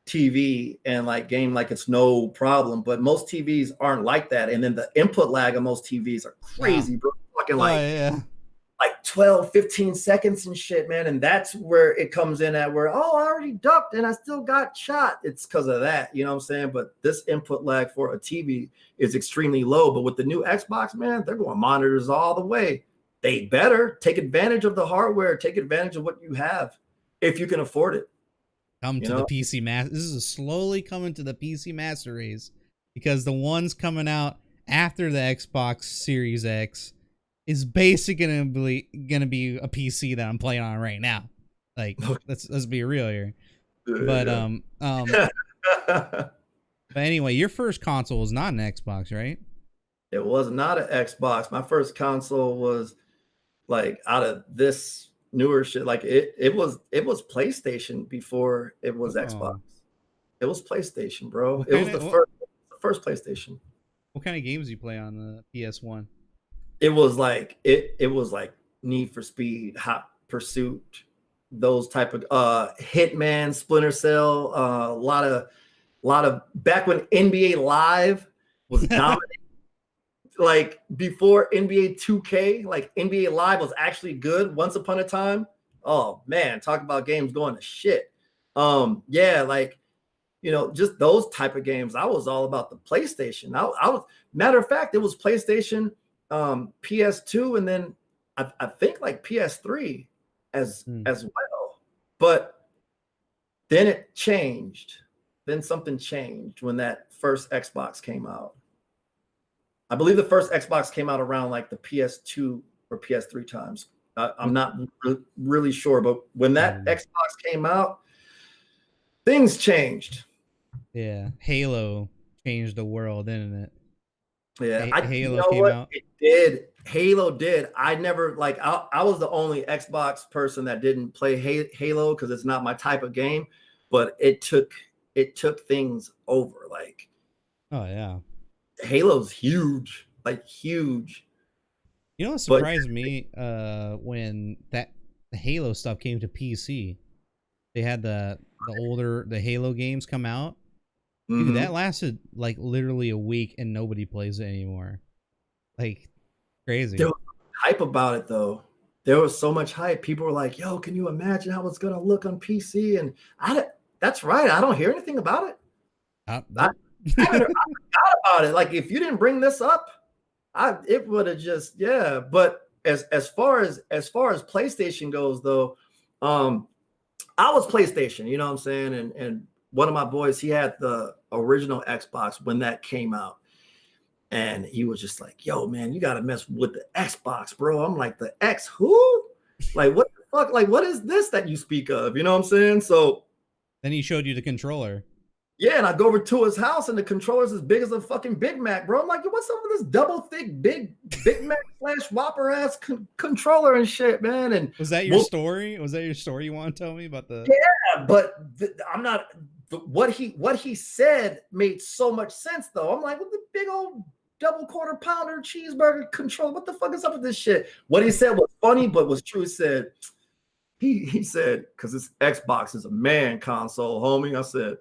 TV and, like, game like it's no problem. But most TVs aren't like that. And then the input lag of most TVs are crazy, bro. Fucking like 12, 15 seconds and shit, man. And that's where it comes in at where, oh, I already ducked and I still got shot. It's because of that, you know what I'm saying? But this input lag for a TV is extremely low. But with the new Xbox, man, they're going monitors all the way. They better take advantage of the hardware, take advantage of what you have if you can afford it. Come to the PC Master. This is slowly coming to the PC Master Race, because the ones coming out after the Xbox Series X is basically gonna be a PC that I'm playing on right now. Like, let's be real here. But but anyway, your first console was not an Xbox, right? It was not an Xbox. My first console was, like, out of this newer shit. Like, it was PlayStation before it was Xbox. It was PlayStation, bro. It was the first PlayStation. What kind of games do you play on the PS1? It was like it was like Need for Speed, Hot Pursuit, those type of Hitman, Splinter Cell, a lot of back when NBA Live was dominant. Like before NBA 2K, like NBA Live was actually good once upon a time. Oh man, talk about games going to shit. Yeah, like just those type of games. I was all about the PlayStation. I was, matter of fact, it was PlayStation, PS2, and then I think like PS3 as well. But then it changed. Then something changed when that first Xbox came out. I believe the first Xbox came out around like the PS2 or PS3 times. I'm not really sure, but when that Xbox came out, things changed. Yeah, Halo changed the world, didn't it? Yeah, Halo came out. It did. Halo did. I never like. I was the only Xbox person that didn't play Halo because it's not my type of game. But it took things over. Like, oh yeah, Halo's huge. Like huge. You know what surprised me? When the Halo stuff came to PC, they had the Halo games come out. Dude, that lasted like literally a week and nobody plays it anymore. Like crazy. There was hype about it though. There was so much hype. People were like, "Yo, can you imagine how it's gonna look on PC?" And that's right. I don't hear anything about it. I forgot about it. Like if you didn't bring this up, it would have just But as far as PlayStation goes though, I was PlayStation. You know what I'm saying? And one of my boys, he had the original Xbox when that came out. And he was just like, "Yo, man, you got to mess with the Xbox, bro." I'm like, "The X who? Like, what the fuck? Like, what is this that you speak of?" You know what I'm saying? So then he showed you the controller. Yeah, and I go over to his house and the controller's as big as a fucking Big Mac, bro. I'm like, "What's up with this double thick Big Mac / Whopper ass controller and shit, man?" And was that your story? Was that your story you want to tell me about the? Yeah, but I'm not. What he said made so much sense though. I'm like, "What the big old double quarter pounder cheeseburger controller? What the fuck is up with this shit?" What he said was funny, but was true. He said, "Because this Xbox is a man console, homie." I said,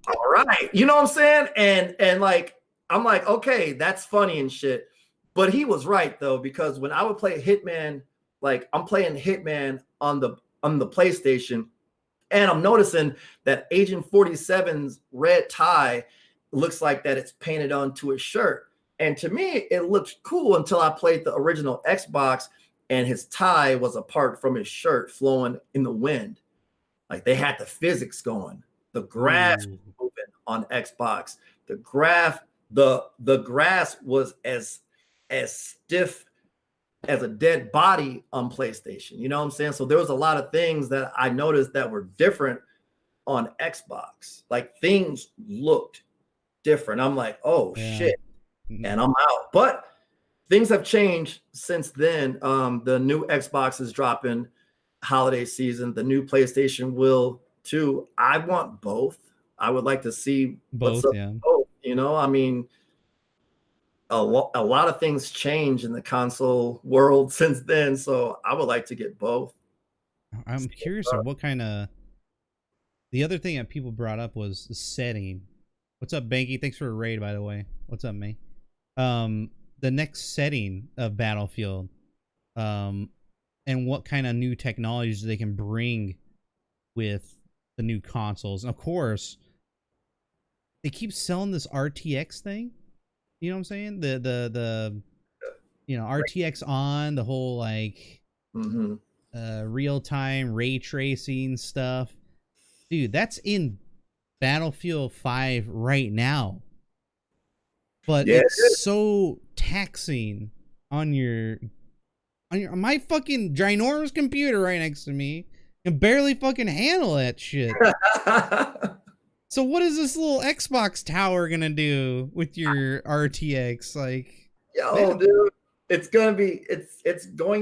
"All right," you know what I'm saying? And like, I'm like, okay, that's funny and shit. But he was right though, because when I would play Hitman, like I'm playing Hitman on the PlayStation, and I'm noticing that Agent 47's red tie looks like that it's painted onto his shirt. And to me, it looked cool until I played the original Xbox and his tie was apart from his shirt flowing in the wind. Like they had the physics going. The grass was moving on Xbox. The grass was as stiff as a dead body on PlayStation. You know what I'm saying? So there was a lot of things that I noticed that were different on Xbox. Like things looked different. I'm like, "Oh shit." And I'm out. But things have changed since then. The new Xbox is dropping holiday season. The new PlayStation will too. I want both. I would like to see both, both. You know, I mean, a lot of things change in the console world since then, so I would like to get both. I'm curious on what kind of. The other thing that people brought up was the setting. What's up, Banky? Thanks for a raid, by the way. What's up, May? The next setting of Battlefield, and what kind of new technologies they can bring with the new consoles. And of course, they keep selling this RTX thing. You know what I'm saying? The RTX on the whole like real-time ray tracing stuff. Dude, that's in Battlefield 5 right now. But it's so taxing on my fucking ginormous computer right next to me. Can barely fucking handle that shit. So what is this little Xbox tower gonna do with your RTX? Like, yo, dude, it's going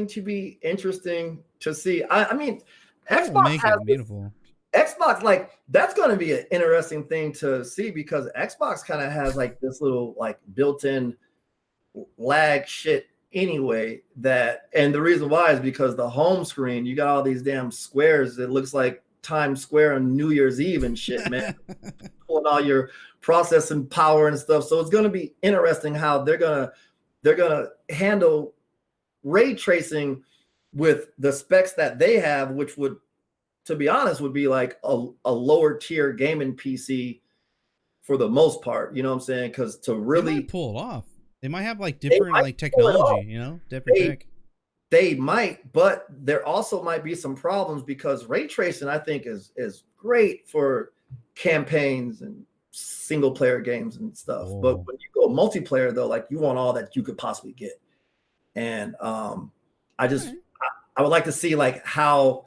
to be interesting to see. I mean, Xbox has beautiful. Xbox, like that's going to be an interesting thing to see because Xbox kind of has like this little like built-in lag shit anyway. And the reason why is because the home screen, you got all these damn squares. It looks like Times Square on New Year's Eve and shit, man. Pulling all your processing power and stuff. So it's going to be interesting how they're gonna handle ray tracing with the specs that they have, which would, to be honest, would be like a lower tier gaming PC for the most part. You know what I'm saying? Because to They really might pull it off. They might have like different like technology, you know, different tech. They might, but there also might be some problems because ray tracing, I think, is great for campaigns and single player games and stuff. Oh. But when you go multiplayer, though, like you want all that you could possibly get. And I would like to see like how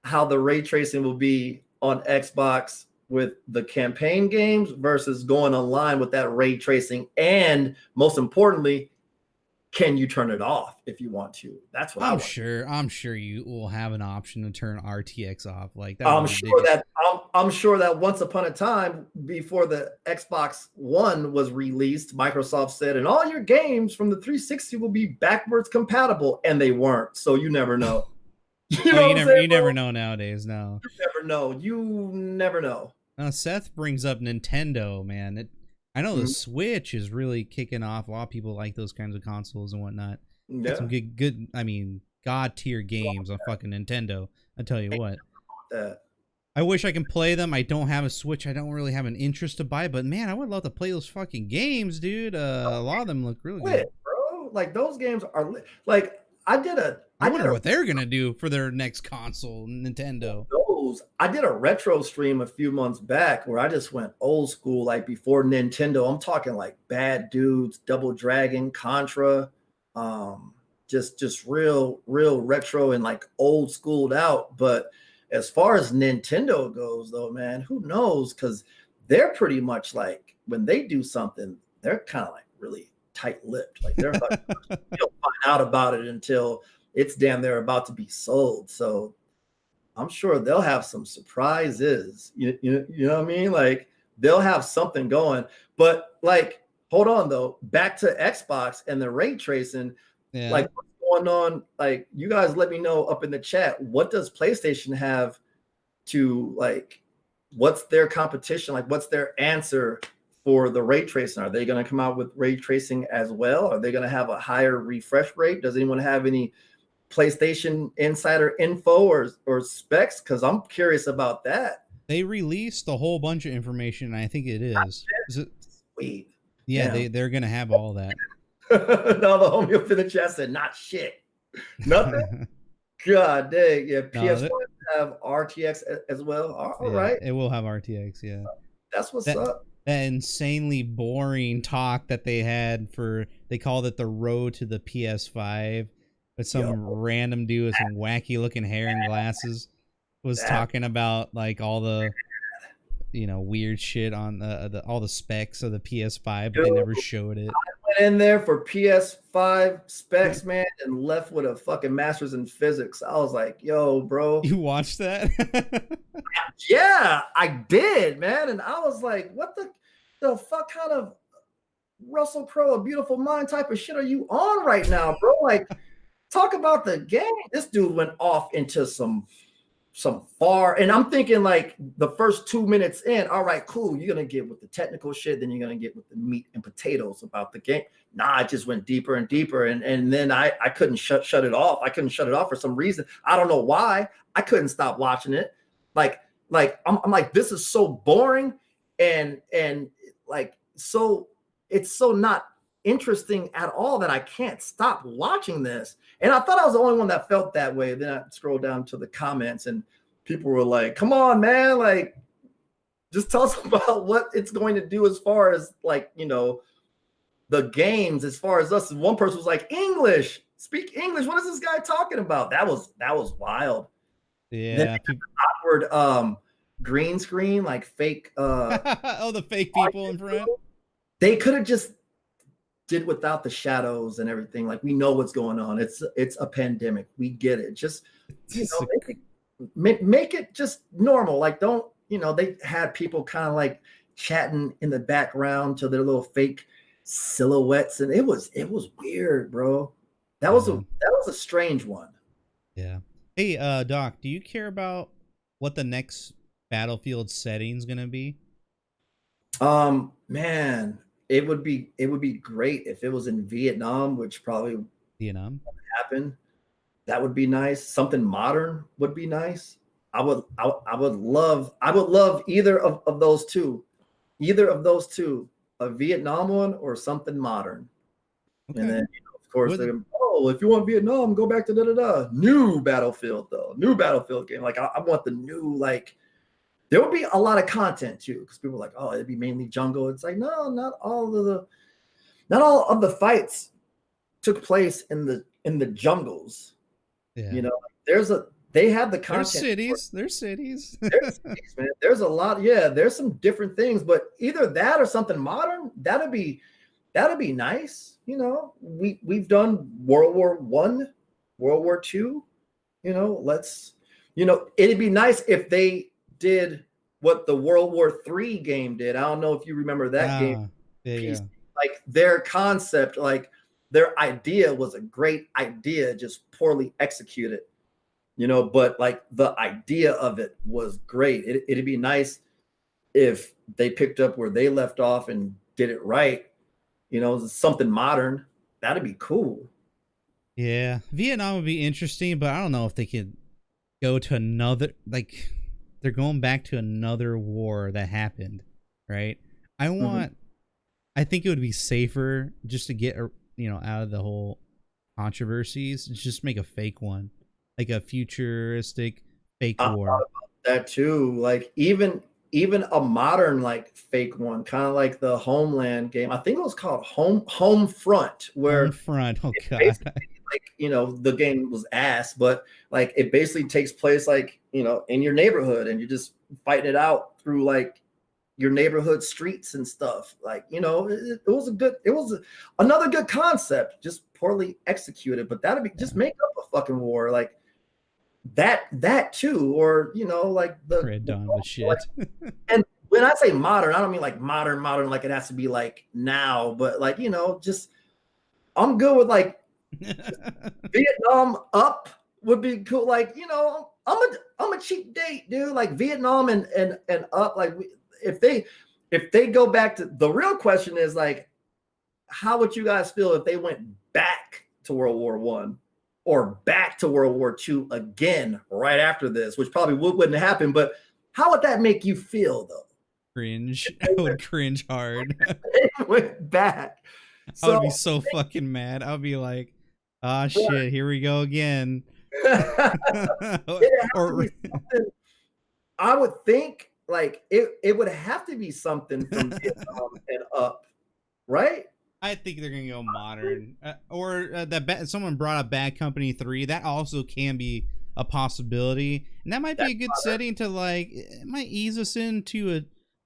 the ray tracing will be on Xbox with the campaign games versus going online with that ray tracing. And most importantly, can you turn it off if you want to? That's what I'm sure you will have an option to turn RTX off. Like that. I'm sure that once upon a time, before the Xbox One was released, Microsoft said, and all your games from the 360 will be backwards compatible, and they weren't. So you never know. You never know nowadays. No, you never know. You never know. Seth brings up Nintendo, man. I know the Switch is really kicking off. A lot of people like those kinds of consoles and whatnot. Yeah. Got some good. I mean, god tier games on fucking Nintendo. I tell you what. I wish I can play them. I don't have a Switch. I don't really have an interest to buy, but man, I would love to play those fucking games, dude. A lot of them look really good, bro. Like those games are like I wonder what they're gonna do for their next console, Nintendo. I did a retro stream a few months back where I just went old school, like before Nintendo. I'm talking like Bad Dudes, Double Dragon, Contra, just real retro and like old schooled out. But as far as Nintendo goes, though, man, who knows? Because they're pretty much like when they do something, they're kind of like really tight-lipped. Like they're like, you don't find out about it until it's damn near about to be sold. So I'm sure they'll have some surprises. You know what I mean? Like they'll have something going. But like, hold on though. Back to Xbox and the ray tracing. Yeah. Like what's going on? Like you guys let me know up in the chat. What does PlayStation have to like? What's their competition? Like what's their answer for the ray tracing? Are they going to come out with ray tracing as well? Are they going to have a higher refresh rate? Does anyone have any PlayStation insider info or specs? Because I'm curious about that. They released a whole bunch of information. I think it is. Is it sweet? Yeah, they're gonna have all that. No, the homie up in the chat said not shit, nothing. God dang, yeah. PS5 have RTX as well. All right, it will have RTX. Yeah, that's what's up. That insanely boring talk that they had they called it the road to the PS5. But some random dude with some wacky looking hair and glasses was talking about like all the, weird shit on all the specs of the PS5, but they never showed it. I went in there for PS5 specs, man, and left with a fucking master's in physics. I was like, yo, bro. You watched that? Yeah, I did, man. And I was like, what the fuck kind of Russell Crowe, A Beautiful Mind type of shit are you on right now, bro? Like, talk about the game. This dude went off into some far, and I'm thinking like the first 2 minutes in, all right, cool. You're gonna get with the technical shit, then you're gonna get with the meat and potatoes about the game. Nah, it just went deeper and deeper, and then I couldn't shut it off. I couldn't shut it off for some reason. I don't know why. I couldn't stop watching it. Like I'm like, this is so boring and like so it's so not interesting at all that I can't stop watching this. And I thought I was the only one that felt that way. Then I scrolled down to the comments and people were like, come on, man, like just tell us about what it's going to do as far as like, the games, as far as us. And one person was like, speak English. What is this guy talking about? That was wild. Yeah. Then awkward green screen, like fake the fake people in front. They could have just did without the shadows and everything. Like we know what's going on. It's a pandemic. We get it. Just make it just normal. Like don't, they had people kind of like chatting in the background to their little fake silhouettes, and it was weird, bro. That was a strange one. Yeah. Hey, Doc, do you care about what the next Battlefield setting's gonna be? Man, it would be great if it was in Vietnam, which probably Vietnam. happen. That would be nice. Something modern would be nice. I would love either of those two. Either of those two, a Vietnam one or something modern. Okay. And then, of course, if you want Vietnam, go back to new Battlefield though. New Battlefield game. Like I want the new, like, there would be a lot of content too, because people are like, oh, it'd be mainly jungle. It's like, no, not all of the fights took place in the jungles. Yeah. You know, they have the content. There's cities. There's cities, man. There's a lot. Yeah, there's some different things, but either that or something modern, that'd be nice. You know, we've done World War I, World War II. You know, it'd be nice if they did what the World War III game did. I don't know if you remember that game. Yeah. Like their concept, like their idea was a great idea, just poorly executed. You know, but like the idea of it was great. It'd be nice if they picked up where they left off and did it right. You know, something modern. That'd be cool. Yeah, Vietnam would be interesting, but I don't know if they could go to another, like, they're going back to another war that happened, right? I think it would be safer just to get, out of the whole controversies, just make a fake one, like a futuristic fake war. That too, like even a modern like fake one, kind of like the Homeland game. I think it was called Home Front, where Homefront. Oh god. Like, the game was ass, but like it basically takes place like, in your neighborhood, and you're just fighting it out through like your neighborhood streets and stuff. Like, it was another good concept, just poorly executed. But that'd be just make up a fucking war like that too, or like the Red Dawn with shit. Like, and when I say modern, I don't mean like modern like it has to be like now, but like just I'm good with like Vietnam up would be cool. Like I'm a cheap date, dude. Like Vietnam and up. Like if they go back to, the real question is like, how would you guys feel if they went back to World War I? Or back to World War II again right after this, which probably wouldn't happen. But how would that make you feel, though? Cringe. I would cringe hard. It went back. I would be so fucking mad. I would be like, "Ah, shit, here we go again." I would think like it would have to be something from Vietnam and up, right? I think they're gonna go modern, someone brought up Bad Company 3. That also can be a possibility, and that might be a good setting to like. It might ease us into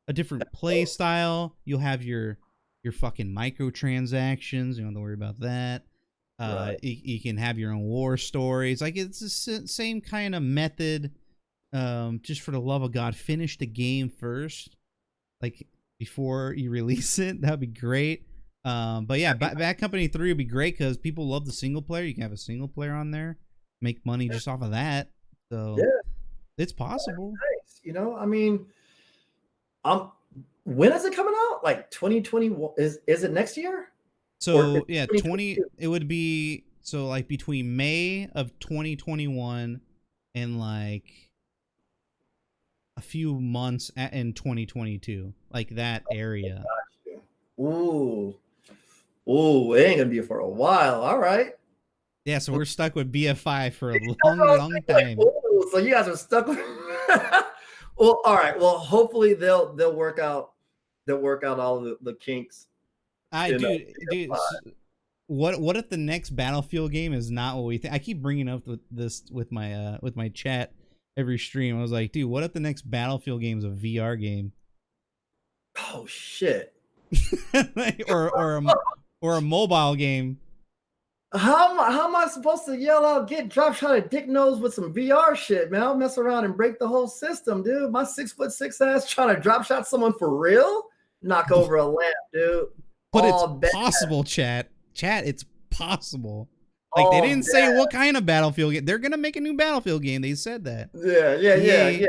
a different play style. You'll have your fucking microtransactions. You don't have to worry about that. Right. You can have your own war stories. Like it's the same kind of method. Just for the love of God, finish the game first, like before you release it. That'd be great. But yeah, Bad Company 3 would be great because people love the single player. You can have a single player on there, make money just off of that. So it's possible. Nice. I mean, when is it coming out? Like 2021? Is it next year? So yeah, it would be so like between May of 2021 and like a few months in 2022, like that area. Ooh, it ain't gonna be for a while. All right. Yeah, so we're stuck with BF5 for a long time. Ooh, so you guys are stuck with Well, all right. Well, hopefully they'll work out all the kinks. Dude, what if the next Battlefield game is not what we think? I keep bringing up this with my chat every stream. I was like, dude, what if the next Battlefield game is a VR game? Oh shit. or a mobile game. How am I supposed to yell out, get drop shot at dick nose with some VR shit, man? I'll mess around and break the whole system, dude. My 6'6" ass trying to drop shot someone for real? Knock over a lamp, dude. But it's possible, chat. It's possible. Like they didn't say what kind of Battlefield game. They're gonna make a new Battlefield game. They said that. Yeah.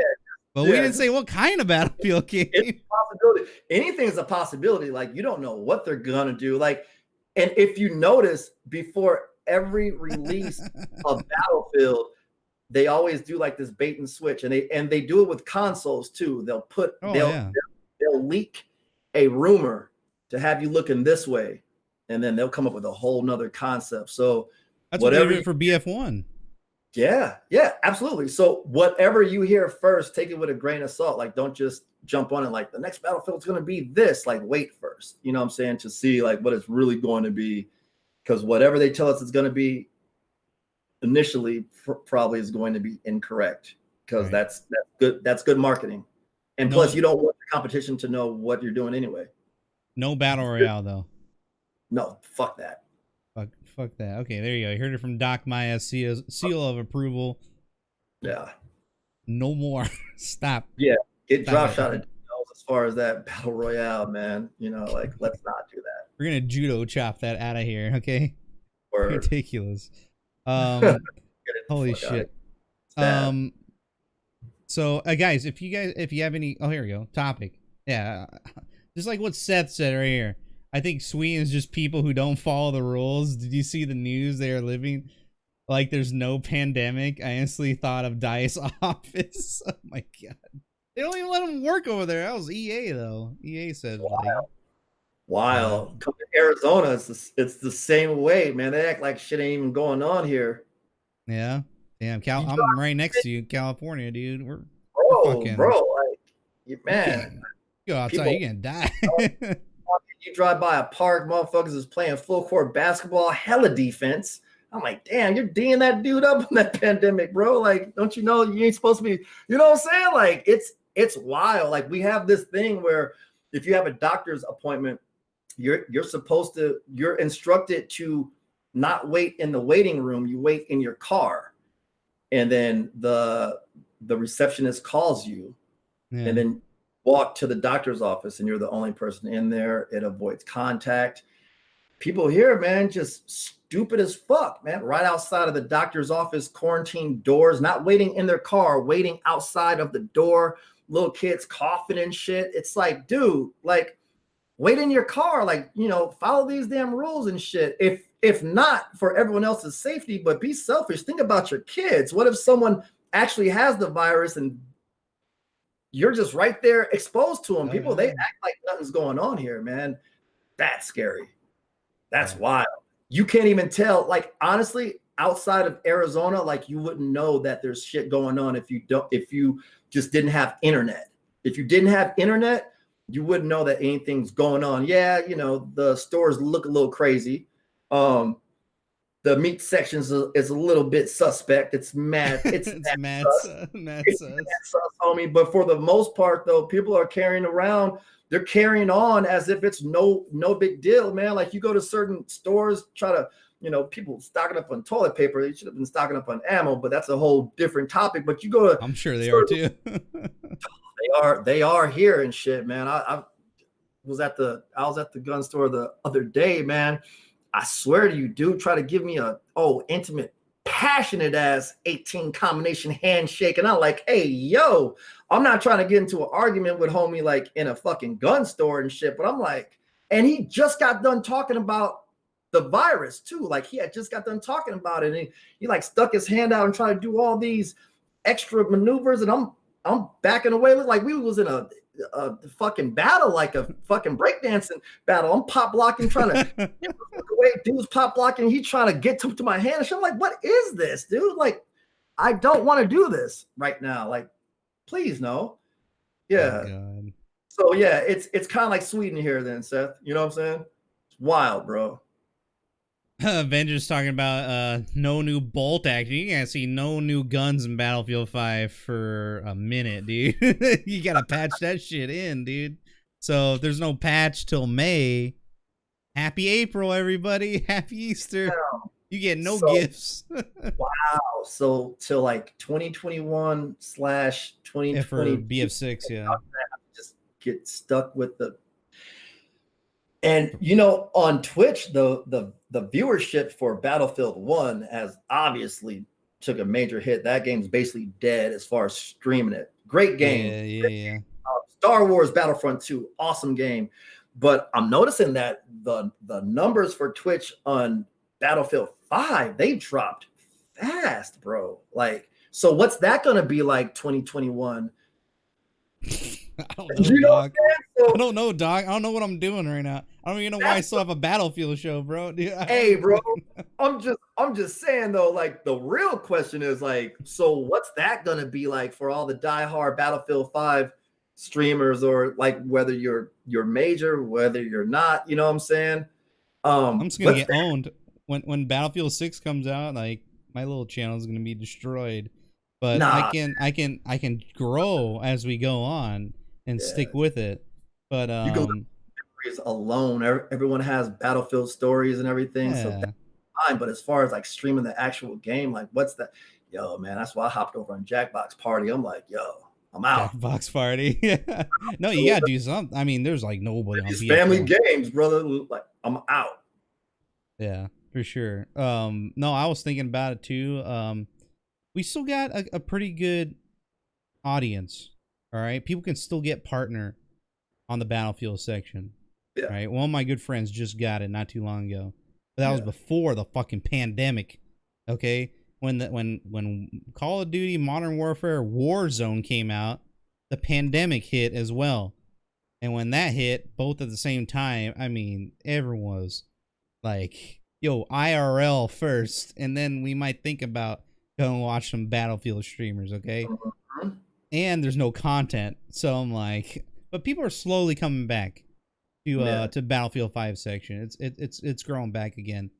But we didn't say what kind of Battlefield game. It's a possibility. Anything is a possibility. Like you don't know what they're gonna do. Like, and if you notice, before every release of Battlefield, they always do like this bait and switch, and they do it with consoles too. They'll leak a rumor to have you looking this way, and then they'll come up with a whole nother concept. So that's what they did for BF1. Yeah, absolutely. So whatever you hear first, take it with a grain of salt. Like, don't just jump on it like the next Battlefield's going to be this. Like, wait first. You know what I'm saying? To see like what it's really going to be, because whatever they tell us it's going to be initially probably is going to be incorrect. Because that's good. That's good marketing. And plus, you don't want the competition to know what you're doing anyway. No battle royale though. No, fuck that. Fuck that. Okay, there you go. You heard it from DocMiaz, seal of approval. Yeah. No more. Stop. Yeah. Get drop shot as far as that battle royale, man. You know, like, let's not do that. We're gonna judo chop that out of here, okay? Word. Ridiculous. Holy shit. So guys, if you have any, oh, here we go. Topic. Yeah. Just like what Seth said right here. I think Sweden is just people who don't follow the rules. Did you see the news they are living like there's no pandemic? I instantly thought of Dice Office. Oh my god. They don't even let them work over there. That was EA though. EA said Wild. Come to Arizona, it's the same way, man. They act like shit ain't even going on here. Yeah. Damn, I'm right next to you, California, dude. We're bro, like, man. You go outside, you're gonna die. You drive by a park, motherfuckers is playing full court basketball, hella defense. I'm like, damn, you're D'ing that dude up in that pandemic, bro. Like, don't you know you ain't supposed to be, you know what I'm saying? Like, it's wild. Like, we have this thing where if you have a doctor's appointment, you're instructed to not wait in the waiting room, you wait in your car. And then the receptionist calls you, and then walk to the doctor's office, and you're the only person in there. It avoids contact. People here, man, just stupid as fuck, man. Right outside of the doctor's office, quarantine doors, not waiting in their car, waiting outside of the door. Little kids coughing and shit. It's like, dude, like, wait in your car, like, you know, follow these damn rules and shit. If not for everyone else's safety, but be selfish. Think about your kids. What if someone actually has the virus and you're just right there exposed to them? People, they act like nothing's going on here, man. That's scary. That's wild. You can't even tell. Like, honestly, outside of Arizona, like, you wouldn't know that there's shit going on if you just didn't have internet. If you didn't have internet, you wouldn't know that anything's going on. Yeah, you know, the stores look a little crazy. The meat sections is a little bit suspect. It's mad. It's mad sus, homie. But for the most part, though, people are carrying around. They're carrying on as if it's no big deal, man. Like, you go to certain stores, try to, you know, people stocking up on toilet paper. They should have been stocking up on ammo, but that's a whole different topic. But you go to, I'm sure they are too. They are here and shit, man. I was at the gun store the other day, man. I swear to you, dude, try to give me a intimate, passionate ass 18 combination handshake. And I'm like, hey, yo, I'm not trying to get into an argument with homie like in a fucking gun store and shit. But I'm like, and he just got done talking about the virus too. Like, he had just got done talking about it. And he like stuck his hand out and tried to do all these extra maneuvers. And I'm backing away. Look like we was in a fucking battle, like a fucking breakdancing battle. I'm pop blocking, trying to get away. Dude's pop blocking. He trying to get to my hand. And I'm like, what is this, dude? Like, I don't want to do this right now. Like, please no. Yeah. Oh, so yeah, it's kind of like Sweden here then, Seth. You know what I'm saying? It's wild, bro. Avengers talking about no new bolt action. You can't see no new guns in Battlefield 5 for a minute, dude. You gotta patch that shit in, dude. So if there's no patch till May, happy April, everybody. Happy Easter. You get no gifts. Wow. So till like 2021/2020. Yeah, for BF6, yeah. Just get stuck with the And on Twitch, the viewership for Battlefield 1 has obviously took a major hit. That game's basically dead as far as streaming it. Great game. Yeah. Star Wars Battlefront 2, awesome game. But I'm noticing that the numbers for Twitch on Battlefield 5, they dropped fast, bro. Like, so what's that gonna be like 2021? I don't know, dog. I don't know, dog. I don't know what I'm doing right now. I don't even know why I still have a Battlefield show, bro. Dude, hey, bro, I'm just saying though, like the real question is like, so what's that gonna be like for all the diehard Battlefield 5 streamers, or like whether you're major, whether you're not, you know what I'm saying? I'm just gonna get owned when Battlefield 6 comes out. Like my little channel is gonna be destroyed, but I can grow as we go on and stick with it. But you can alone. Everyone has Battlefield stories and everything, so that's fine. But as far as like streaming the actual game, like what's that? Yo, man, that's why I hopped over on Jackbox Party. I'm like, yo, I'm out. Jackbox Party. No, you gotta do something. I mean, there's like nobody on these family games, brother. Like, I'm out. Yeah, for sure. No, I was thinking about it too. We still got a pretty good audience. All right, people can still get partner on the Battlefield section. Yeah. Right. One of my good friends just got it not too long ago, but that was before the fucking pandemic. Okay, when Call of Duty Modern Warfare Warzone came out, the pandemic hit as well, and when that hit both at the same time, I mean, everyone was like, "Yo, IRL first, and then we might think about going watch some Battlefield streamers." Okay. Mm-hmm. And there's no content, so I'm like, but people are slowly coming back to Battlefield 5 section. It's growing back again.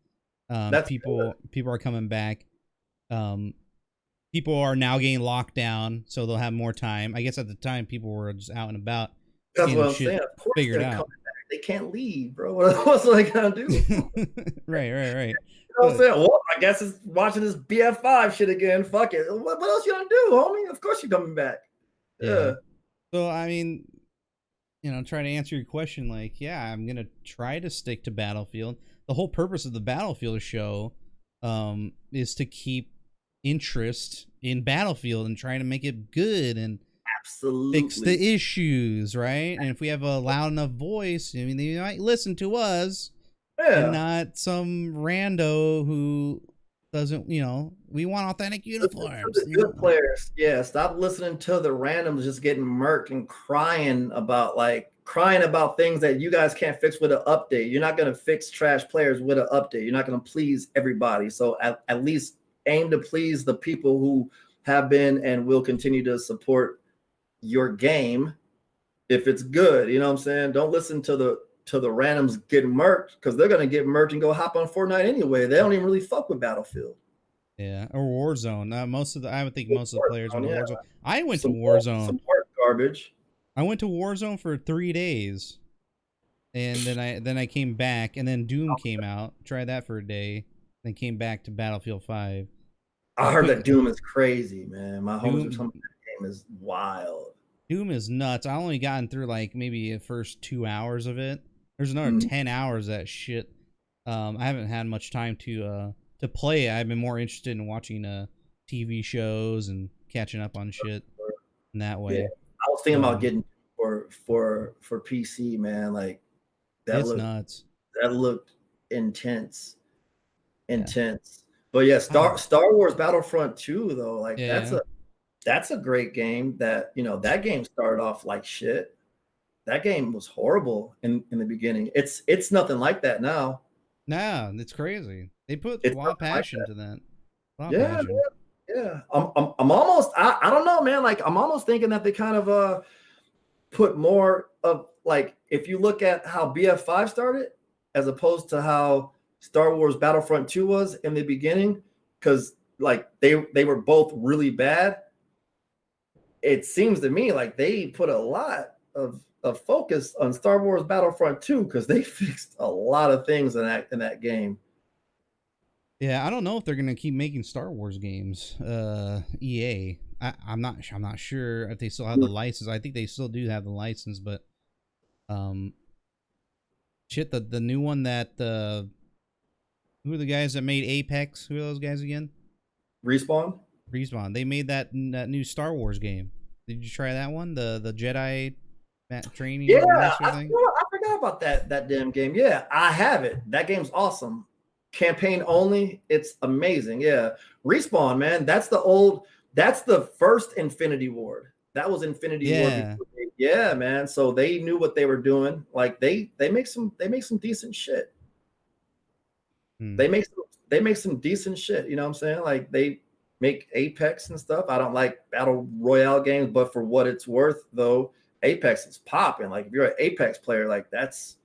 People are coming back. People are now getting locked down, so they'll have more time. I guess at the time people were just out and about. That's what I'm saying. Of course figured they're out. coming back. They can't leave, bro. What's they gonna do? Right. You know what I'm saying? Well, I guess it's watching this BF5 shit again. Fuck it. What else you gonna do, homie? Of course you're coming back. Yeah. So I mean, try to answer your question. Like, yeah, I'm gonna try to stick to Battlefield. The whole purpose of the Battlefield show, is to keep interest in Battlefield and trying to make it good and absolutely fix the issues, right? And if we have a loud enough voice, I mean, they might listen to us. And not some rando who doesn't, we want authentic uniforms. Good players. Yeah, stop listening to the randoms just getting murked and crying about things that you guys can't fix with an update. You're not going to fix trash players with an update. You're not going to please everybody. So at least aim to please the people who have been and will continue to support your game if it's good. You know what I'm saying? Don't listen to the randoms getting murked, because they're going to get murked and go hop on Fortnite anyway. They don't even really fuck with Battlefield. Yeah, or Warzone. I would think most of the players went to Warzone. I went to Warzone. Some garbage. I went to Warzone for 3 days, and then I came back, and then Doom came out. Tried that for a day, then came back to Battlefield 5. I heard that Doom is crazy, man. My homies are telling me that game is wild. Doom is nuts. I only gotten through like maybe the first 2 hours of it. There's another 10 hours of that shit. I haven't had much time to play it. I've been more interested in watching TV shows and catching up on shit in that way. Yeah. I was thinking about getting for PC, man. Like it's nuts. That looked intense. But yeah, Star Wars Battlefront 2 though, like that's a great game. That that game started off like shit. That game was horrible in the beginning. It's nothing like that now. Nah, it's crazy. They put a lot of passion to that. Yeah. I'm almost. I don't know, man. Like I'm almost thinking that they kind of put more of, like, if you look at how BF5 started as opposed to how Star Wars Battlefront 2 was in the beginning, because like they were both really bad. It seems to me like they put a lot of focus on Star Wars Battlefront 2, because they fixed a lot of things in that game. Yeah, I don't know if they're gonna keep making Star Wars games. EA, I'm not sure if they still have the license. I think they still do have the license, but shit, the new one that who are the guys that made Apex? Who are those guys again? Respawn. They made that new Star Wars game. Did you try that one? The Jedi training master thing? I forgot about that damn game. Yeah, I have it. That game's awesome. Campaign only. It's amazing. Yeah. Respawn, man. That's the first Infinity Ward. That was Infinity Ward. Yeah, man. So they knew what they were doing. Like they make some decent shit. They make some decent shit. You know what I'm saying? Like they make Apex and stuff. I don't like battle royale games, but for what it's worth, though, Apex is popping. Like if you're an Apex player, like that's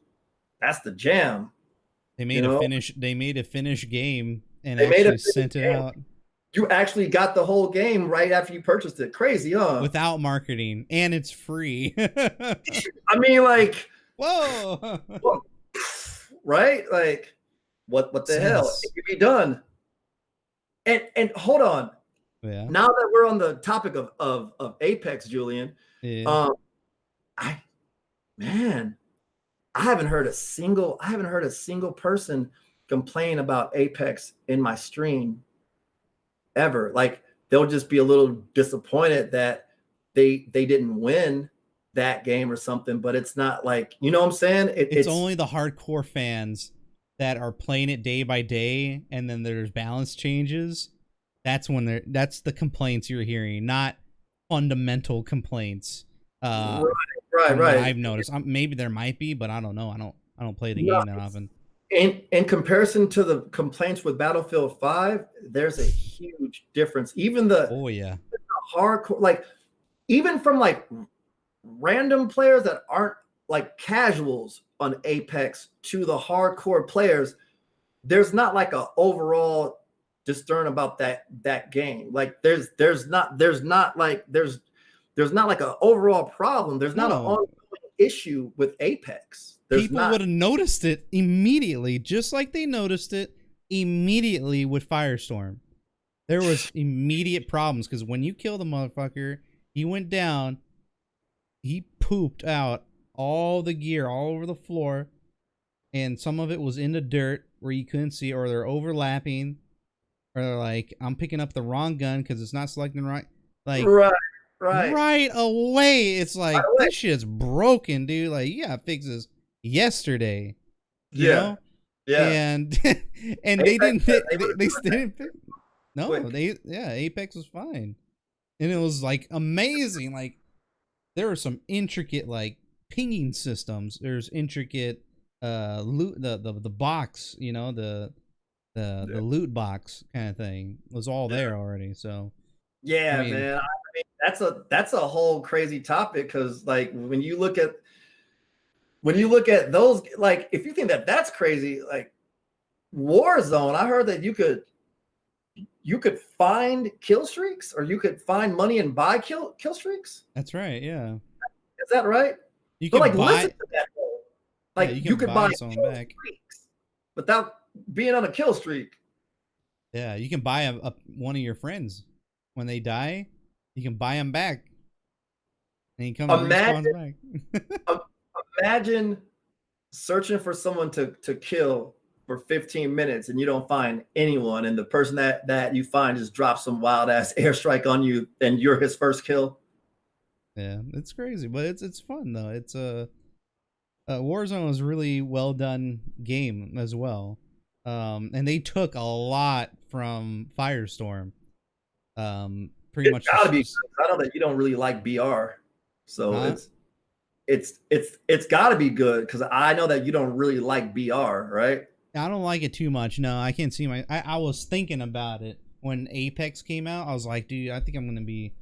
the jam. They made a finished game and actually sent it out. You actually got the whole game right after you purchased it. Crazy, huh? Without marketing, and it's free. I mean, like, whoa, right? Like, what the hell? It could be done. And hold on. Yeah. Now that we're on the topic of Apex, Julian, I haven't heard a single person complain about Apex in my stream ever. Like they'll just be a little disappointed that they didn't win that game or something, but it's not like, you know what I'm saying? It's only the hardcore fans that are playing it day by day, and then there's balance changes. That's that's the complaints you're hearing, not fundamental complaints. Right. I've noticed. Maybe there might be, but I don't know. I don't play the game that often. In comparison to the complaints with Battlefield 5, there's a huge difference. Even the hardcore, like even from like random players that aren't like casuals on Apex to the hardcore players, there's not like a overall discern about that game. Like there's not like an overall problem. There's not an ongoing issue with Apex. People would have noticed it immediately, just like they noticed it immediately with Firestorm. There was immediate problems because when you kill the motherfucker, he went down, he pooped out all the gear all over the floor, and some of it was in the dirt where you couldn't see, or they're overlapping, or they're like, I'm picking up the wrong gun because it's not selecting right. Like right away, it's like this shit's broken, dude. Like you gotta fix this yesterday. You know? And and they didn't Apex was fine. And it was like amazing. Like there were some intricate like pinging systems. There's intricate loot, the box, you know, the loot box kind of thing was all there already. So man, I mean that's a whole crazy topic, because like when you look at those, like if you think that's crazy, like Warzone, I heard that you could find kill streaks, or you could find money and buy kill streaks. That's right, yeah. Is that right? You can like buy, listen to that. Like you could buy kill streaks without being on a kill streak. Yeah, you can buy one of your friends when they die. You can buy them back, and he comes and respawns back. Imagine searching for someone to kill for 15 minutes and you don't find anyone, and the person that you find just drops some wild ass airstrike on you, and you're his first kill. Yeah, it's crazy, but it's fun though. It's Warzone was a really well done game as well, and they took a lot from Firestorm. Pretty much. Gotta be. I know that you don't really like BR, so it's got to be good, because I know that you don't really like BR, right? I don't like it too much. No, I can't see I was thinking about it when Apex came out. I was like, dude, I think I'm gonna be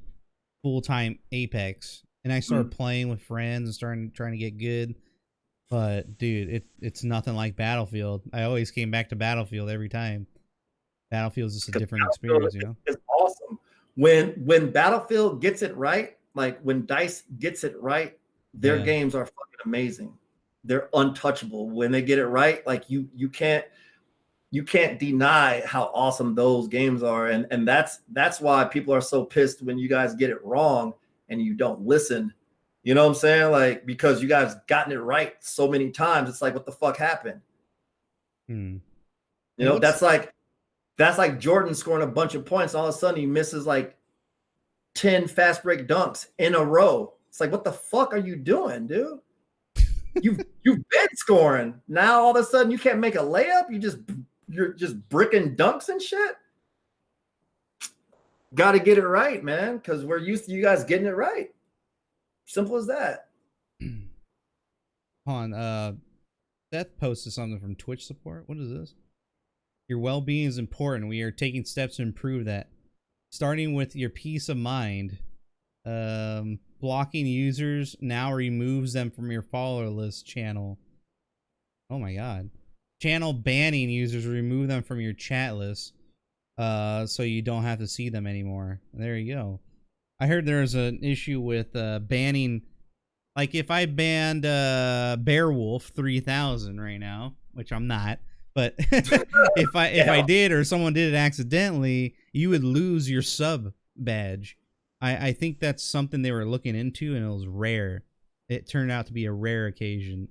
full-time Apex, and I started playing with friends and trying to get good. But dude, it's nothing like Battlefield. I always came back to Battlefield every time. Battlefield's just a different experience, you know. It's awesome when Battlefield gets it right. Like when DICE gets it right, their games are fucking amazing. They're untouchable when they get it right. Like you can't deny how awesome those games are, and that's why people are so pissed when you guys get it wrong and you don't listen You know what I'm saying? Like, because you guys gotten it right so many times, it's like, what the fuck happened? Hmm. You know, that's like Jordan scoring a bunch of points. All of a sudden, he misses like 10 fast break dunks in a row. It's like, what the fuck are you doing, dude? You've been scoring. Now all of a sudden you can't make a layup. You're just bricking dunks and shit. Got to get it right, man, because we're used to you guys getting it right. Simple as that. Hold on, Beth posted something from Twitch support. What is this? Your well-being is important. We are taking steps to improve that. Starting with your peace of mind. Blocking users now removes them from your follower list channel. Oh my god. Channel banning users, remove them from your chat list. So you don't have to see them anymore. There you go. I heard there's an issue with banning. Like if I banned Bearwolf 3000 right now, which I'm not, but if I did, or someone did it accidentally, you would lose your sub badge. I think that's something they were looking into, and it was rare. It turned out to be a rare occasion.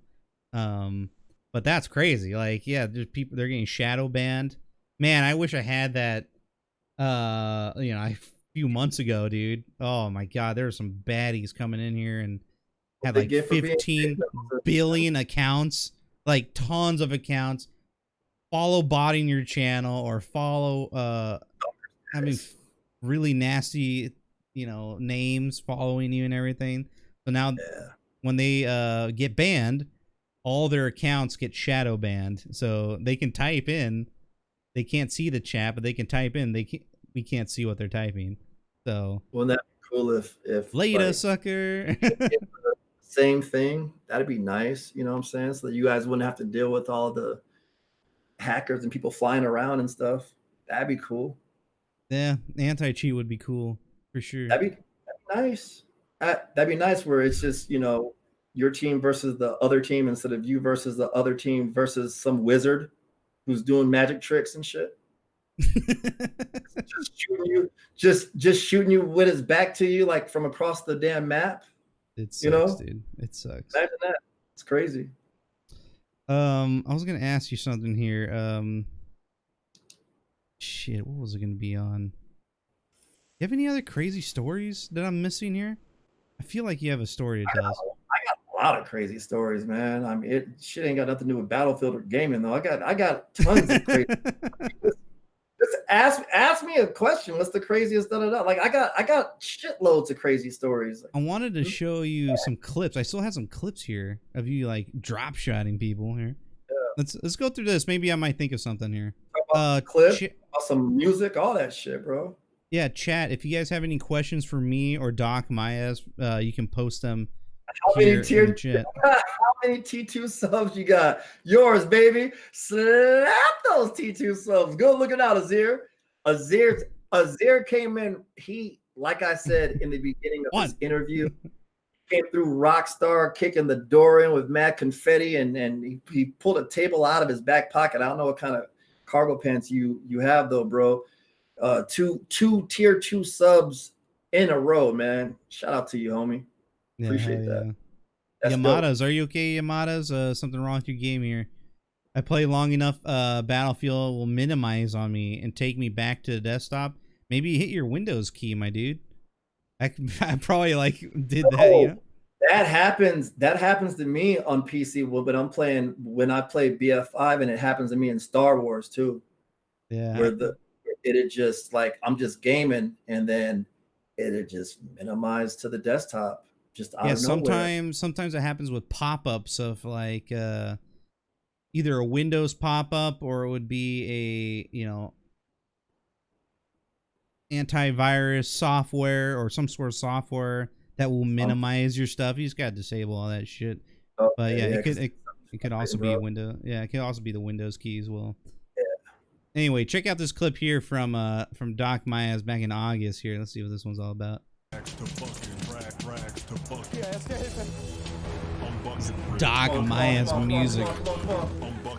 But that's crazy. Like, yeah, there's people, they're getting shadow banned. Man, I wish I had that a few months ago, dude. Oh my god, there were some baddies coming in here and had like 15 billion accounts, like tons of accounts. Follow botting your channel, or follow having really nasty, names following you and everything. So now when they get banned, all their accounts get shadow banned. So they can type in, they can't see the chat, but they can type in. We can't see what they're typing. So wouldn't that be cool if later, like, sucker. same thing? That'd be nice. You know what I'm saying? So that you guys wouldn't have to deal with all the hackers and people flying around and stuff. That'd be cool. Yeah, anti-cheat would be cool for sure. That'd be nice. That'd be nice where it's just, your team versus the other team instead of you versus the other team versus some wizard who's doing magic tricks and shit. just shooting you with his back to you, like from across the damn map. It sucks, dude. It sucks. Imagine that. It's crazy. I was gonna ask you something here. Shit, what was it gonna be on? You have any other crazy stories that I'm missing here? I feel like you have a story to tell us. I got a lot of crazy stories, man. I mean, shit ain't got nothing to do with Battlefield or gaming though. I got tons of crazy. Just ask me a question. What's the craziest? Like I got shitloads of crazy stories. I wanted to show you some clips. I still have some clips here of you like drop shotting people here. Yeah. Let's go through this. Maybe I might think of something here. Clips, some music, all that shit, bro. Yeah, chat. If you guys have any questions for me or DocMiaz, you can post them. How many T2 subs you got? Yours, baby. Slap those T2 subs. Go looking out, Azir. Azir came in. He, like I said in the beginning of this interview, came through Rockstar, kicking the door in with mad confetti, and he pulled a table out of his back pocket. I don't know what kind of cargo pants you have though, bro. Two tier 2 subs in a row, man. Shout out to you, homie. Appreciate that. Yamadas, dope. Are you okay, Yamadas? Something wrong with your game here. I play long enough, Battlefield will minimize on me and take me back to the desktop. Maybe hit your Windows key, my dude. I probably did that, That happens to me on PC, but I'm playing when I play BF5, and it happens to me in Star Wars too. Yeah. Where it just like I'm just gaming, and then it just minimized to the desktop. Just out of nowhere. Sometimes it happens with pop-ups of like either a Windows pop-up, or it would be a antivirus software or some sort of software that will minimize your stuff. You just gotta disable all that shit. But yeah, it could also be Windows. Yeah, it could also be the Windows key as well. Yeah. Anyway, check out this clip here from DocMiaz back in August. Here, let's see what this one's all about. DocMiaz music.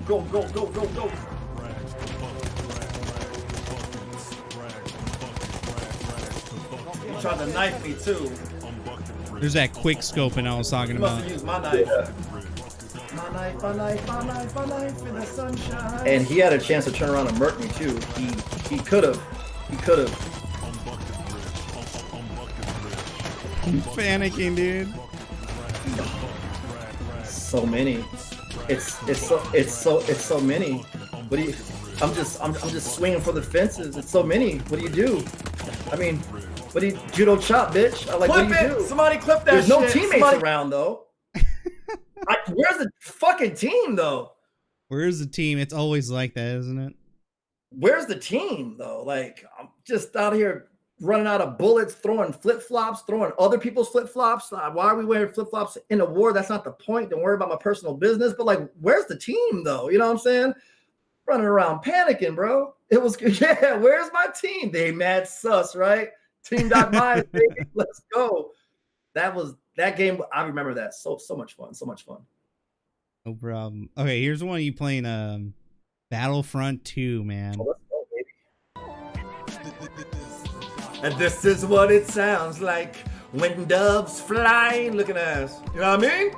Go. You tried to knife me too. There's that quick scoping I was talking You must about. have used my knife. My knife in the sunshine. And he had a chance to turn around and murk me too. He could have. He could have. I'm panicking, dude. So many. It's so many. What do you? I'm just swinging for the fences. It's so many. What do you do? I mean, what do you judo chop, bitch? Like, what do you do? Somebody clip that. There's no shit. teammates around though. Where's the fucking team though? Where's the team? It's always like that, isn't it? Where's the team though? Like, I'm just out here running out of bullets, throwing flip-flops, throwing other people's flip-flops. Why are we wearing flip-flops in a war? That's not the point. Don't worry about my personal business. But like, where's the team though? You know what I'm saying? Running around panicking, bro. It was, yeah, where's my team? They mad sus, right? Team DocMiaz, baby. Let's go. That game, I remember that. So much fun. So much fun. No problem. Okay, here's one of you playing Battlefront 2, man. Oh, let's go, baby. And this is what it sounds like when doves fly. Looking at us. You know what I mean?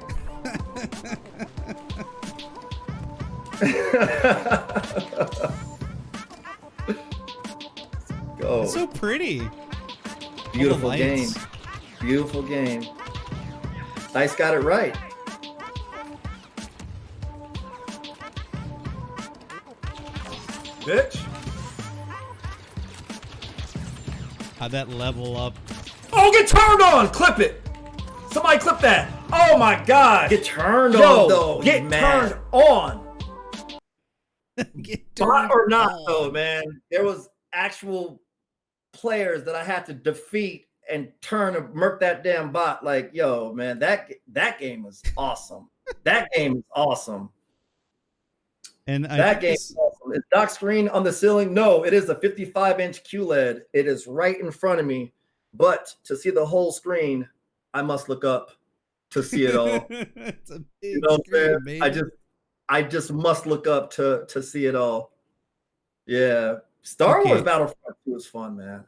Go. It's so pretty. Beautiful All the game. lights. Beautiful game. Dice got it right. Bitch. How'd that level up? Oh, get turned on. Clip it. Somebody clip that. Oh my God. Get turned Yo, on though. get you mad. turned on. Get Bot turned or not on. though, man. There was actual players that I had to defeat and turn and murk that damn bot. Like, yo, man, that game was awesome. That game is awesome. And That game is awesome. Is dock screen on the ceiling? No, it is a 55-inch QLED. It is right in front of me. But to see the whole screen, I must look up to see it all. It's a big You know what I'm screen, saying? baby. I just must look up to see it all. Yeah. Star Okay. Wars Battlefront 2 is fun, man.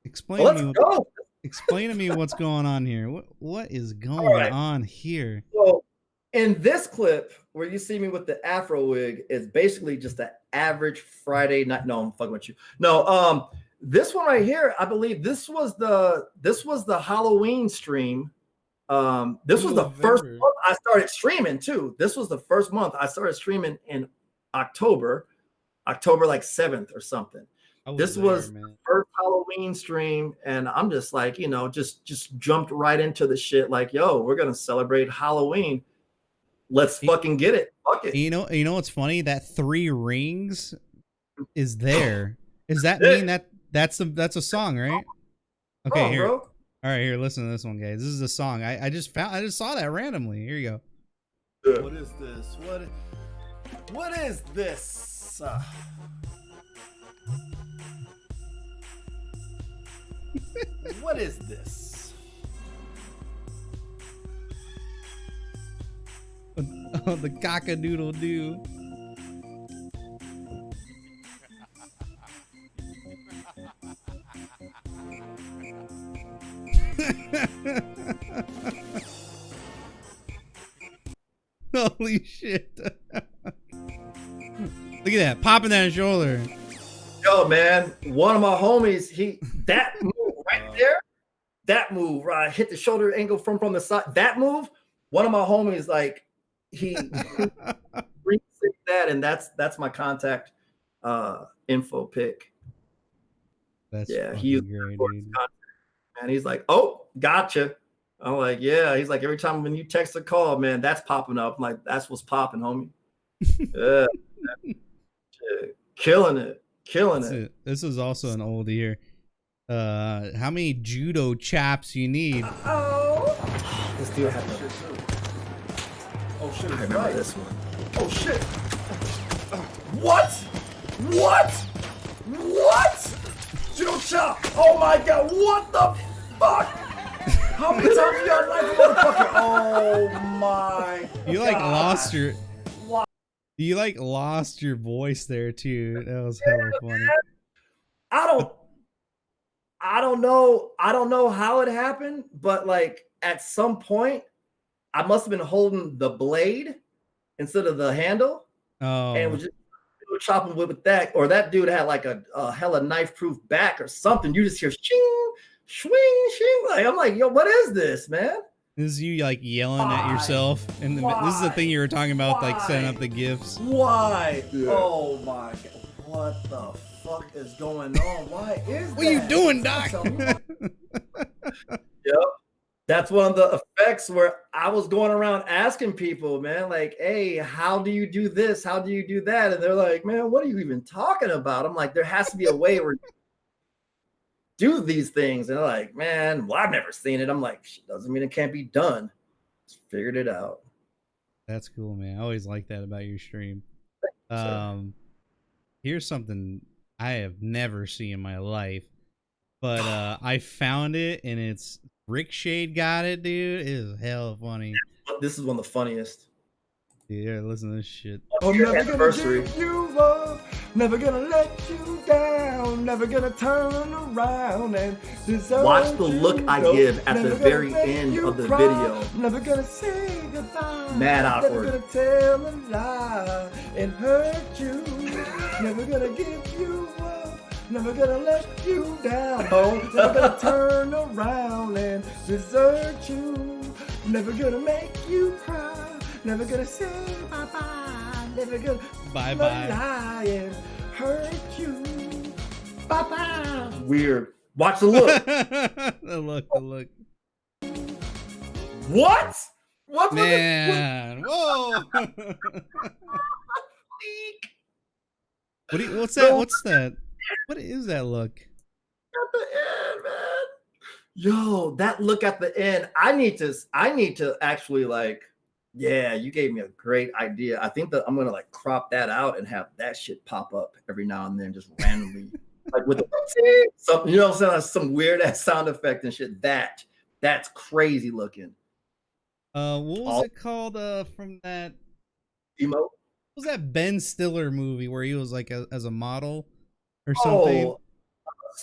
Explain Well, to let's me. go. Explain to me what's going on here. What is going right. on here? So in this clip where you see me with the Afro wig, is basically just an average Friday night. No, I'm fucking with you. No, this one right here, I believe this was the Halloween stream. This was the first November. month I started streaming too. This was the first month I started streaming in October like 7th or something. This was man. the first Halloween stream, and I'm just like, just jumped right into the shit. Like, yo, we're gonna celebrate Halloween. Let's fucking get it. Fuck it. You know what's funny? That 3 rings is there. Does that mean that's a song, right? Okay, Come on, here. bro. All right, here. Listen to this one, guys. This is a song. I just saw that randomly. Here you go. What is this? What is this? What is this? Oh, the cockadoodle doo. Holy shit. Look at that, popping that shoulder. Yo, man, one of my homies, that move right there, that move, right, hit the shoulder angle from the side. That move, one of my homies, like, he that, and that's my contact info pick. That's Yeah, fucking he used great, to dude. and he's like, oh, gotcha. I'm like, yeah. He's like, every time when you text a call, man, that's popping up. I'm like, that's what's popping, homie. Yeah, shit. Killing it. This is also an oldie here. How many judo chops you need? This dude had the, Oh shit! I remember this one. Oh shit! What? What? What? Judo chop! Oh my god! What the fuck? How many times you got knife, motherfucker? Oh my! You like God. lost your. What? You like lost your voice there too. That was hella funny. I don't. I don't know how it happened, but like at some point, I must have been holding the blade instead of the handle, and was Oh, just chopping with that, or that dude had like a hella knife-proof back or something. You just hear shing, swing, shing. Like I'm like, yo, what is this, man? this is you like yelling at Why? yourself, and this is the thing you were talking about, like setting Why? up the gifts. Why? Yeah. Oh my god. What the fuck is going on? Why is What are you that? doing, That's Doc? Yep. That's one of the effects where I was going around asking people, man, like, hey, how do you do this? How do you do that? And they're like, man, what are you even talking about? I'm like, there has to be a way where you do these things. And they're like, man, well, I've never seen it. I'm like, doesn't mean it can't be done. Just figured it out. That's cool, man. I always like that about your stream. Sir. Here's something I have never seen in my life, but I found it, and it's Rick Shade got it, dude. It is hella funny. This is one of the funniest. Yeah, listen to this shit. I'm Never anniversary. gonna give you up, never gonna let you down, never gonna turn around and desert Watch the look you. I No, give at never the gonna very make end you of the cry, video. Never gonna say goodbye. Mad awkward. Never gonna tell a lie and hurt you. Never gonna give you up, never gonna let you down. Oh, never gonna turn around and desert you. Never gonna make you cry. Never gonna say bye-bye. Never gonna Bye-bye. lie and hurt you. Bye-bye. Weird. Watch the look. The look. What? What? Man, whoa. What's that? What's that? What is that look? At the end, man. Yo, that look at the end. I need to actually like, yeah, you gave me a great idea. I think that I'm gonna like crop that out and have that shit pop up every now and then, just randomly. Like with some, you know what I'm saying? Some weird ass sound effect and shit. That's crazy looking. What was it called? From that, Emote. what was that Ben Stiller movie where he was like as a model or something? Oh,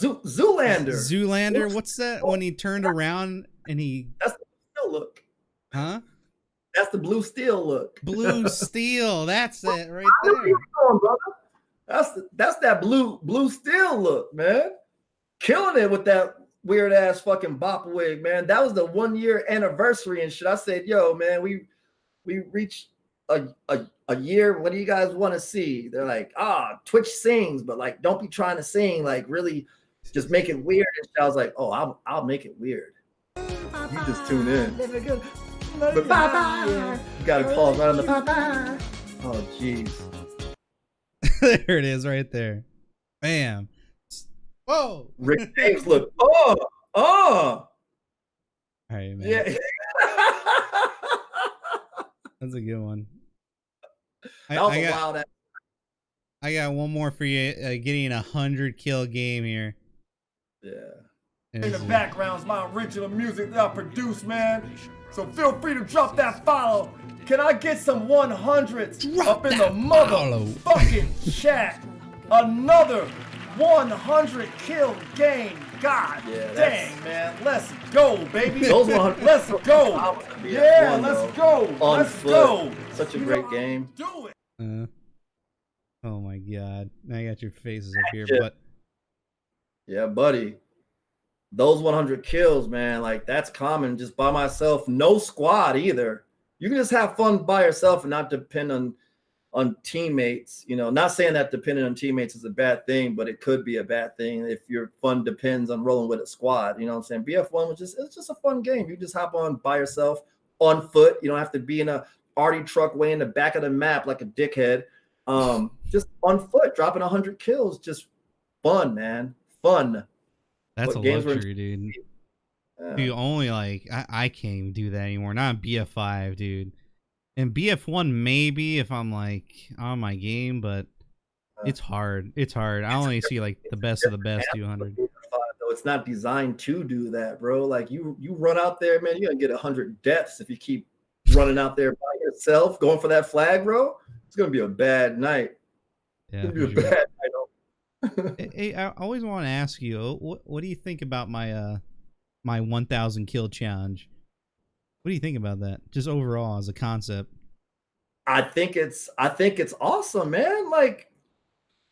Zoolander. Zoolander. What's that? When he turned around and he, That's the steel look. huh? That's the blue steel look. Blue Steel. That's it right I know where there. you're going, brother. That's that blue steel look, man. Killing it with that weird ass fucking bop wig, man. That was the 1 year anniversary and shit. I said, yo, man, we reached a year. What do you guys want to see? They're like, Twitch sings, but like, don't be trying to sing. Like, really, just make it weird. And shit. I was like, oh, I'll make it weird. You just tune in. But bye-bye. You got to pause right on the bye-bye. Oh, jeez. There it is, right there. Bam. Whoa. Rick James, look. Oh. All right, man. Yeah. That's a good one. That was a wild ass. I got one more for you. Getting 100 kill game here. Yeah. And In the this is- background's my original music that I produce, man. So feel free to drop that follow. Can I get some 100s up in the motherfucking chat? Another 100 kill game. God Yeah, that's- dang, man. Let's go, baby. Those 100 Let's go. Yeah, let's go. On Let's foot. go. Such a great game. Do it. Oh my god. Now I got your faces up here, Yeah. but Yeah, buddy. Those 100 kills, man, like that's common just by myself. No squad either. You can just have fun by yourself and not depend on teammates. You know, not saying that depending on teammates is a bad thing, but it could be a bad thing if your fun depends on rolling with a squad. You know what I'm saying? BF1 it's just a fun game. You just hop on by yourself on foot. You don't have to be in a arty truck way in the back of the map like a dickhead. Just on foot, dropping 100 kills, just fun, man. Fun. that's What a games were- luxury, dude. Yeah. Dude, only like I can't even do that anymore. Not in BF5, dude. In BF1, maybe if I'm like on my game, but it's hard. It's hard. I only see like the best of the best do 100. Though it's not designed to do that, bro. Like you run out there, man, you're gonna get 100 deaths if you keep running out there by yourself, going for that flag, bro. It's gonna be a bad night. Yeah, It's gonna for be a sure. bad night. Hey, I always want to ask you, what do you think about my my 1,000 kill challenge? What do you think about that? Just overall as a concept. I think it's awesome, man. Like,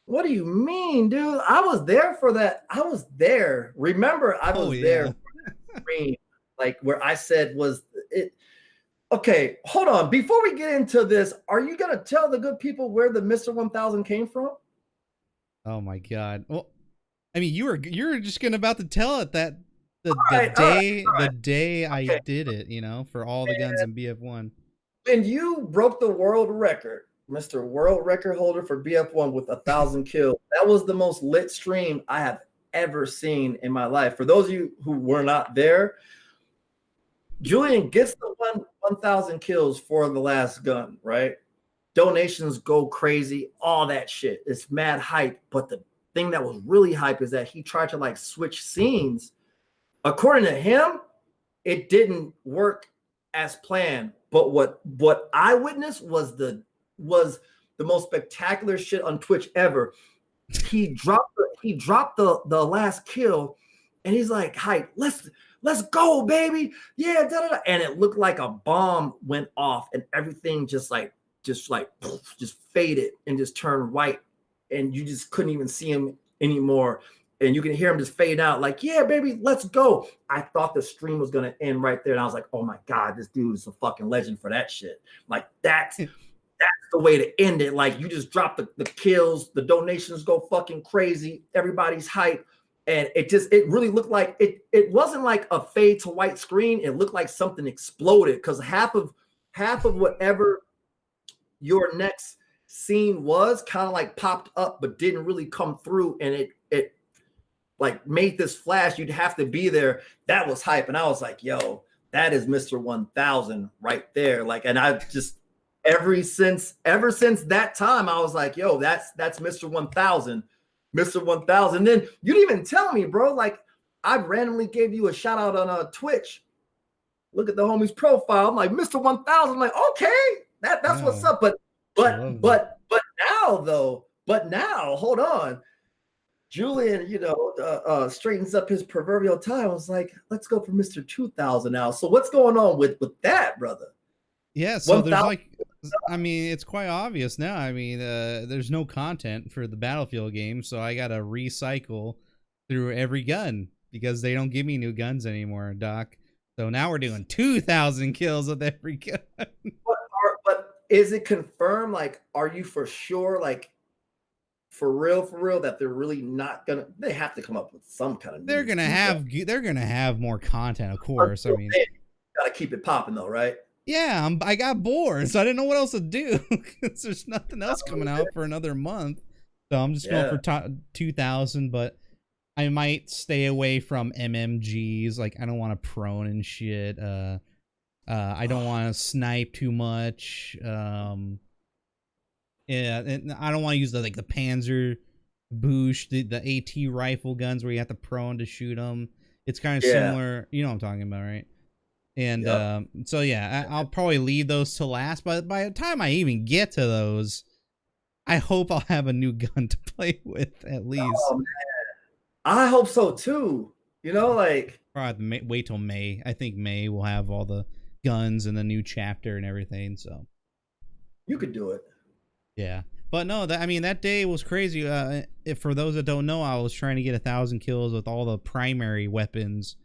what do you mean, dude? I was there for that. I was there. Remember, I was there for that stream, like where I said was it. Okay, hold on. Before we get into this, are you gonna tell the good people where the Mr. 1000 came from? Oh my god. Well, I mean, you were just about to tell it that the day I did it, you know, for all the guns in BF1. And you broke the world record, Mr. World Record holder for BF1 with 1,000 kills. That was the most lit stream I have ever seen in my life. For those of you who were not there, Julian gets the 1,000 kills for the last gun, right? Donations go crazy, all that shit. It's mad hype. But the thing that was really hype is that he tried to like switch scenes. According to him, it didn't work as planned. But what I witnessed was the most spectacular shit on Twitch ever. He dropped the last kill, and he's like, "Hype, let's go, baby, yeah." Da, da, da. And it looked like a bomb went off, and everything just faded and just turned white, and you just couldn't even see him anymore. And you can hear him just fade out, like, "Yeah, baby, let's go." I thought the stream was gonna end right there, and I was like, "Oh my god, this dude is a fucking legend for that shit." Like that's the way to end it. Like you just drop the kills, the donations go fucking crazy, everybody's hype, and it really looked like it wasn't like a fade to white screen. It looked like something exploded because half of whatever your next scene was kind of like popped up but didn't really come through, and it like made this flash. You'd have to be there. That was hype. And I was like, yo, that is Mr. 1000 right there. Like, and I just ever since that time, I was like, yo, that's Mr. 1000. Mr. 1000. Then you didn't even tell me, bro. Like, I randomly gave you a shout out on Twitch. Look at the homie's profile. I'm like, Mr. 1000. I'm like, okay, that's what's up. But now, hold on. Julian, straightens up his proverbial tie. I was like, let's go for Mr. 2000 now. So what's going on with that, brother? Yeah, so there's like, I mean, it's quite obvious now. I mean, there's no content for the Battlefield game, so I got to recycle through every gun because they don't give me new guns anymore, Doc. So now we're doing 2,000 kills with every gun. But is it confirmed? Like, are you for sure, like, for real that they're really not gonna? They have to come up with some kind of. They're gonna have more content, of course. I mean, gotta keep it popping though, right? Yeah, I got bored, so I didn't know what else to do because there's nothing else coming out for another month. So I'm just going for 2,000, but I might stay away from MMGs. Like, I don't want to prone and shit. I don't want to snipe too much. Yeah, and I don't want to use the Panzer Bush, the AT rifle guns where you have to prone to shoot them. It's kind of similar. You know what I'm talking about, right? And so yeah, I'll probably leave those to last. But by the time I even get to those, I hope I'll have a new gun to play with at least. Oh, man. I hope so too. Like probably wait till May. I think May will have all the guns and the new chapter and everything. So you could do it. Yeah, but no, that day was crazy. For those that don't know, I was trying to get 1,000 kills with all the primary weapons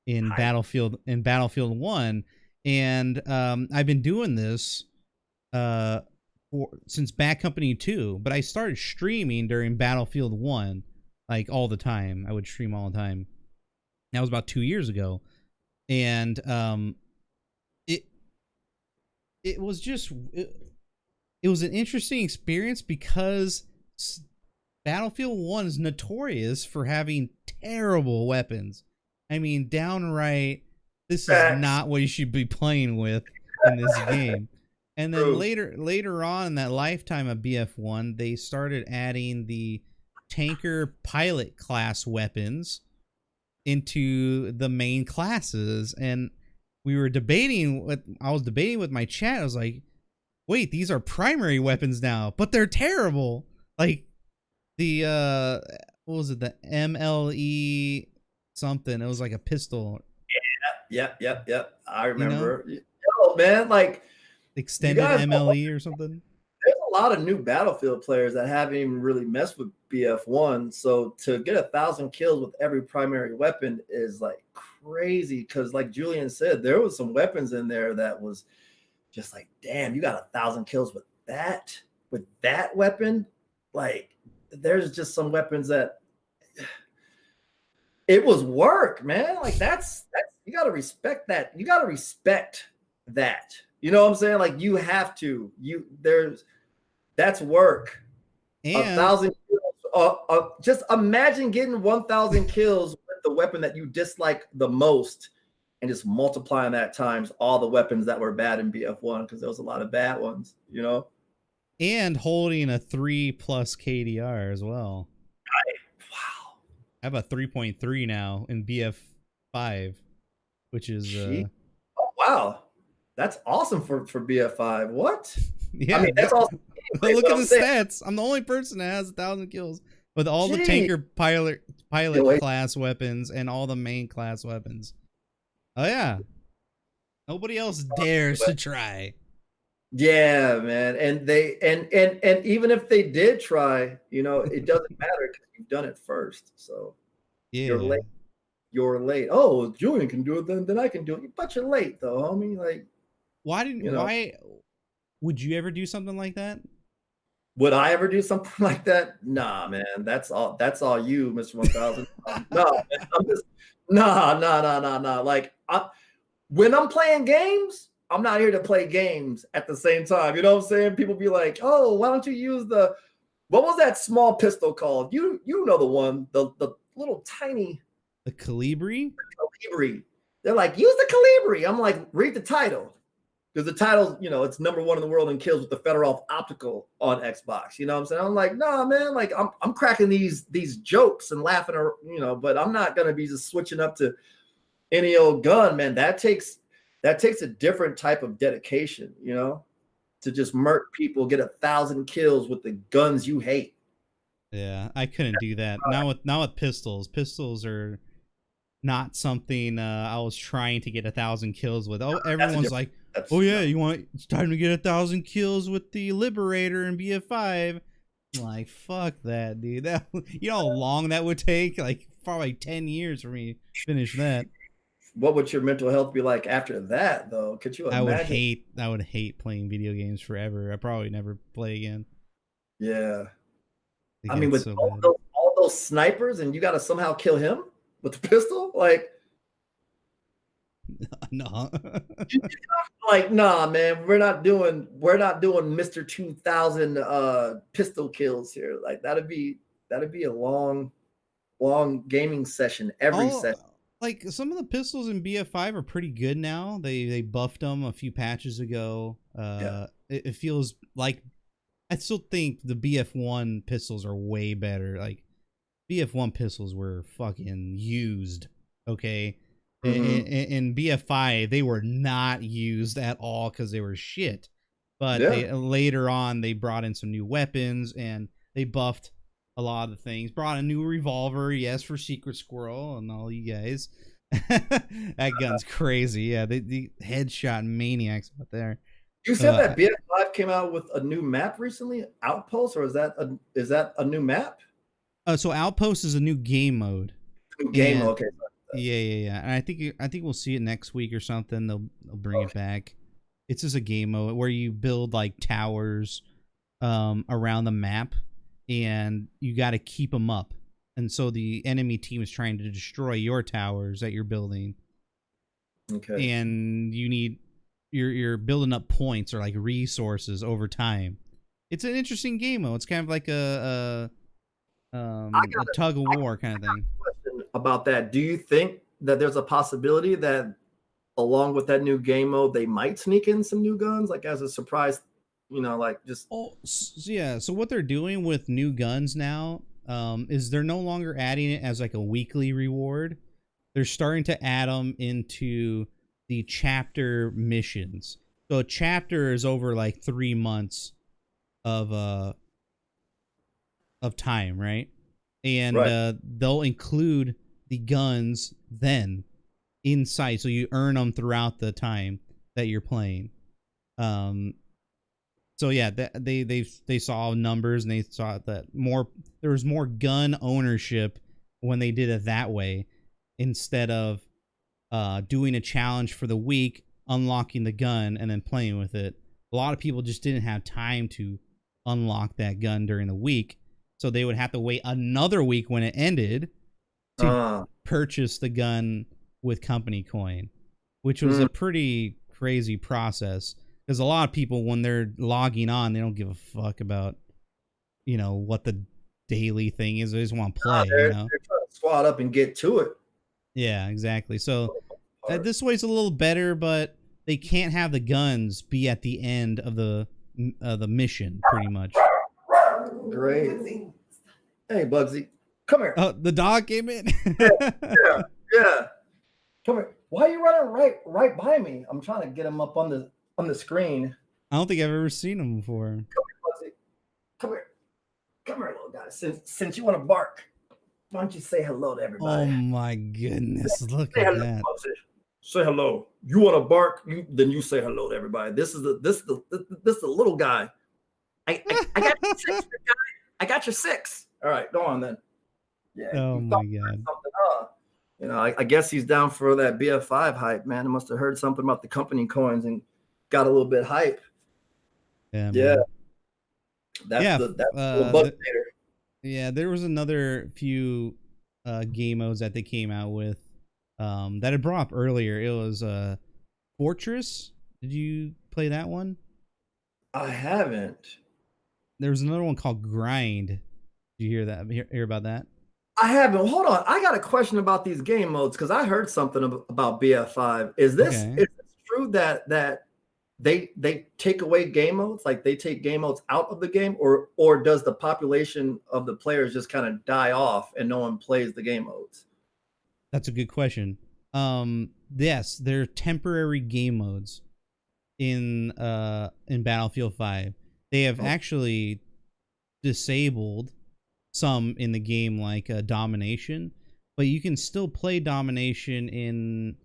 in Battlefield 1, and I've been doing this since Bad Company 2. But I started streaming during Battlefield 1, like all the time. I would stream all the time. That was about 2 years ago, and it was just. It was an interesting experience because Battlefield 1 is notorious for having terrible weapons. I mean, downright, this is not what you should be playing with in this game. And then later on in that lifetime of BF1, they started adding the tanker pilot class weapons into the main classes. And I was debating with my chat. I was like, wait, these are primary weapons now, but they're terrible. Like, The what was it? The MLE something. It was like a pistol. Yep. I You know? remember. Yo, man, like Extended guys- MLE or something. there's a lot of new Battlefield players that haven't even really messed with BF1. So to get 1,000 kills with every primary weapon is like crazy. Because like Julian said, there was some weapons in there that was just like, damn, you got 1,000 kills with that weapon. Like, there's just some weapons that it was work, man. Like that's you gotta respect that. You gotta respect that. You know what I'm saying? Like you have to. That's work. And 1,000 kills. Just imagine getting 1,000 kills with the weapon that you dislike the most, and just multiplying that times all the weapons that were bad in BF1 because there was a lot of bad ones. You know. and holding a 3+ KDR as well. Wow. I have a 3.3 now in BF5, which is Oh wow, that's awesome for BF5. What? yeah. I mean, that's awesome. Look But at I'm the saying- stats. I'm the only person that has 1,000 kills with all the Gee. tanker pilot wait. class weapons and all the main class weapons. Oh yeah. Nobody else dares to try. Yeah, man. And they and even if they did try, you know, it doesn't matter because you've done it first. So Yeah. you're late. You're late. Oh, Julian can do it, then I can do it. But you're late though, homie. Like, Why would you ever do something like that? would I ever do something like that? Nah, man. That's all you, Mr. 1000. No, man, I'm just nah. Like when I'm playing games, I'm not here to play games at the same time. You know what I'm saying? People be like, "Oh, why don't you use what was that small pistol called? You know the one, the little tiny The Calibri? Calibri." They're like, "Use the Calibri." I'm like, "Read the title." Because the title, you know, it's #1 in the world in kills with the Fedorov optical on Xbox. You know what I'm saying? I'm like, nah, man, like I'm cracking these jokes and laughing, you know, but I'm not gonna be just switching up to any old gun, man. That takes a different type of dedication, you know, to just murk people, get 1,000 kills with the guns you hate. Yeah, I couldn't do that. Not with pistols. Pistols are not something I was trying to get 1,000 kills with. Oh, everyone's like, "Oh yeah, it's time to get 1,000 kills with the Liberator and BF5." I'm like, fuck that, dude. That you know how long that would take? Like probably 10 years for me to finish that. What would your mental health be like after that, though? Could you imagine? I would hate playing video games forever. I probably never play again. Yeah. It I mean, gets with so all bad. those snipers, and you got to somehow kill him with the pistol, like. No. Like, nah, man, we're not doing Mr. 2000 pistol kills here. Like that'd be a long gaming session every session. Like some of the pistols in BF5 are pretty good now. They buffed them a few patches ago. It feels like I still think the BF1 pistols are way better. Like BF1 pistols were fucking used. Okay. In BF5, they were not used at all because they were shit. But later on, they brought in some new weapons and they buffed a lot of the things. Brought a new revolver, yes, for Secret Squirrel and all you guys. That gun's crazy. Yeah, the headshot maniacs out there. You said that BF5 came out with a new map recently, Outpost, or is that a new map? So Outpost is a new game mode. New game, okay. Yeah. And I think we'll see it next week or something. They'll bring it back. It's just a game mode where you build like towers around the map, and you got to keep them up. And so the enemy team is trying to destroy your towers that you're building. Okay. And you're building up points or like resources over time. It's an interesting game mode. It's kind of like a tug of war kind of thing. About that, do you think that there's a possibility that along with that new game mode they might sneak in some new guns, like as a surprise, you know, like just so what they're doing with new guns now is they're no longer adding it as like a weekly reward. They're starting to add them into the chapter missions. So a chapter is over like 3 months of of time, right? And Right. they'll include the guns then inside, so you earn them throughout the time that you're playing. So yeah, they saw numbers and they saw that there was more gun ownership when they did it that way, instead of doing a challenge for the week, unlocking the gun and then playing with it. A lot of people just didn't have time to unlock that gun during the week, so they would have to wait another week when it ended to purchase the gun with company coin, which was a pretty crazy process, because a lot of people, when they're logging on, they don't give a fuck about, what the daily thing is. They just want to play, They're trying to swat up and get to it. Yeah, exactly. So this way's a little better, but they can't have the guns be at the end of the mission, pretty much. Great. Hey, Bugsy, come here. Oh, the dog came in. Yeah. Come here. Why are you running right by me? I'm trying to get him up on the screen. I don't think I've ever seen him before. Come here, Bugsy. Come here, little guy. Since you want to bark, why don't you say hello to everybody? Oh my goodness! Look Say at hello, that. Bugsy. Say hello. You want to bark? Then you say hello to everybody. This is the little guy. I got your 6, big guy. I got your 6. All right, go on then. Yeah. Oh my god. I guess he's down for that BF5 hype, man. He must have heard something about the company coins and got a little bit hype. Yeah. Yeah. Man. That's the bug later. Yeah, there was another few game modes that they came out with that I brought up earlier. It was Fortress. Did you play that one? I haven't. There was another one called Grind. Did you hear that? Hear about that? I haven't. Hold on. I got a question about these game modes because I heard something about BF5. Is this true that they take away game modes? Like they take game modes out of the game, or does the population of the players just kind of die off and no one plays the game modes? That's a good question. Yes, they're temporary game modes in Battlefield 5. They have actually disabled some in the game, like Domination, but you can still play Domination in,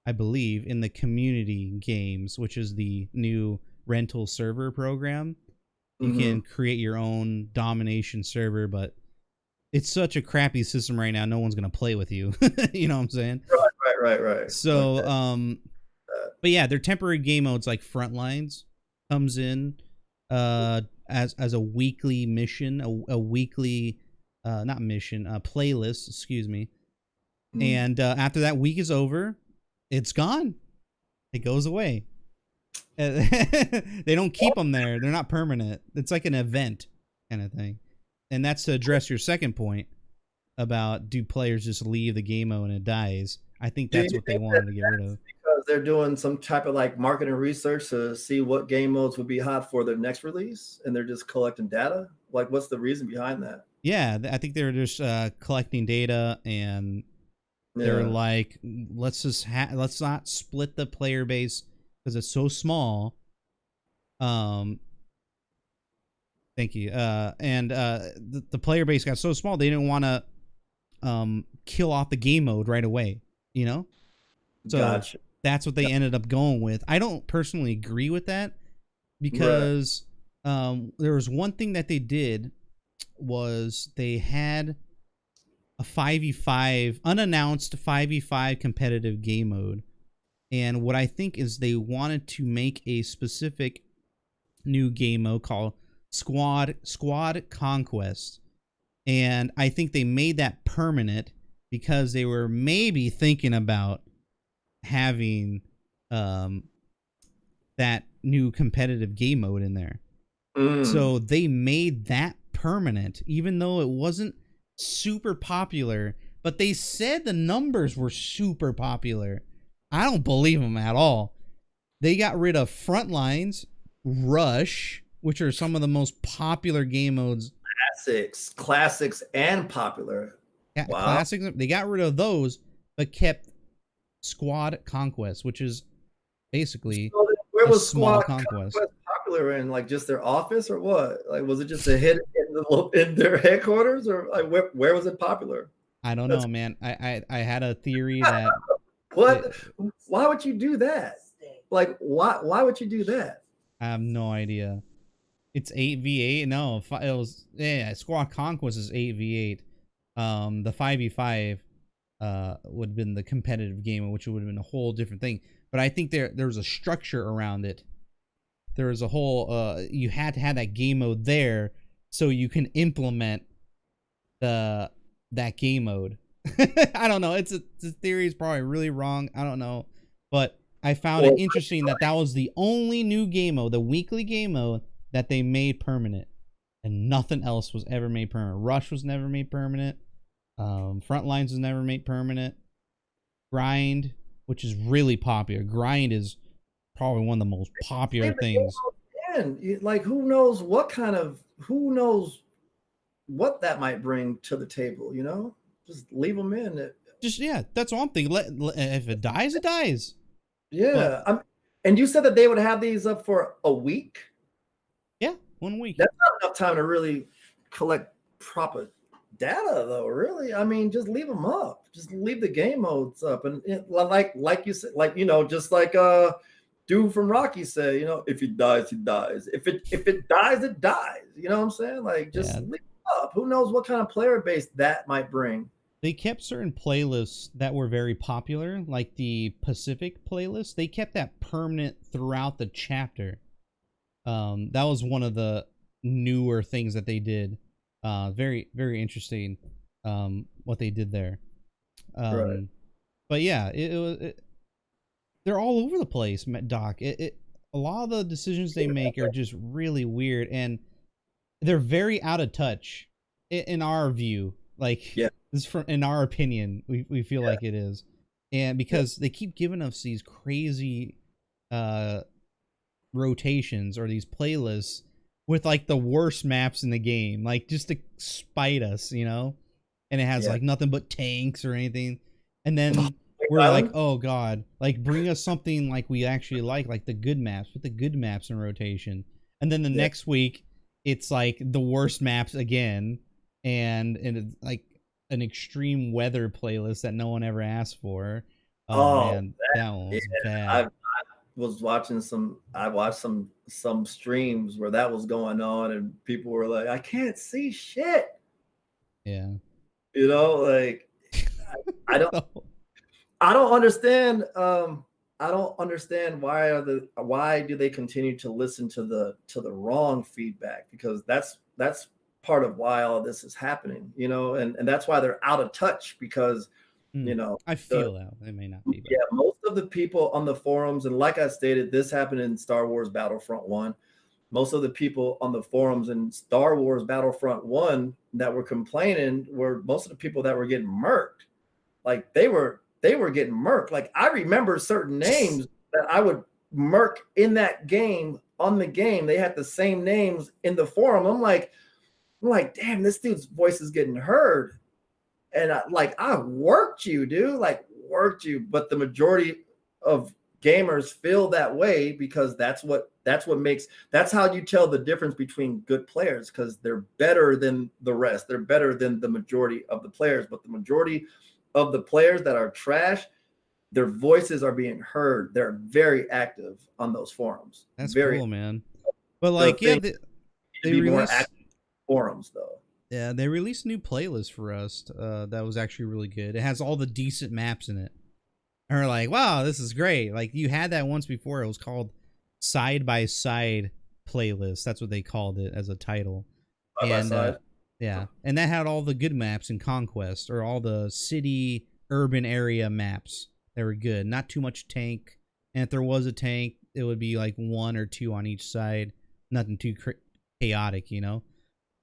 I believe, in the community games, which is the new rental server program. You can create your own Domination server, but it's such a crappy system right now. No one's going to play with you. You know what I'm saying? Right. So, okay. But yeah, they're temporary game modes. Like Frontlines comes in as a weekly mission, a weekly not mission, playlist, excuse me. And after that week is over, it's gone. It goes away. They don't keep them there. They're not permanent. It's like an event kind of thing. And that's to address your second point about, do players just leave the game mode and it dies? I think that's what they wanted to get rid of. Because they're doing some type of like marketing research to see what game modes would be hot for their next release, and they're just collecting data. Like, what's the reason behind that? Yeah, I think they're just collecting data, and they're like, let's not split the player base because it's so small. Thank you. The player base got so small they didn't want to kill off the game mode right away. So gotcha. That's what they ended up going with. I don't personally agree with that, because there was one thing that they did, was they had a 5v5 unannounced 5v5 competitive game mode, and what I think is they wanted to make a specific new game mode called Squad Conquest, and I think they made that permanent because they were maybe thinking about having that new competitive game mode in there. So they made that permanent, even though it wasn't super popular, but they said the numbers were super popular. I don't believe them at all. They got rid of Frontlines, Rush, which are some of the most popular game modes. Classics and popular. Yeah, wow. Classics. They got rid of those, but kept Squad Conquest, which is basically where was small Squad Conquest popular in? Like just their office or what? Like was it just a hit in in their headquarters, or like where was it popular? I don't know, man. I had a theory that What? Why would you do that? Like, why would you do that? I have no idea. It's 8v8. No, it was Squad Conquest is 8v8. The 5v5 would have been the competitive game, which would have been a whole different thing. But I think there was a structure around it. There was a whole you had to have that game mode there so you can implement that game mode. I don't know. The theory is probably really wrong. I don't know, but I found it interesting that was the only new game mode, the weekly game mode that they made permanent, and nothing else was ever made permanent. Rush was never made permanent. Frontlines was never made permanent. Grind, which is really popular. Grind is probably one of the most popular things. Like, who knows what that might bring to the table, you know? Just leave them in. That's what I'm thinking. If it dies, it dies. Yeah. And you said that they would have these up for a week? Yeah, 1 week. That's not enough time to really collect proper data, though, really. I mean, just leave them up. Just leave the game modes up. And like you said, like, you know, just like dude from Rocky said, you know, if he dies, he dies. If it dies, it dies. You know what I'm saying? Like, just leave it up. Who knows what kind of player base that might bring. They kept certain playlists that were very popular, like the Pacific playlist. They kept that permanent throughout the chapter. That was one of the newer things that they did. Very, very interesting what they did there. Right. But yeah, they're all over the place, Doc. A lot of the decisions they make are just really weird, and they're very out of touch in our view. Like, this is in our opinion, we feel like it is. And because they keep giving us these crazy rotations or these playlists with like the worst maps in the game, like just to spite us, you know? And it has like nothing but tanks or anything. And then we're like, oh god, like bring us something like we actually like the good maps, put the good maps in rotation. And then the next week it's like the worst maps again, and it's like an extreme weather playlist that no one ever asked for. Oh man, that one was bad. I watched some streams where that was going on, and people were like, I can't see shit. Yeah. You know, like I don't understand. I don't understand why do they continue to listen to the wrong feedback, because that's part of why all of this is happening, you know, and that's why they're out of touch, because you know, I feel that they may not be. Yeah, most of the people on the forums, and like I stated, this happened in Star Wars Battlefront 1. Most of the people on the forums in Star Wars Battlefront 1 that were complaining were most of the people that were getting murked. Like they were getting murked. Like I remember certain names that I would murk in that game, on the game. They had the same names in the forum. I'm like, damn, this dude's voice is getting heard. And I worked you, dude, worked you. But the majority of gamers feel that way because that's how you tell the difference between good players, because they're better than the rest. They're better than the majority of the players. But the majority of the players that are trash, their voices are being heard. They're very active on those forums. That's very cool, man. But like, yeah, they be more active forums though. Yeah, they released a new playlist for us that was actually really good. It has all the decent maps in it. And we're like, wow, this is great. Like, you had that once before. It was called Side by Side Playlist. That's what they called it as a title. Side by Side. Yeah, and that had all the good maps in Conquest, or all the city, urban area maps. They were good. Not too much tank. And if there was a tank, it would be like 1 or 2 on each side. Nothing too chaotic, you know?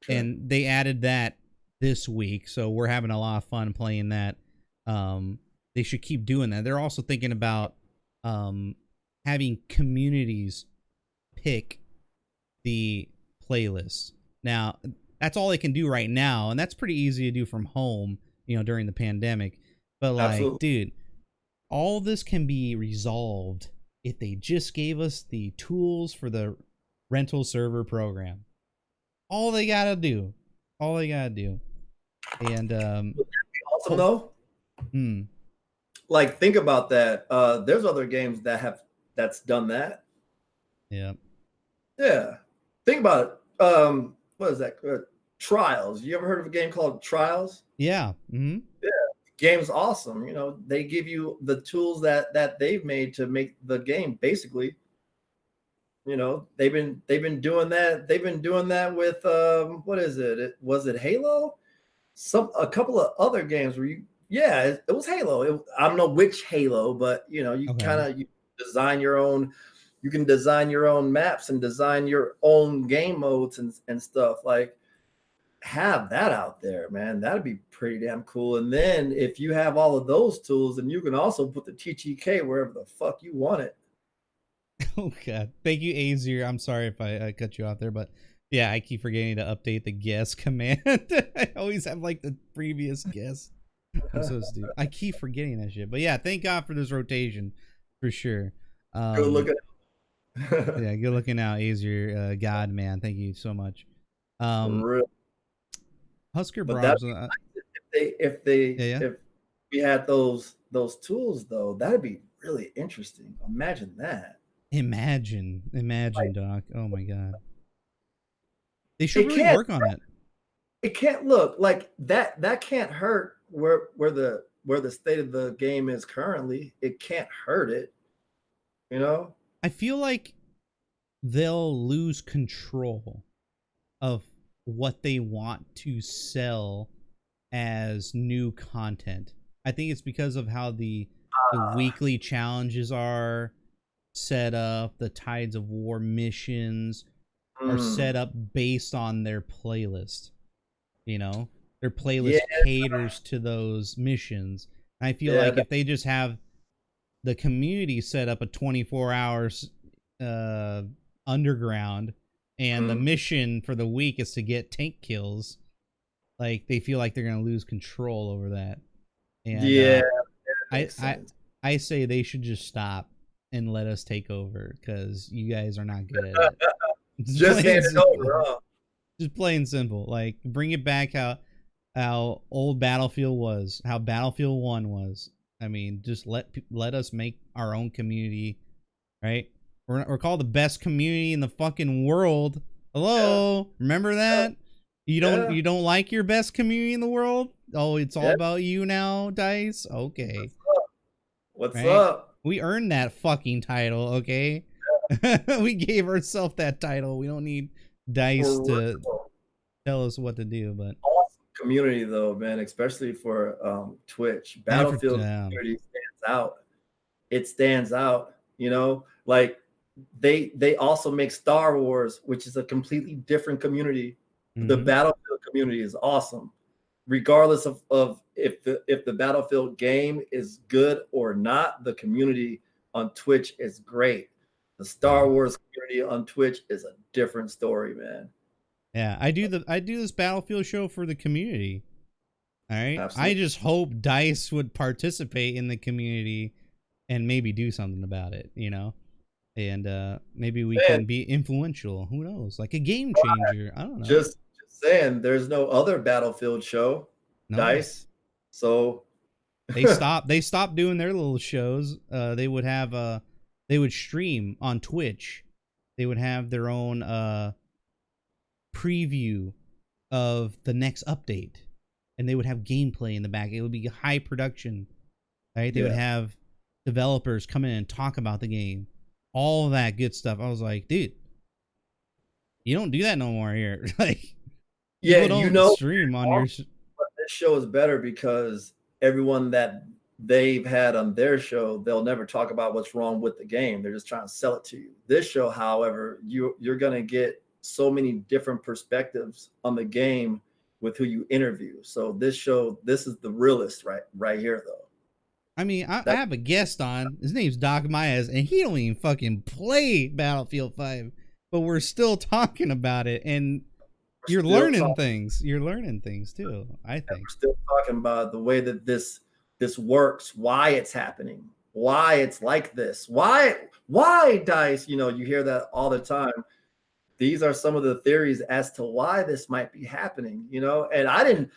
Sure. And they added that this week, so we're having a lot of fun playing that. They should keep doing that. They're also thinking about having communities pick the playlist. Now, that's all they can do right now, and that's pretty easy to do from home, you know, during the pandemic. But like, absolutely, dude, all this can be resolved if they just gave us the tools for the rental server program. All they gotta do all they gotta do. And Also, though, like think about that. There's other games that's done that. Yeah. Yeah. Think about it. What is that? Trials. You ever heard of a game called Trials? Yeah. Yeah. Game's awesome. You know, they give you the tools that they've made to make the game basically. You know, they've been doing that. They've been doing that with what is it? Was it Halo? A couple of other games where it was Halo. I don't know which Halo, but you know, you design your own. You can design your own maps and design your own game modes and stuff. Like, have that out there, man. That'd be pretty damn cool. And then if you have all of those tools, then you can also put the TTK wherever the fuck you want it. Oh god, thank you, Azir. I'm sorry if I cut you off there, but yeah, I keep forgetting to update the guest command. I always have like the previous guest. I'm so stupid. I keep forgetting that shit. But yeah, thank God for this rotation for sure. Good looking. Yeah, good looking out, Azir. God, man, thank you so much. Husker Brobs. If we had those tools though, that'd be really interesting. Imagine that. Imagine, Doc. Oh my god. They should really work on it. It can't look like that. That can't hurt where the state of the game is currently. It can't hurt it. You know? I feel like they'll lose control of what they want to sell as new content. I think it's because of how the weekly challenges are set up, the Tides of War missions are set up based on their playlist. You know, their playlist caters to those missions. And I feel like if they just have the community set up a 24 hours underground, and the mission for the week is to get tank kills, like they feel like they're gonna lose control over that. And I say they should just stop and let us take over, because you guys are not good at it. Just hand it over. Just plain simple. Like, bring it back how old Battlefield was, how Battlefield 1 was. I mean, just let us make our own community, right? We're called the best community in the fucking world. Hello, remember that? You don't like your best community in the world? Oh, it's all about you now, Dice? Okay. What's up? We earned that fucking title, okay? We gave ourselves that title. We don't need Dice to tell us what to do, but awesome community though, man, especially for Twitch. Battlefield community stands out. It stands out, you know, like they also make Star Wars, which is a completely different community. The Battlefield community is awesome, regardless of if the Battlefield game is good or not. The community on Twitch is great. The Star Wars community on Twitch is a different story, man. Yeah, I do this Battlefield show for the community. All right. Absolutely. I just hope Dice would participate in the community and maybe do something about it, you know? And maybe we can be influential. Who knows? Like a game changer. I don't know. Just saying, there's no other Battlefield show, Dice. So they stopped doing their little shows. They would stream on Twitch. They would have their own preview of the next update, and they would have gameplay in the back. It would be high production, right? They would have developers come in and talk about the game, all of that good stuff. I was like, dude, you don't do that no more here. Like, you know, stream on your. This show is better because everyone that they've had on their show, they'll never talk about what's wrong with the game. They're just trying to sell it to you. This show, however, you're going to get so many different perspectives on the game with who you interview. So this is the realest right here, though. I mean, I have a guest on. His name's DocMiaz, and he don't even fucking play Battlefield 5, but we're still talking about it, and you're learning things. You're learning things too, I think. We're still talking about the way that this works, why it's happening, why it's like this, why Dice, you know, you hear that all the time. these are some of the theories as to why this might be happening, you know. And I didn't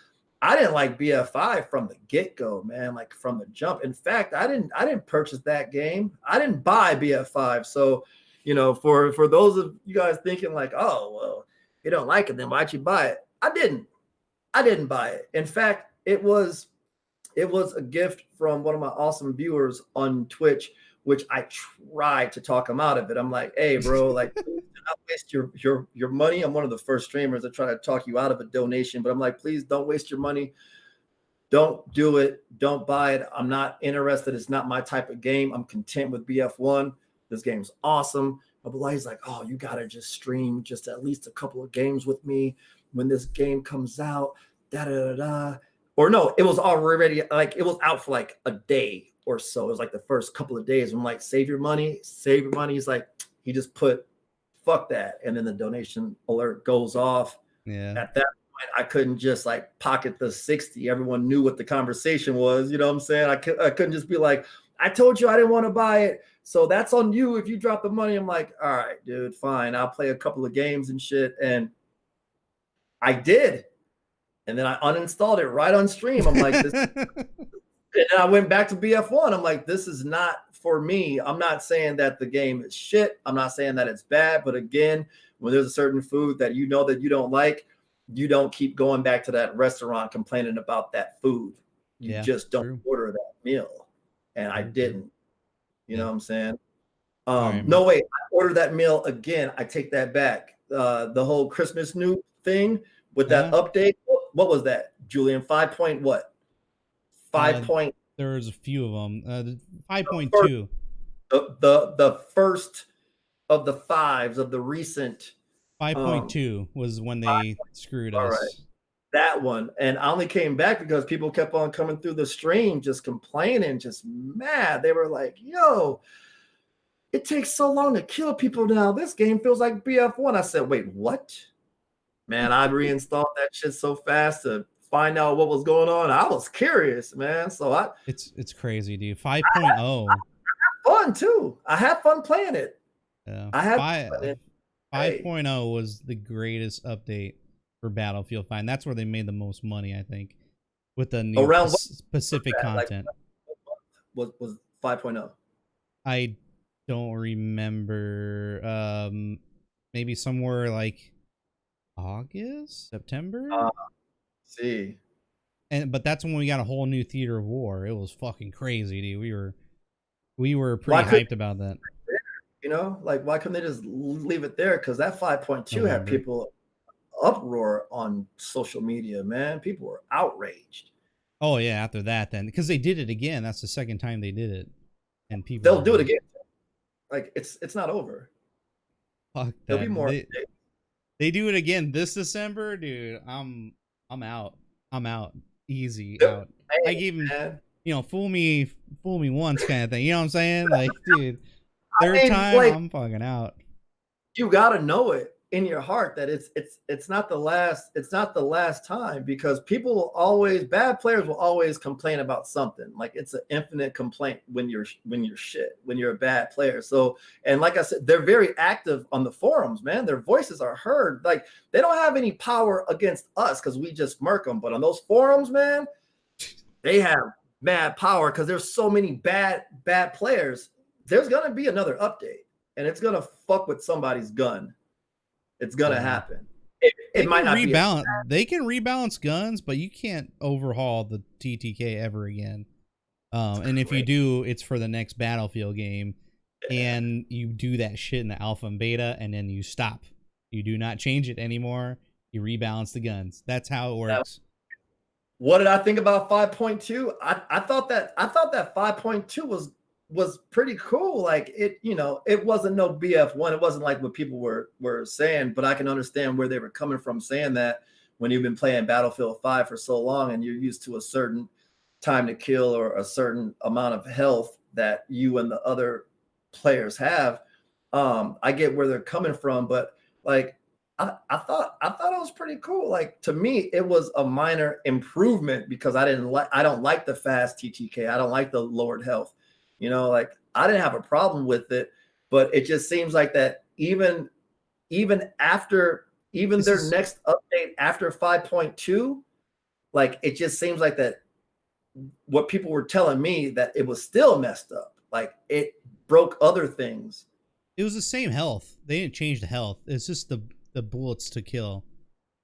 like BF5 from the get-go, man, like from the jump. In fact, I didn't purchase that game. I didn't buy BF5. So, you know, for those of you guys thinking like, oh, well, you don't like it, then why'd you buy it? I didn't buy it. In fact, it was a gift from one of my awesome viewers on Twitch, which I tried to talk him out of it. I'm like, hey, bro, like, please do not waste your money. I'm one of the first streamers that try to talk you out of a donation, but I'm like, please don't waste your money. Don't do it. Don't buy it. I'm not interested. It's not my type of game. I'm content with BF1. This game's awesome. But he's like, oh, you got to just stream just at least a couple of games with me when this game comes out. Da-da-da-da. Or no, it was already like, it was out for like a day or so. It was like the first couple of days. I'm like, save your money. He's like, he just put, fuck that. And then the donation alert goes off. Yeah. At that point, I couldn't just like pocket the 60. Everyone knew what the conversation was. You know what I'm saying? I couldn't just be like, I told you I didn't want to buy it, so that's on you if you drop the money. I'm like, all right, dude, fine. I'll play a couple of games and shit. And I did. And then I uninstalled it right on stream. I'm like, this. And I went back to BF1. I'm like, this is not for me. I'm not saying that the game is shit. I'm not saying that it's bad. But again, when there's a certain food that you know that you don't like, you don't keep going back to that restaurant complaining about that food. You just don't order that meal. And I didn't. You know what I'm saying? No, wait. I ordered that meal again. I take that back. The whole Christmas new thing with that update. What was that, Julian? 5 point what? 5 point. There's a few of them. 5.2. The first of the fives of the recent. 5.2 was when they screwed us. Right. That one. And I only came back because people kept on coming through the stream just complaining, just mad. They were like, yo, it takes so long to kill people now. This game feels like BF1. I said, wait, what? Man, I reinstalled that shit so fast to find out what was going on. I was curious, man. So it's crazy, dude. 5.0. Fun too. I had fun playing it. Yeah. I had 5.0 was the greatest update for Battlefield 5. That's where they made the most money, I think, with the new specific content. Like, was 5.0? I don't remember. Maybe somewhere like August, September. See. But that's when we got a whole new theater of war. It was fucking crazy, dude. We were pretty hyped about that. You know, like, why couldn't they just leave it there? Because that 5.2 had people uproar on social media, man. People were outraged. Oh yeah, after that, then, because they did it again. That's the second time they did it, and people they'll do it again. Like, it's not over. Fuck that. There'll be more. They do it again this December, dude. I'm out. I'm out. Easy out. Hey, I gave him, fool me once kind of thing. You know what I'm saying? Like, dude, third time, like, I'm fucking out. You gotta know it in your heart that it's not the last time, because bad players will always complain about something. Like, it's an infinite complaint when you're a bad player. So, and like I said, they're very active on the forums, man. Their voices are heard. Like, they don't have any power against us because we just murk them, but on those forums, man, they have mad power because there's so many bad players. There's gonna be another update, and it's gonna fuck with somebody's gun. It's gonna happen. It might not rebalance. They can rebalance guns, but you can't overhaul the TTK ever again. And if you do, it's for the next Battlefield game, and you do that shit in the alpha and beta, and then you stop. You do not change it anymore. You rebalance the guns. That's how it works. What did I think about 5.2? I thought that 5.2 was pretty cool. Like, it wasn't no BF1. It wasn't like what people were saying, but I can understand where they were coming from saying that when you've been playing Battlefield 5 for so long and you're used to a certain time to kill or a certain amount of health that you and the other players have. I get where they're coming from, but like, I thought it was pretty cool. Like, to me, it was a minor improvement because I don't like the fast TTK. I don't like the lowered health. Like, I didn't have a problem with it, but it just seems like that even even This their is- next update after 5.2, like it just seems like that what people were telling me that it was still messed up. Like it broke other things. It was the same health. They didn't change the health. It's just the bullets to kill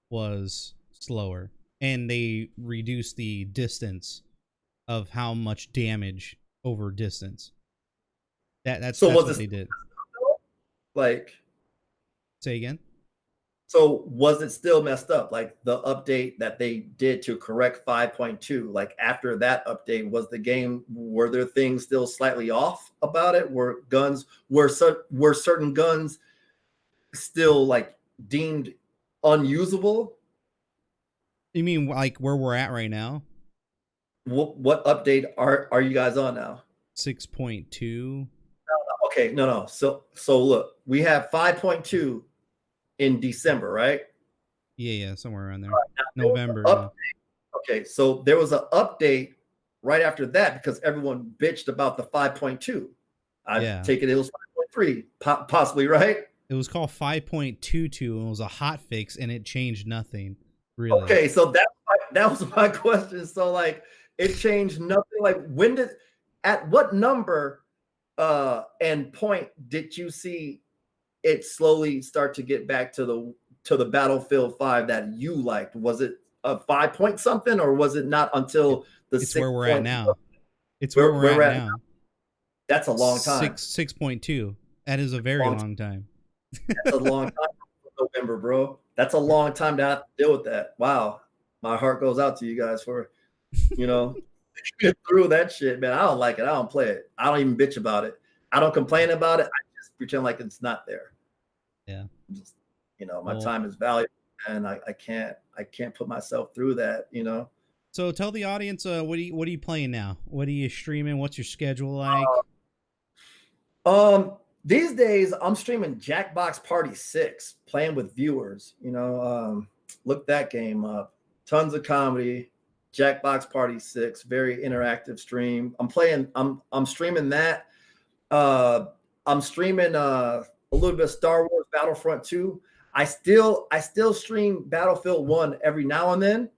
was slower, and they reduced the distance of how much damage over distance. That's So was what it they did. like, Say again. so was it still messed up? Like the update that they did to correct 5.2, like after that update, were there things still slightly off about it? Were certain guns still like deemed unusable? You mean like where we're at right now? What update are you guys on now? 6.2. Okay, no. So look, we have 5.2 in December, right? Yeah, somewhere around there. There was November. an Yeah. Okay, so there was an update right after that because everyone bitched about the 5.2. I Yeah. take it was 5.3, possibly, right? It was called 5.22 and it was a hot fix and it changed nothing. Really. Okay, so that was my question. So like it changed nothing. Like at what number and point did you see it slowly start to get back to the Battlefield 5 that you liked? Was it a 5 point something, or was it not until the It's 6 where we're at point- now. It's where we're at now. That's a long time. 6.2. That is a very long time. That's a long time for November, bro. That's a long time to have to deal with that. Wow. My heart goes out to you guys for, get through that shit, man. I don't like it. I don't play it. I don't even bitch about it. I don't complain about it. I just pretend like it's not there. Yeah. Just, my time is valuable, and I can't put myself through that, So tell the audience, what are you playing now? What are you streaming? What's your schedule like? These days I'm streaming Jackbox Party 6, playing with viewers. Look that game up. Tons of comedy. Jackbox Party 6, very interactive stream. I'm streaming that. I'm streaming a little bit of Star Wars Battlefront 2. I still stream Battlefield 1 every now and then.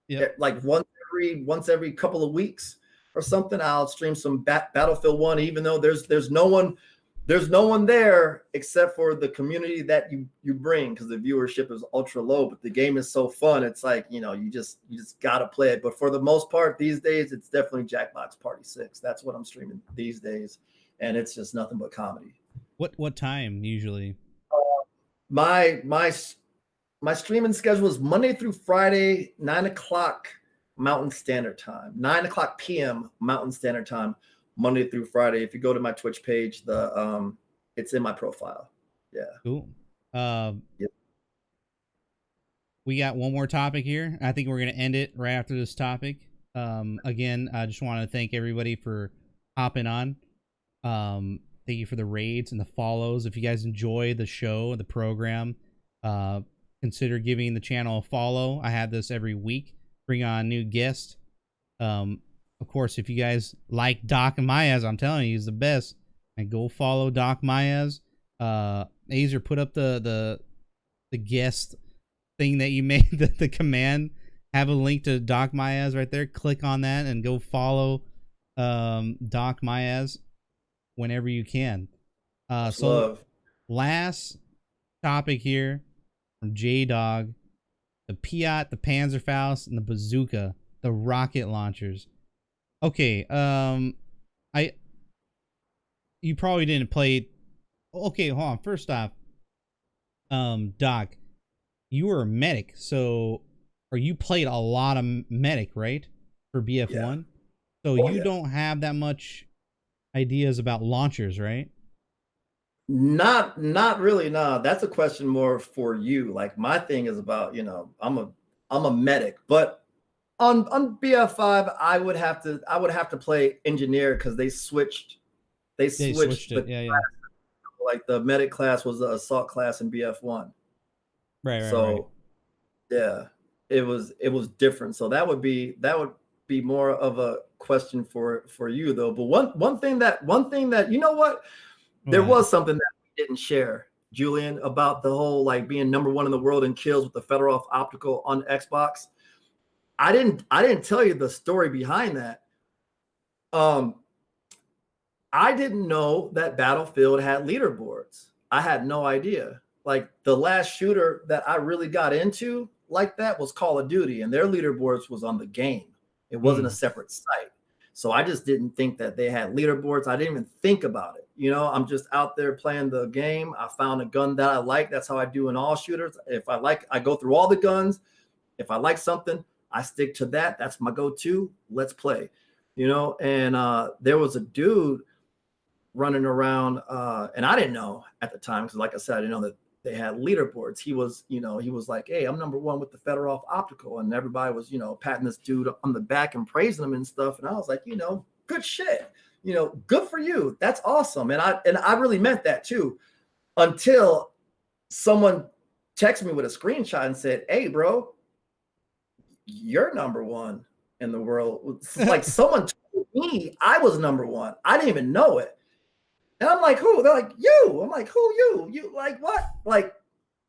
Yeah. Like once every couple of weeks or something, I'll stream some Battlefield 1, even though there's no one there except for the community that you bring, because the viewership is ultra low, but the game is so fun. It's like, you just gotta play it. But for the most part these days, it's definitely Jackbox Party 6. That's what I'm streaming these days, and it's just nothing but comedy. What time usually? My streaming schedule is Monday through Friday, 9:00 Mountain Standard Time, 9:00 p.m. Mountain Standard Time, Monday through Friday. If you go to my Twitch page, it's in my profile. Yeah. Cool. Yep. We got one more topic here. I think we're gonna end it right after this topic. Again, I just want to thank everybody for hopping on. Thank you for the raids and the follows. If you guys enjoy the show, the program, consider giving the channel a follow. I have this every week. Bring on new guests. Of course, if you guys like DocMiaz, I'm telling you, he's the best. And go follow DocMiaz. Azer, put up the guest thing that you made, the command. Have a link to DocMiaz right there. Click on that and go follow DocMiaz whenever you can. Last topic here from J-Dog. The Piat, the Panzerfaust, and the Bazooka, the rocket launchers. Okay, you probably didn't play. Okay, hold on. First off, Doc, you were a medic, or you played a lot of medic, right? For BF1. Yeah. So you don't have that much ideas about launchers, right? Not really. No, that's a question more for you. Like my thing is about, I'm a medic, but on BF5, I would have to play engineer because they switched Switched it. Yeah. Like the medic class was the assault class in BF1. Right. Yeah, it was different. So that would be more of a question for you though. But one thing that there was something that we didn't share Julian, about the whole like being #1 in the world in kills with the Fedorov optical on Xbox. I didn't tell you the story behind that. I didn't know that Battlefield had leaderboards. I had no idea. Like the last shooter that I really got into like that was Call of Duty, and their leaderboards was on the game. It wasn't a separate site. So I just didn't think that they had leaderboards. I didn't even think about it. You know, I'm just out there playing the game. I found a gun that I like. That's how I do in all shooters. If I like, I go through all the guns. If I like something, I stick to that. That's my go-to. Let's play. You know, and there was a dude running around, and I didn't know at the time, because like I said, I didn't know that they had leaderboards. He was, you know, he was like, hey, I'm #1 with the Fedorov optical, and everybody was, you know, patting this dude on the back and praising him and stuff. And I was like, you know, good shit, you know, good for you. That's awesome. And I really meant that too, until someone texted me with a screenshot and said, hey, bro, you're #1 in the world. It's like someone told me I was #1. I didn't even know it. And I'm like, who? They're like, you. I'm like, who you? You like what? Like,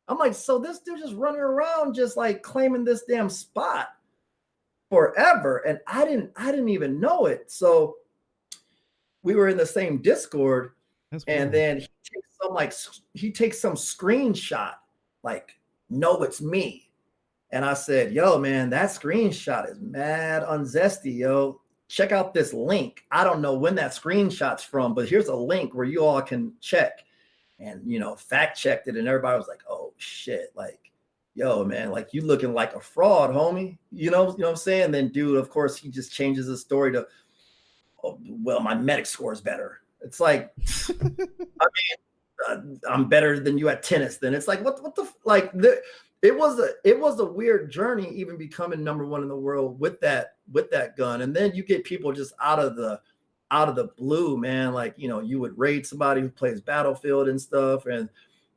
I'm like, so this dude just running around just like claiming this damn spot forever. And I didn't even know it. So we were in the same Discord. That's cool. And then he takes some screenshot, like, no, it's me. And I said, yo, man, that screenshot is mad unzesty, yo. Check out this link. I don't know when that screenshot's from, but here's a link where you all can check. And, you know, fact checked it. And everybody was like, oh, shit. Like, yo, man, like you looking like a fraud, homie. You know what I'm saying? Then, dude, of course, he just changes his story to, oh, well, my medic score is better. It's like, I mean, I'm better than you at tennis. Then it's like, what the, like, it was a weird journey, even becoming #1 in the world with that gun. And then you get people just out of the blue, man. Like, you know, you would raid somebody who plays Battlefield and stuff, and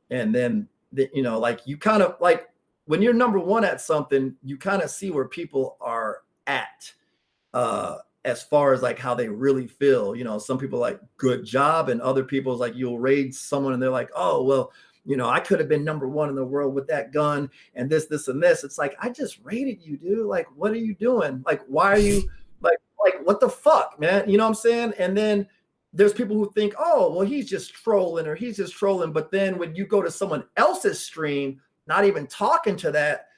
then you know, like you kind of like when you're #1 at something, you kind of see where people are at as far as like how they really feel. You know, some people like good job, and other people's like you'll raid someone and they're like, oh well, you know, I could have been #1 in the world with that gun and this, and this. It's like, I just rated you, dude. Like, what are you doing? Like, why are you like, what the fuck, man? You know what I'm saying? And then there's people who think, oh, well, he's just trolling or he's just trolling. But then when you go to someone else's stream, not even talking to that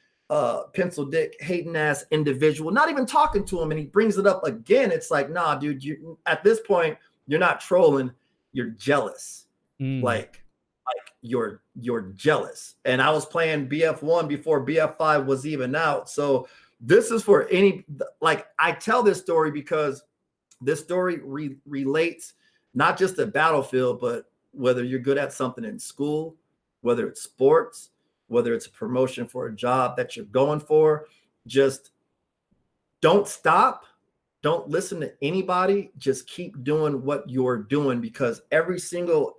pencil dick hating ass individual, not even talking to him, and he brings it up again, it's like, nah, dude, you at this point, you're not trolling, you're jealous. Like you're jealous. And I was playing BF1 before BF5 was even out. So this is for any, like, I tell this story because this story relates not just to Battlefield, but whether you're good at something in school, whether it's sports, whether it's a promotion for a job that you're going for, just don't stop. Don't listen to anybody. Just keep doing what you're doing, because every single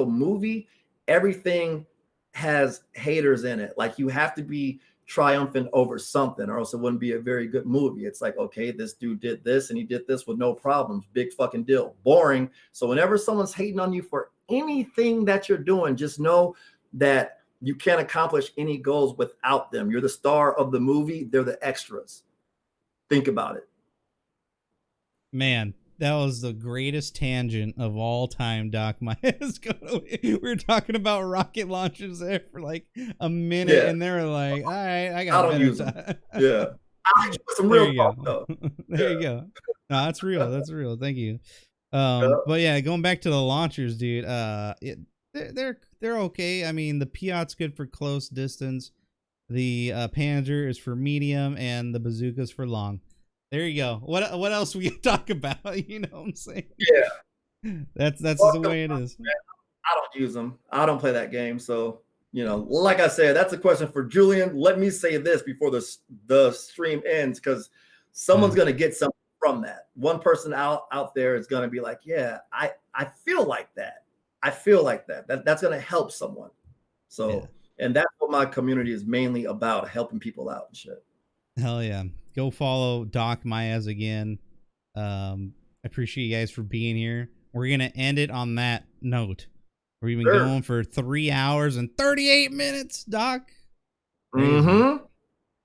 movie, everything has haters in it. Like, you have to be triumphant over something, or else it wouldn't be a very good movie. It's like, okay, this dude did this and he did this with no problems. Big fucking deal. Boring. So whenever someone's hating on you for anything that you're doing, just know that you can't accomplish any goals without them. You're the star of the movie. They're the extras. Think about it. Man, that was the greatest tangent of all time, DocMiaz. We were talking about rocket launchers there for like a minute, and they were like, all right, I got better time. Yeah. I use some real talk, though. There you go. No, that's real. That's real. Thank you. But yeah, going back to the launchers, dude, they're okay. I mean, the Piat's good for close distance. The Panzer is for medium, and the bazooka's for long. There you go. What else we can talk about? You know what I'm saying? Yeah. That's the way it is. Man, I don't use them. I don't play that game. So, you know, like I said, that's a question for Julian. Let me say this before the stream ends, because someone's going to get something from that. One person out there is going to be like, yeah, I feel like that. I feel like that. That's going to help someone. So, and that's what my community is mainly about, helping people out and shit. Hell yeah. Go follow DocMiaz again. I appreciate you guys for being here. We're going to end it on that note. We've been Sure. going for 3 hours and 38 minutes, Doc. Mm-hmm.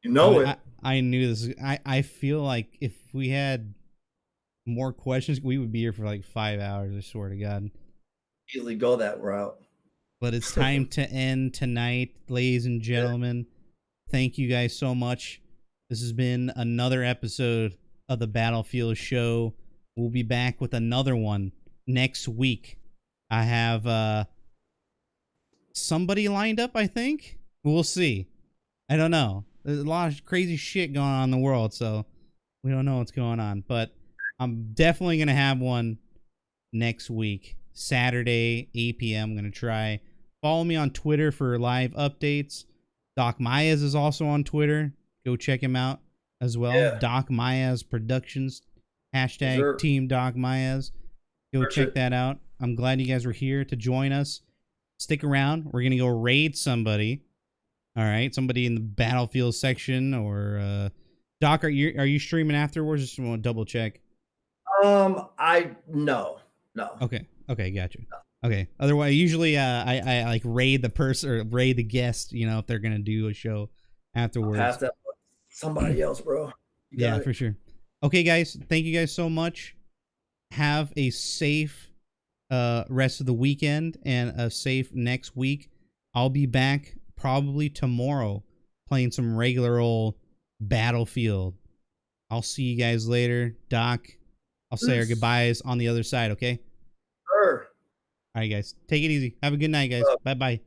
You know it. I knew this. I feel like if we had more questions, we would be here for like 5 hours. I swear to God. Easily go that route. But it's time to end tonight, ladies and gentlemen. Thank you guys so much. This has been another episode of the Battlefield Show. We'll be back with another one next week. I have somebody lined up, I think. We'll see. I don't know. There's a lot of crazy shit going on in the world, so we don't know what's going on. But I'm definitely going to have one next week. Saturday, 8 p.m. I'm going to try. Follow me on Twitter for live updates. DocMiaz is also on Twitter. Go check him out as well. Yeah. DocMiaz Productions. Hashtag Sure. Team DocMiaz. Go check that out. I'm glad you guys were here to join us. Stick around. We're going to go raid somebody. All right. Somebody in the Battlefield section or Doc, are you streaming afterwards? Just want to double check. No. Okay, gotcha. Okay. Otherwise, usually I like raid the person or raid the guest, you know, if they're gonna do a show afterwards. Pass that to somebody else, bro. You got Yeah, it. for sure. Okay, guys, thank you guys so much. Have a safe rest of the weekend and a safe next week. I'll be back probably tomorrow playing some regular old Battlefield. I'll see you guys later. Doc, I'll say our goodbyes on the other side, okay? Sure. All right, guys. Take it easy. Have a good night, guys. Bye-bye.